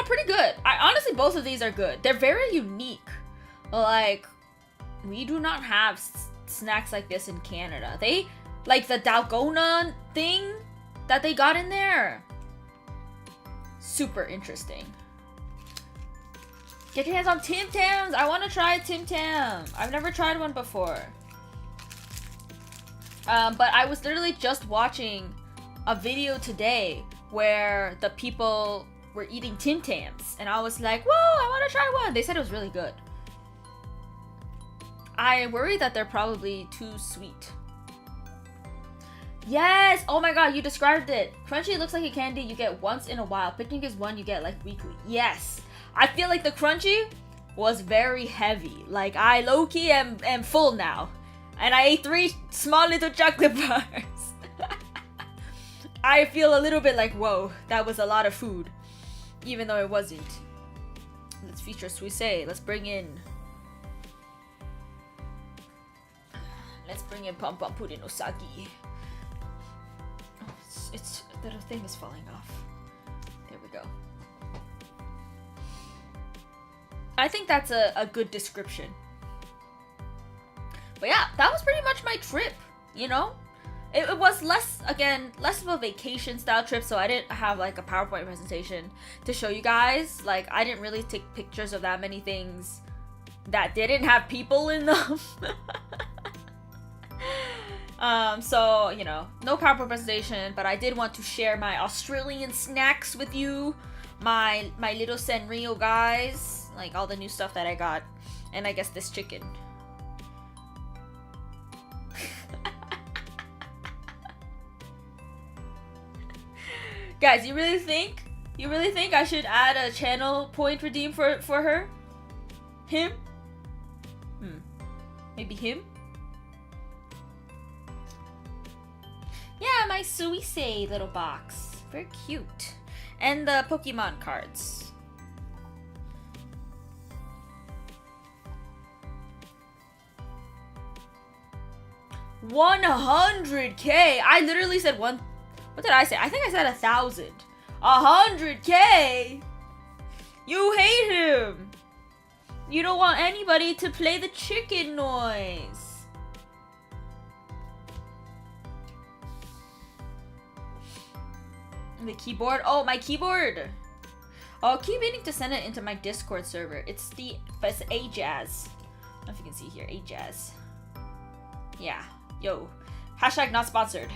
pretty good. Honestly, both of these are good. They're very unique. Like, we do not have snacks like this in Canada. They, like the dalgona thing that they got in there. Super interesting. Get your hands on Tim Tams. I want to try Tim Tam. I've never tried one before. But I was literally just watching a video today where the people were eating Tim Tams, and I was like, whoa, I want to try one. They said it was really good. I worry that they're probably too sweet. Yes! Oh my god, you described it. Crunchy looks like a candy you get once in a while. Picnic is one you get like weekly. Yes! I feel like the crunchy was very heavy. Like, I low-key am full now. And I ate 3 small little chocolate bars. I feel a little bit like, whoa, that was a lot of food. Even though it wasn't. Let's feature Suisei. Let's bring in Pom Pom Pudding Osaki. Oh, it's the thing is falling off. There we go. I think that's a good description. But yeah, that was pretty much my trip, you know? It was less of a vacation style trip, so I didn't have like a PowerPoint presentation to show you guys. Like, I didn't really take pictures of that many things that didn't have people in them. So, you know, no PowerPoint presentation, but I did want to share my Australian snacks with you. My little Sanrio guys, like all the new stuff that I got, and I guess this chicken. Guys, you really think I should add a channel point redeem for her? Him? Maybe him? Yeah, my Suisei little box. Very cute. And the Pokemon cards. $100K! I literally said one. What did I say? I think I said 1,000. 100K! You hate him! You don't want anybody to play the chicken noise. The keyboard. Oh, my keyboard! Oh, I'll keep meaning to send it into my Discord server. It's Ajazz. I don't know if you can see here. Ajazz. Yeah. Yo. Hashtag not sponsored.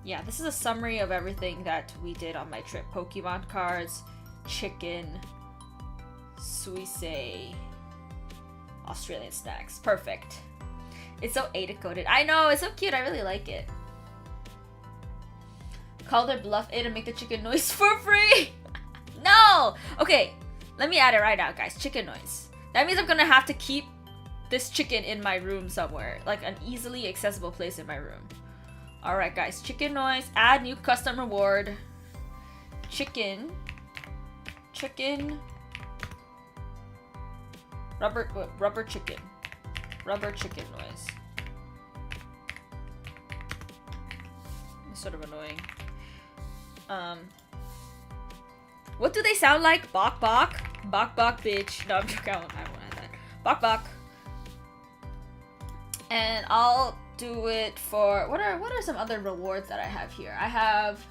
Yeah, this is a summary of everything that we did on my trip. Pokemon cards, chicken, Suisei, Australian snacks. Perfect. It's so Ada coded. I know, it's so cute. I really like it. Call their bluff Ada, make the chicken noise for free. No! Okay, let me add it right now, guys. Chicken noise. That means I'm gonna have to keep this chicken in my room somewhere. Like an easily accessible place in my room. Alright guys, chicken noise, add new custom reward. Chicken, rubber chicken noise. It's sort of annoying. What do they sound like? Bok bok? Bok bok bitch. No, I'm joking, I won't add that. Bok bok. And I'll do it for what are some other rewards that I have here? I have,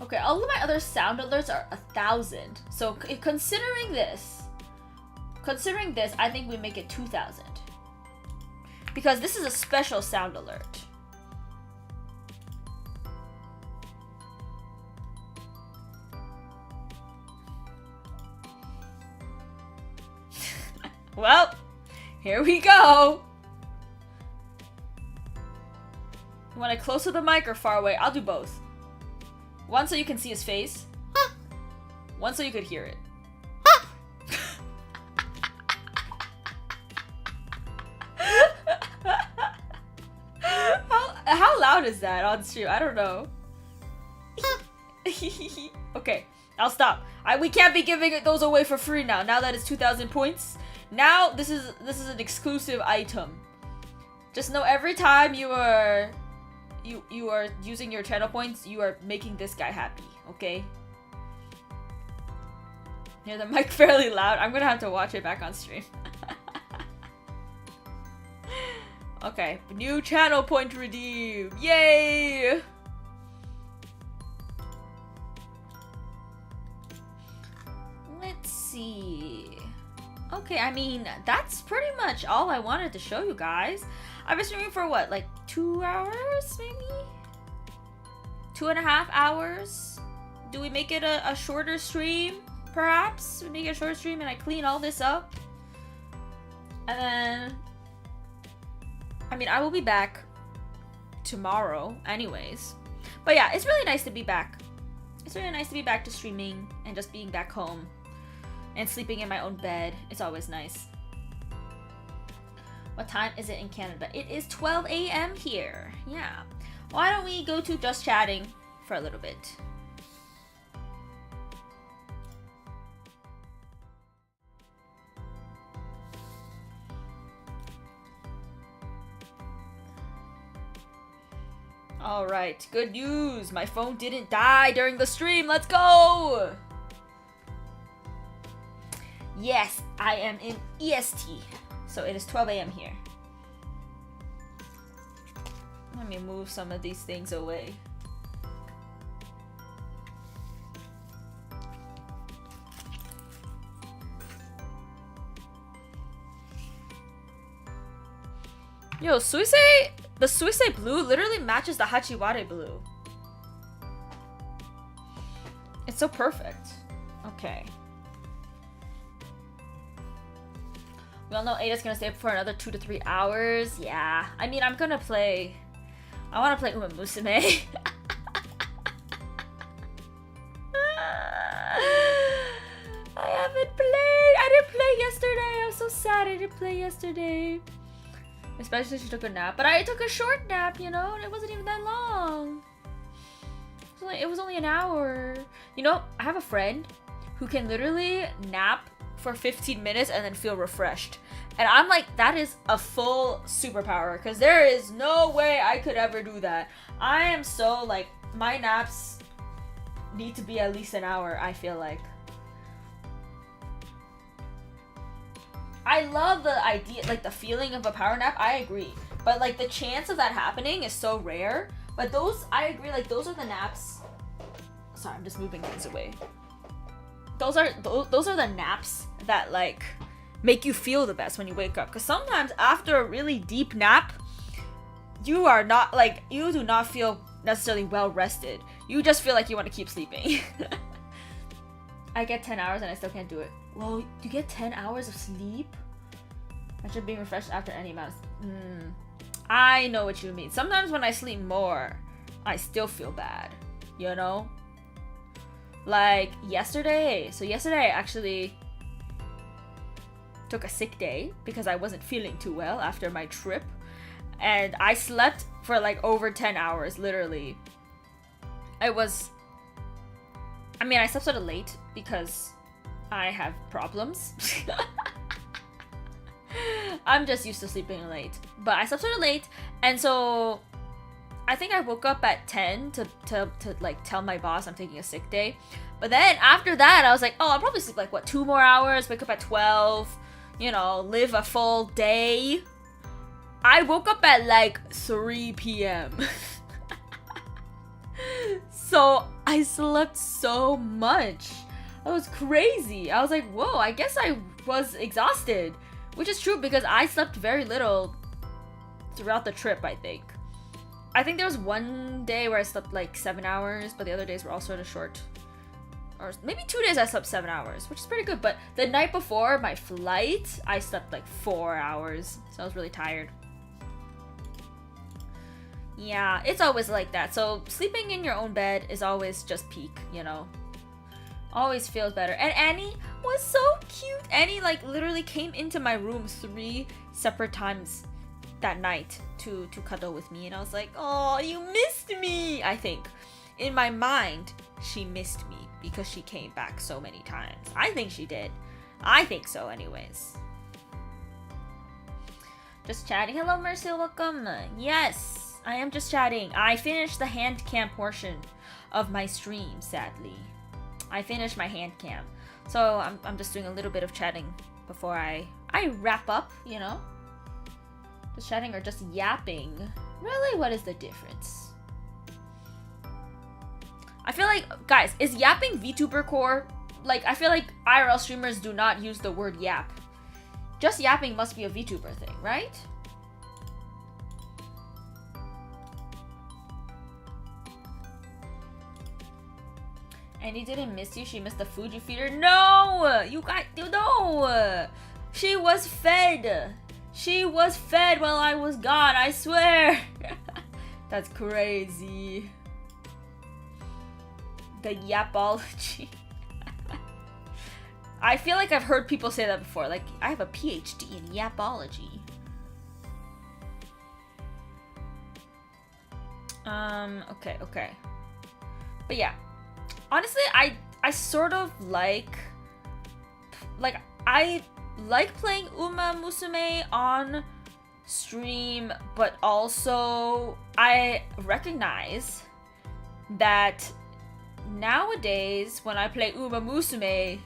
okay, all of my other sound alerts are 1,000. So considering this, I think we make it 2,000 because this is a special sound alert. Well, here we go. You want it close to the mic or far away? I'll do both. One so you can see his face. One so you could hear it. How loud is that on stream? I don't know. Okay, I'll stop. We can't be giving those away for free now. Now that it's 2,000 points. Now this is an exclusive item. Just know every time you are using your channel points, you are making this guy happy, okay? Hear the mic fairly loud. I'm gonna have to watch it back on stream. Okay, new channel point redeem. Yay! Let's see. Okay, I mean, that's pretty much all I wanted to show you guys. I've been streaming for what, like 2 hours, maybe? 2.5 hours? Do we make it a shorter stream, perhaps? We make it a shorter stream and I clean all this up. And then, I mean, I will be back tomorrow anyways. But yeah, it's really nice to be back. It's really nice to be back to streaming and just being back home and sleeping in my own bed. It's always nice. What time is it in Canada? It is 12 a.m. here. Yeah. Why don't we go to just chatting for a little bit? Alright, good news! My phone didn't die during the stream! Let's go! Yes, I am in EST. So it is 12 a.m. here. Let me move some of these things away. Yo, Suisei, the Suisei blue literally matches the Hachiware blue. It's so perfect. Okay. We all know Aida's gonna stay up for another 2 to 3 hours. Yeah. I mean, I'm gonna play... I wanna play Uma Musume. I haven't played. I didn't play yesterday. I'm so sad I didn't play yesterday. Especially she took a nap. But I took a short nap, you know? And it wasn't even that long. It was only an hour. You know, I have a friend who can literally nap for 15 minutes and then feel refreshed. And I'm like, that is a full superpower. Because there is no way I could ever do that. I am so, like, my naps need to be at least an hour, I feel like. I love the idea, like the feeling of a power nap, I agree. But like the chance of that happening is so rare. But those, I agree, like those are the naps. Sorry, I'm just moving things away. Those are the naps that like make you feel the best when you wake up. Because sometimes after a really deep nap, you are not like, you do not feel necessarily well rested. You just feel like you want to keep sleeping. I get 10 hours and I still can't do it. Well, you get 10 hours of sleep? Imagine being refreshed after any amount of... I know what you mean. Sometimes when I sleep more, I still feel bad. You know? Like, yesterday. So yesterday I actually took a sick day because I wasn't feeling too well after my trip. And I slept for like over 10 hours, literally. I slept sort of late because I have problems. I'm just used to sleeping late. But I slept sort of late, and so I think I woke up at 10 to like tell my boss I'm taking a sick day. But then after that, I was like, oh, I'll probably sleep like, what, 2 more hours, wake up at 12, you know, live a full day. I woke up at like 3 p.m. So I slept so much. That was crazy. I was like, whoa, I guess I was exhausted. Which is true because I slept very little throughout the trip, I think. I think there was one day where I slept like 7 hours, but the other days were all sort of short. Or maybe 2 days I slept 7 hours, which is pretty good. But the night before my flight, I slept like 4 hours. So I was really tired. Yeah, it's always like that. So sleeping in your own bed is always just peak, you know. Always feels better. And Annie was so cute. Annie like literally came into my room 3 separate times that night to cuddle with me, and I was like, oh, you missed me. I think in my mind she missed me because she came back so many times. I think she did. I think so anyways. Just chatting. Hello Mercy, welcome. Yes, I am just chatting. I finished the hand cam portion of my stream, sadly. I finished my hand cam. So I'm just doing a little bit of chatting before I wrap up, you know? Just chatting or just yapping. Really, what is the difference? I feel like, guys, is yapping VTuber core? Like, I feel like IRL streamers do not use the word yap. Just yapping must be a VTuber thing, right? Annie didn't miss you. She missed the food you feed her. No! You know! She was fed. She was fed while I was gone, I swear. That's crazy. the yapology. I feel like I've heard people say that before. Like, I have a PhD in yapology. Okay. But yeah. Honestly, I sort of like I like playing Uma Musume on stream, but also I recognize that nowadays when I play Uma Musume,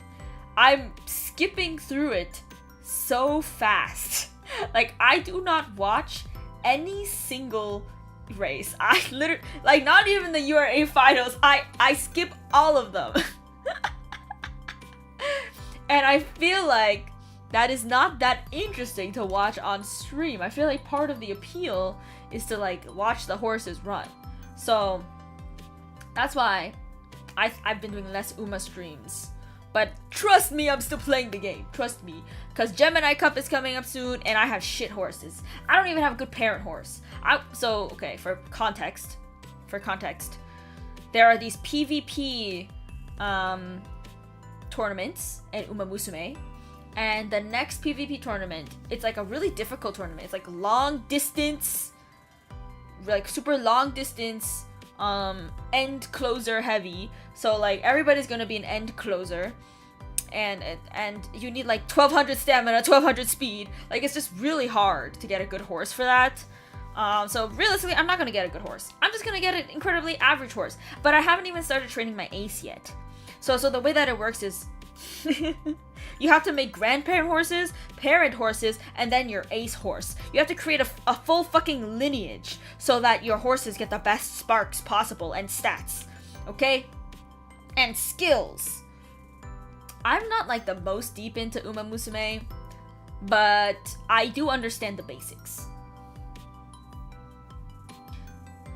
I'm skipping through it so fast. Like, I do not watch any single race. I literally, like, not even the URA finals, I skip all of them. And I feel like that is not that interesting to watch on stream. I feel like part of the appeal is to, like, watch the horses run. So that's why I've been doing less Uma streams. But trust me, I'm still playing the game. Trust me. Because Gemini Cup is coming up soon, and I have shit horses. I don't even have a good parent horse. Okay, for context, there are these PvP tournaments in Uma Musume. And the next PvP tournament, it's like a really difficult tournament. It's like long distance, like super long distance, end closer heavy. So like everybody's gonna be an end closer, and you need like 1200 stamina, 1200 speed. Like, it's just really hard to get a good horse for that. So realistically, I'm not gonna get a good horse. I'm just gonna get an incredibly average horse. But I haven't even started training my ace yet. So the way that it works is you have to make grandparent horses, parent horses, and then your ace horse. You have to create a full fucking lineage so that your horses get the best sparks possible and stats. Okay? And skills. I'm not like the most deep into Uma Musume, but I do understand the basics.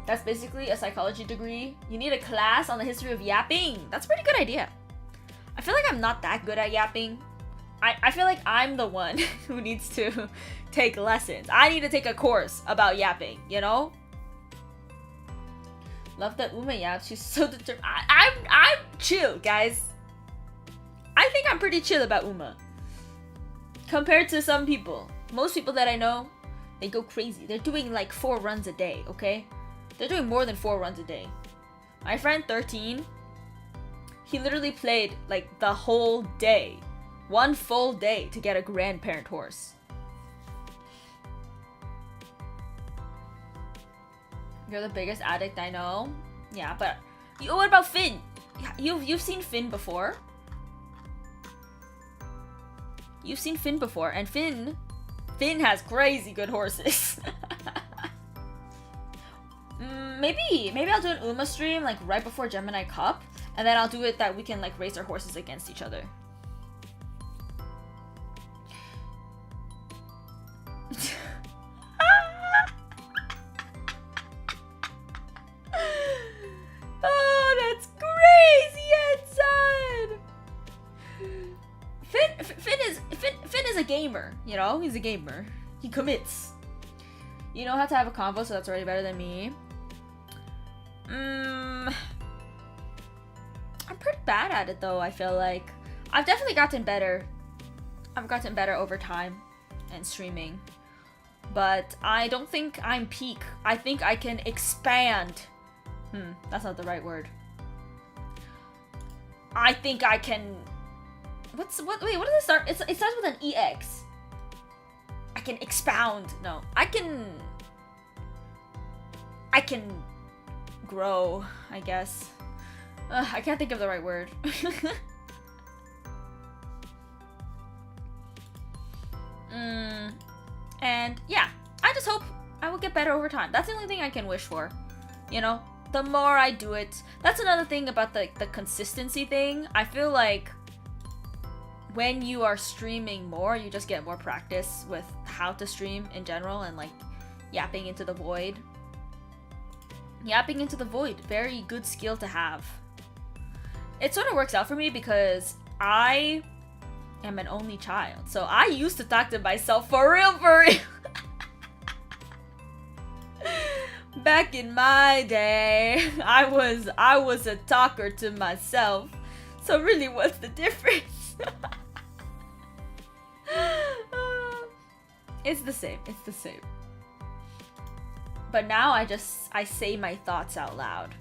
That's basically a psychology degree. You need a class on the history of yapping. That's a pretty good idea. I feel like I'm not that good at yapping. I feel like I'm the one who needs to take lessons. I need to take a course about yapping, you know? Love that Uma yaps. She's so determined. I'm chill, guys. I think I'm pretty chill about Uma. Compared to some people. Most people that I know, they go crazy. They're doing like 4 runs a day, okay? They're doing more than 4 runs a day. My friend 13, he literally played like the whole day. 1 full day to get a grandparent horse. You're the biggest addict I know. Yeah, but what about Finn? You've seen Finn before. You've seen Finn before, and Finn has crazy good horses. Maybe I'll do an Uma stream like right before Gemini Cup, and then I'll do it that we can like race our horses against each other. Oh, that's crazy, Edson! Finn is a gamer, you know? He's a gamer. He commits. You know how to have a convo, so that's already better than me. I'm pretty bad at it though, I feel like. I've definitely gotten better. I've gotten better over time and streaming. But I don't think I'm peak. I think I can expand. That's not the right word. I think I can... Wait, what does it start? It starts with an EX. I can expound. No, I can grow, I guess. I can't think of the right word. And yeah, I just hope I will get better over time. That's the only thing I can wish for. You know, the more I do it. That's another thing about the consistency thing. I feel like when you are streaming more, you just get more practice with how to stream in general and like yapping into the void. Yapping into the void, very good skill to have. It sort of works out for me because I am an only child. So I used to talk to myself for real. back in my day, I was a talker to myself. So really, what's the difference? It's the same. It's the same. But now I say my thoughts out loud.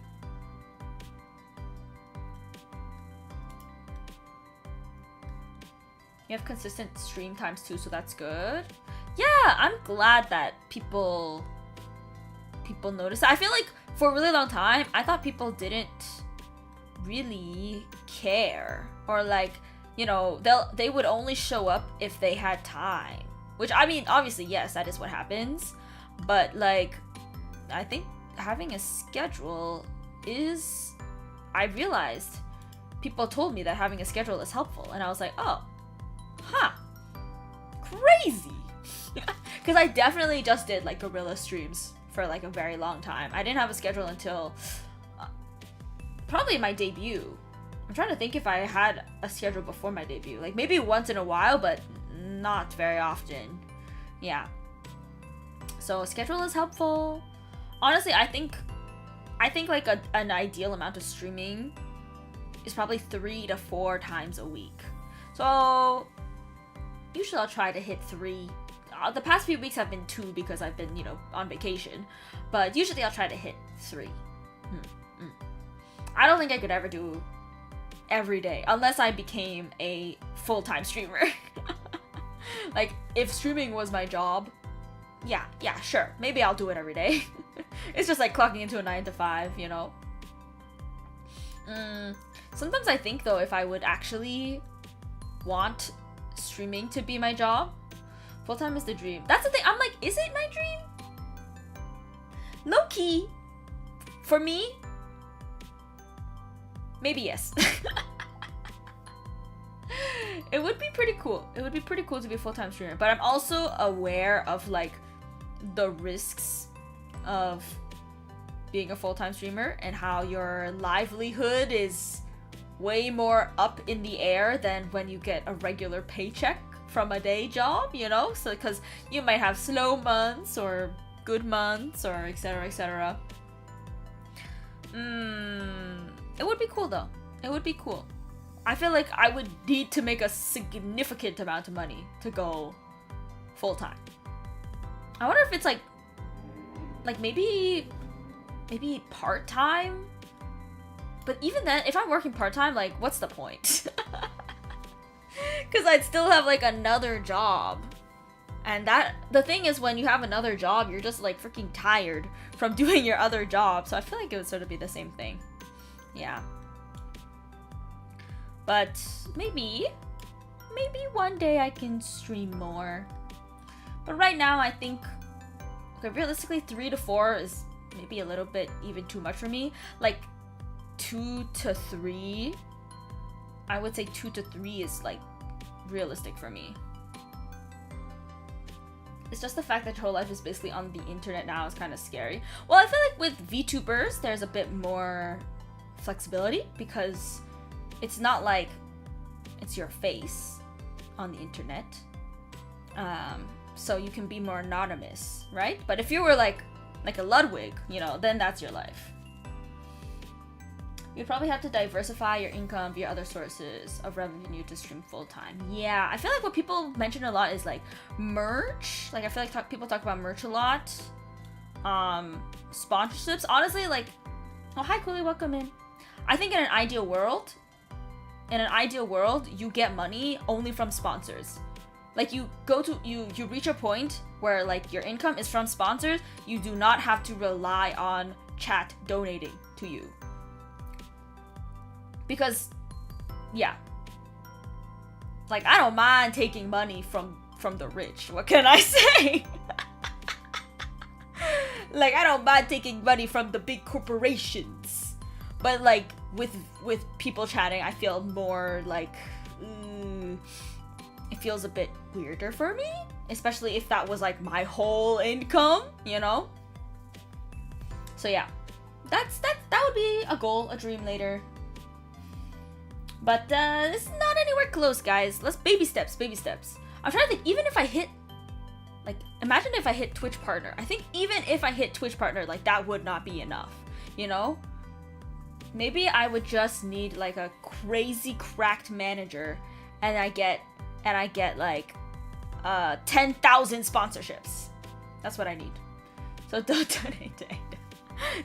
You have consistent stream times too, so that's good. Yeah, I'm glad that people notice. I feel like for a really long time, I thought people didn't really care, or like, you know, they would only show up if they had time. Which, I mean, obviously, yes, that is what happens. But like, I think having a schedule is, I realized people told me that having a schedule is helpful, and I was like, oh, huh, crazy. Because I definitely just did like guerrilla streams for like a very long time. I didn't have a schedule until probably my debut. I'm trying to think if I had a schedule before my debut. Like maybe once in a while, but not very often. Yeah. So a schedule is helpful. Honestly, I think like an ideal amount of streaming is probably 3 to 4 times a week. So usually I'll try to hit 3. The past few weeks have been 2 because I've been, you know, on vacation. But usually I'll try to hit 3. I don't think I could ever do every day unless I became a full-time streamer. Like, if streaming was my job, yeah, sure. Maybe I'll do it every day. It's just like clocking into a 9 to 5, you know? Sometimes I think, though, if I would actually want streaming to be my job, full-time is the dream. That's the thing. I'm like, is it my dream? Low-key. For me, maybe yes. It would be pretty cool. It would be pretty cool to be a full-time streamer. But I'm also aware of like the risks of being a full-time streamer and how your livelihood is way more up in the air than when you get a regular paycheck from a day job, you know? So because you might have slow months or good months or etc, etc. It would be cool though. It would be cool. I feel like I would need to make a significant amount of money to go full-time. I wonder if it's like maybe part-time? But even then, if I'm working part-time, like, what's the point? Because I'd still have like another job. And the thing is, when you have another job, you're just like freaking tired from doing your other job. So I feel like it would sort of be the same thing. Yeah. But maybe one day I can stream more. But right now I think, okay, realistically 3 to 4 is maybe a little bit even too much for me. Like 2 to 3, I would say 2 to 3 is like realistic for me. It's just the fact that your whole life is basically on the internet now is kind of scary. Well, I feel like with VTubers, there's a bit more flexibility because it's not like it's your face on the internet. So you can be more anonymous, right? But if you were like a Ludwig, you know, then that's your life. You'd probably have to diversify your income via other sources of revenue to stream full-time. Yeah, I feel like what people mention a lot is like merch. Like I feel like people talk about merch a lot. Sponsorships. Honestly, like, oh, hi Cooley, welcome in. I think in an ideal world, you get money only from sponsors. Like you reach a point where like your income is from sponsors. You do not have to rely on chat donating to you. Because, yeah, like I don't mind taking money from the rich. What can I say? Like I don't mind taking money from the big corporations, but like with people chatting, I feel more like it feels a bit weirder for me, especially if that was like my whole income, you know. So yeah, that would be a goal, a dream later. But this is not anywhere close, guys. Let's baby steps. I'm trying to think, even if I hit like imagine if I hit Twitch partner. I think even if I hit Twitch partner, like that would not be enough, you know? Maybe I would just need like a crazy cracked manager and I get like 10,000 sponsorships. That's what I need. So don't donate to Aida.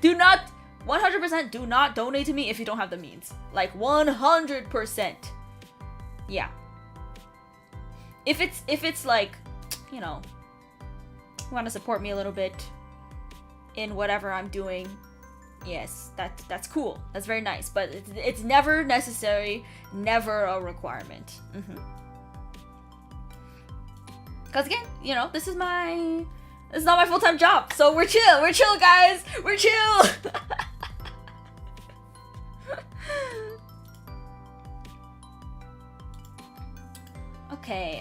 Do not 100% do not donate to me if you don't have the means. Like 100%. Yeah. If it's like, you know, want to support me a little bit in whatever I'm doing, yes, that's cool. That's very nice, but it's never necessary, never a requirement. Because again, you know, this is not my full-time job, so we're chill, guys, we're chill.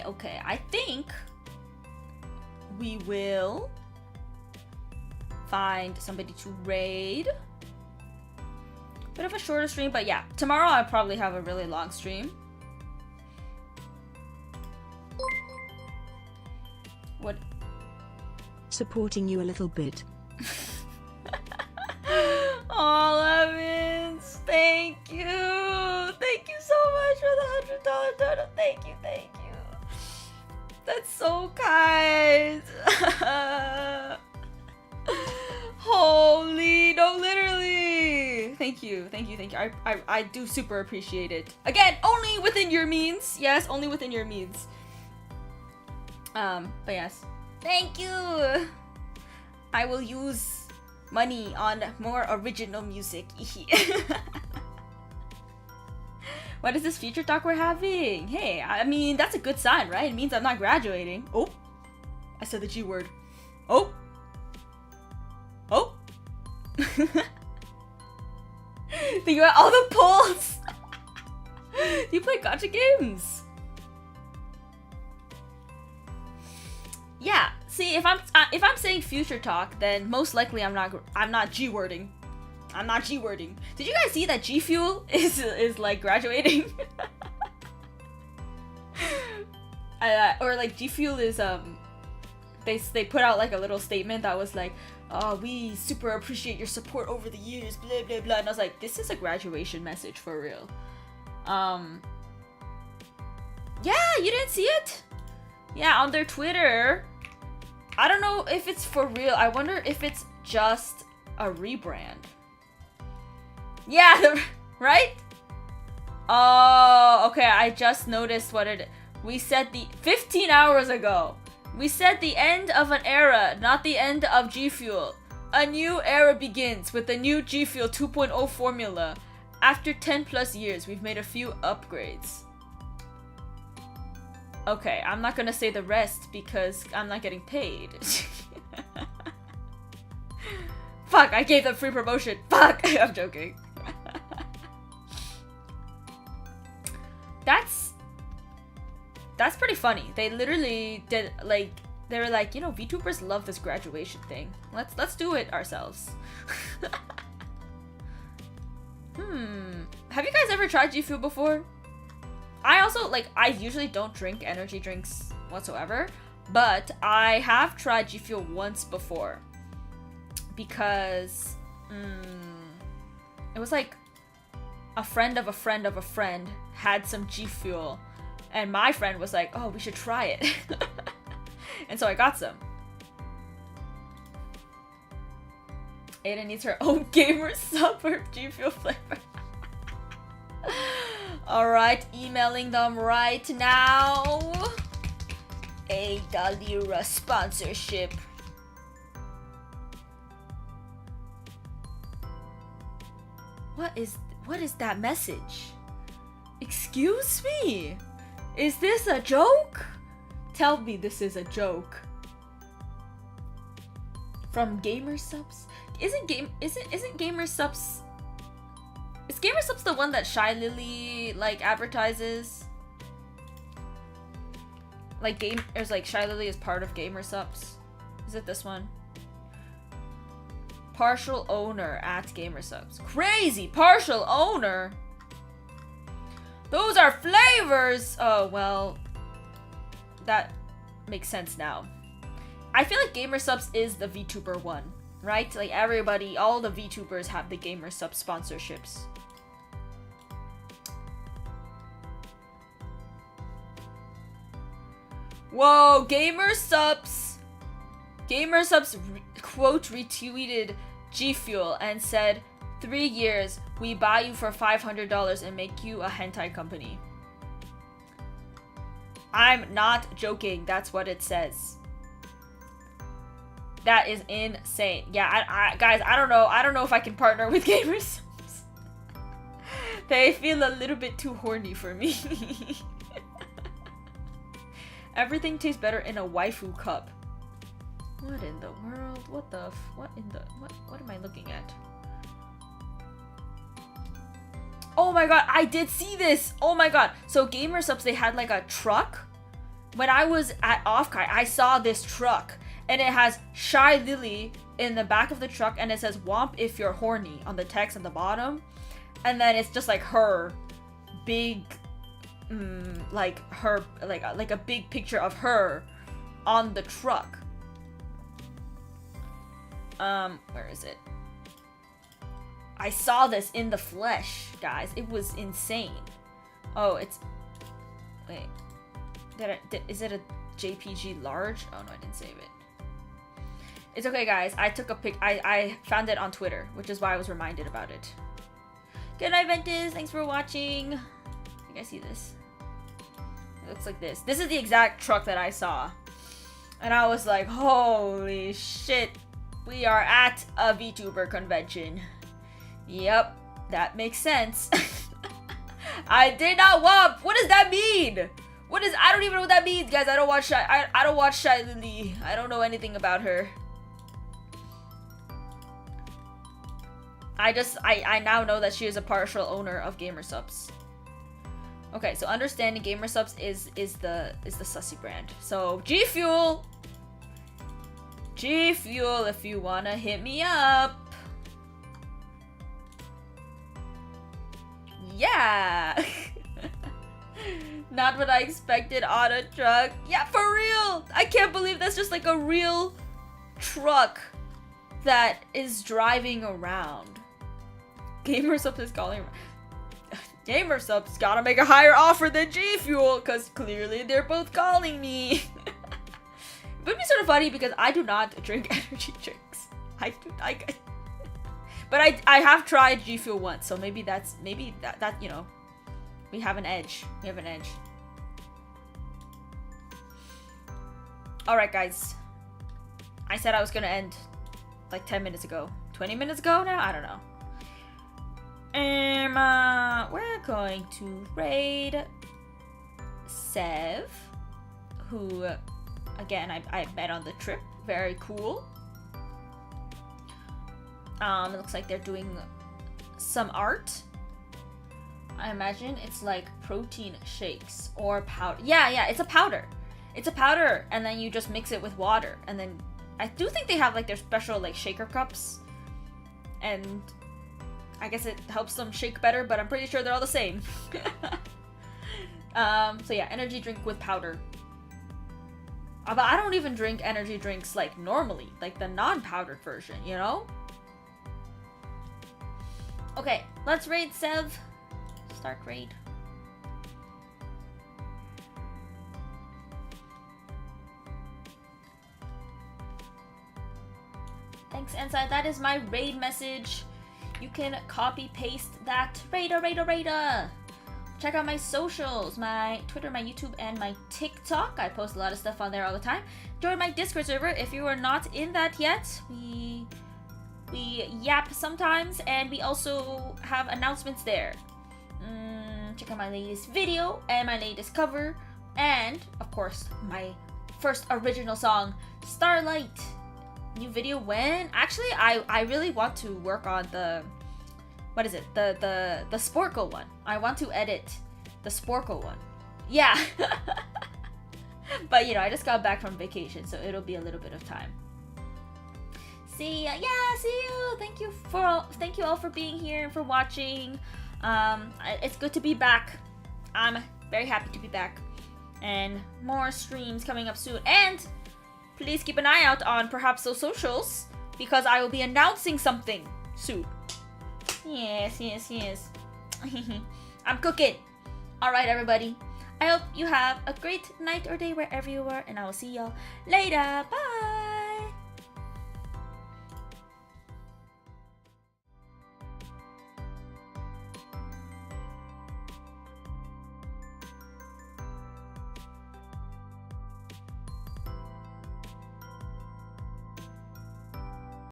Okay, I think we will find somebody to raid. Bit of a shorter stream, but yeah, tomorrow I'll probably have a really long stream. What? Supporting you a little bit. Oh, Lemons, thank you. Thank you so much for the $100 donut. Thank you. That's so kind. Holy, no, literally. Thank you. I do super appreciate it. Again, only within your means. Yes, only within your means. But yes. Thank you. I will use money on more original music. What is this future talk we're having? Hey, I mean, that's a good sign, right? It means I'm not graduating. Oh, I said the G word. Oh. Think about all the polls. Do you play gacha games? Yeah. See, if I'm saying future talk, then most likely I'm not G-wording. I'm not G-wording. Did you guys see that G Fuel is like graduating? Or like G Fuel is they put out like a little statement that was like, oh, we super appreciate your support over the years, blah blah blah. And I was like, this is a graduation message for real. Yeah, you didn't see it? Yeah, on their Twitter. I don't know if it's for real. I wonder if it's just a rebrand. Yeah, right? Oh, okay, I just noticed we said 15 hours ago. We said the end of an era, not the end of G Fuel. A new era begins with the new G Fuel 2.0 formula. After 10 plus years, we've made a few upgrades. Okay, I'm not gonna say the rest because I'm not getting paid. Fuck, I gave them free promotion. Fuck, I'm joking. That's pretty funny. They literally did like, they were like, you know, VTubers love this graduation thing. Let's do it ourselves. Have you guys ever tried G Fuel before? I usually don't drink energy drinks whatsoever, but I have tried G Fuel once before because it was like a friend of a friend of a friend had some G Fuel and my friend was like, oh, we should try it. And so I got some. Aida needs her own gamer sub for G Fuel flavor. Alright, emailing them right now. Aida Lyra sponsorship. What is that message? Excuse me? Is this a joke? Tell me this is a joke. From Gamer Subs? Isn't Gamer Subs? Is Gamer Subs the one that Shy Lily like advertises? Like Shy Lily is part of Gamer Subs. Is it this one? Partial owner at Gamer Subs. Crazy! Partial owner? Those are flavors! Oh, well, that makes sense now. I feel like Gamer Subs is the VTuber one, right? Like everybody, all the VTubers have the Gamer Subs sponsorships. Whoa, Gamer Subs quote retweeted G Fuel and said, 3 years, we buy you for $500 and make you a hentai company. I'm not joking, that's what it says. That is insane. Yeah, guys, I don't know if I can partner with Gamer Subs. They feel a little bit too horny for me. Everything tastes better in a waifu cup. What in the world? What am I looking at? Oh my god, I did see this! Oh my god. So Gamer Subs, they had like a truck. When I was at Offkai, I saw this truck. And it has Shy Lily in the back of the truck. And it says, Womp if you're horny on the text at the bottom. And then it's just like her big... like a big picture of her on the truck. Where is it? I saw this in the flesh, guys. It was insane. Oh, it's... Wait. Is it a JPG large? Oh no, I didn't save it. It's okay, guys. I took a pic. I found it on Twitter, which is why I was reminded about it. Good night, Ventus. Thanks for watching. I think I see this. It looks like this. This is the exact truck that I saw. And I was like, holy shit. We are at a VTuber convention. Yep, that makes sense. I did not whoop. What does that mean? I don't even know what that means, guys. I don't watch Shy Lily. I don't know anything about her. I now know that she is a partial owner of Gamer Subs. Okay, so understanding Gamer Subs is the sussy brand. So G Fuel, if you wanna hit me up. Yeah. Not what I expected on a truck. Yeah, for real. I can't believe that's just like a real truck that is driving around. Gamer Subs is calling. Gamer Subs gotta make a higher offer than G Fuel, because clearly they're both calling me. It would be sort of funny because I do not drink energy drinks. But I have tried G Fuel once, so maybe that you know, we have an edge. Alright, guys. I said I was gonna end like 10 minutes ago. 20 minutes ago now? I don't know. We're going to raid Sev, who, again, I met on the trip. Very cool. It looks like they're doing some art. I imagine it's like protein shakes or powder. Yeah, it's a powder. It's a powder, and then you just mix it with water. And then I do think they have like their special like shaker cups. And I guess it helps them shake better, but I'm pretty sure they're all the same. So yeah, energy drink with powder. But I don't even drink energy drinks like normally, like the non-powdered version, you know? Okay, let's raid Sev. Start raid. Thanks, Inside. That is my raid message. You can copy paste that. Raider. Check out my socials, my Twitter, my YouTube, and my TikTok. I post a lot of stuff on there all the time. Join my Discord server if you are not in that yet. We yap sometimes, and we also have announcements there. Check out my latest video and my latest cover, and of course my first original song, Starlight. New video when? Actually, I really want to work on the, what is it? The Sporkle one. I want to edit the Sporkle one. Yeah. But you know, I just got back from vacation, so it'll be a little bit of time. See ya. Yeah, see you. Thank you all for being here and for watching. It's good to be back. I'm very happy to be back. And more streams coming up soon. And please keep an eye out on perhaps those socials because I will be announcing something soon. Yes. I'm cooking. Alright, everybody. I hope you have a great night or day wherever you are, and I will see y'all later. Bye!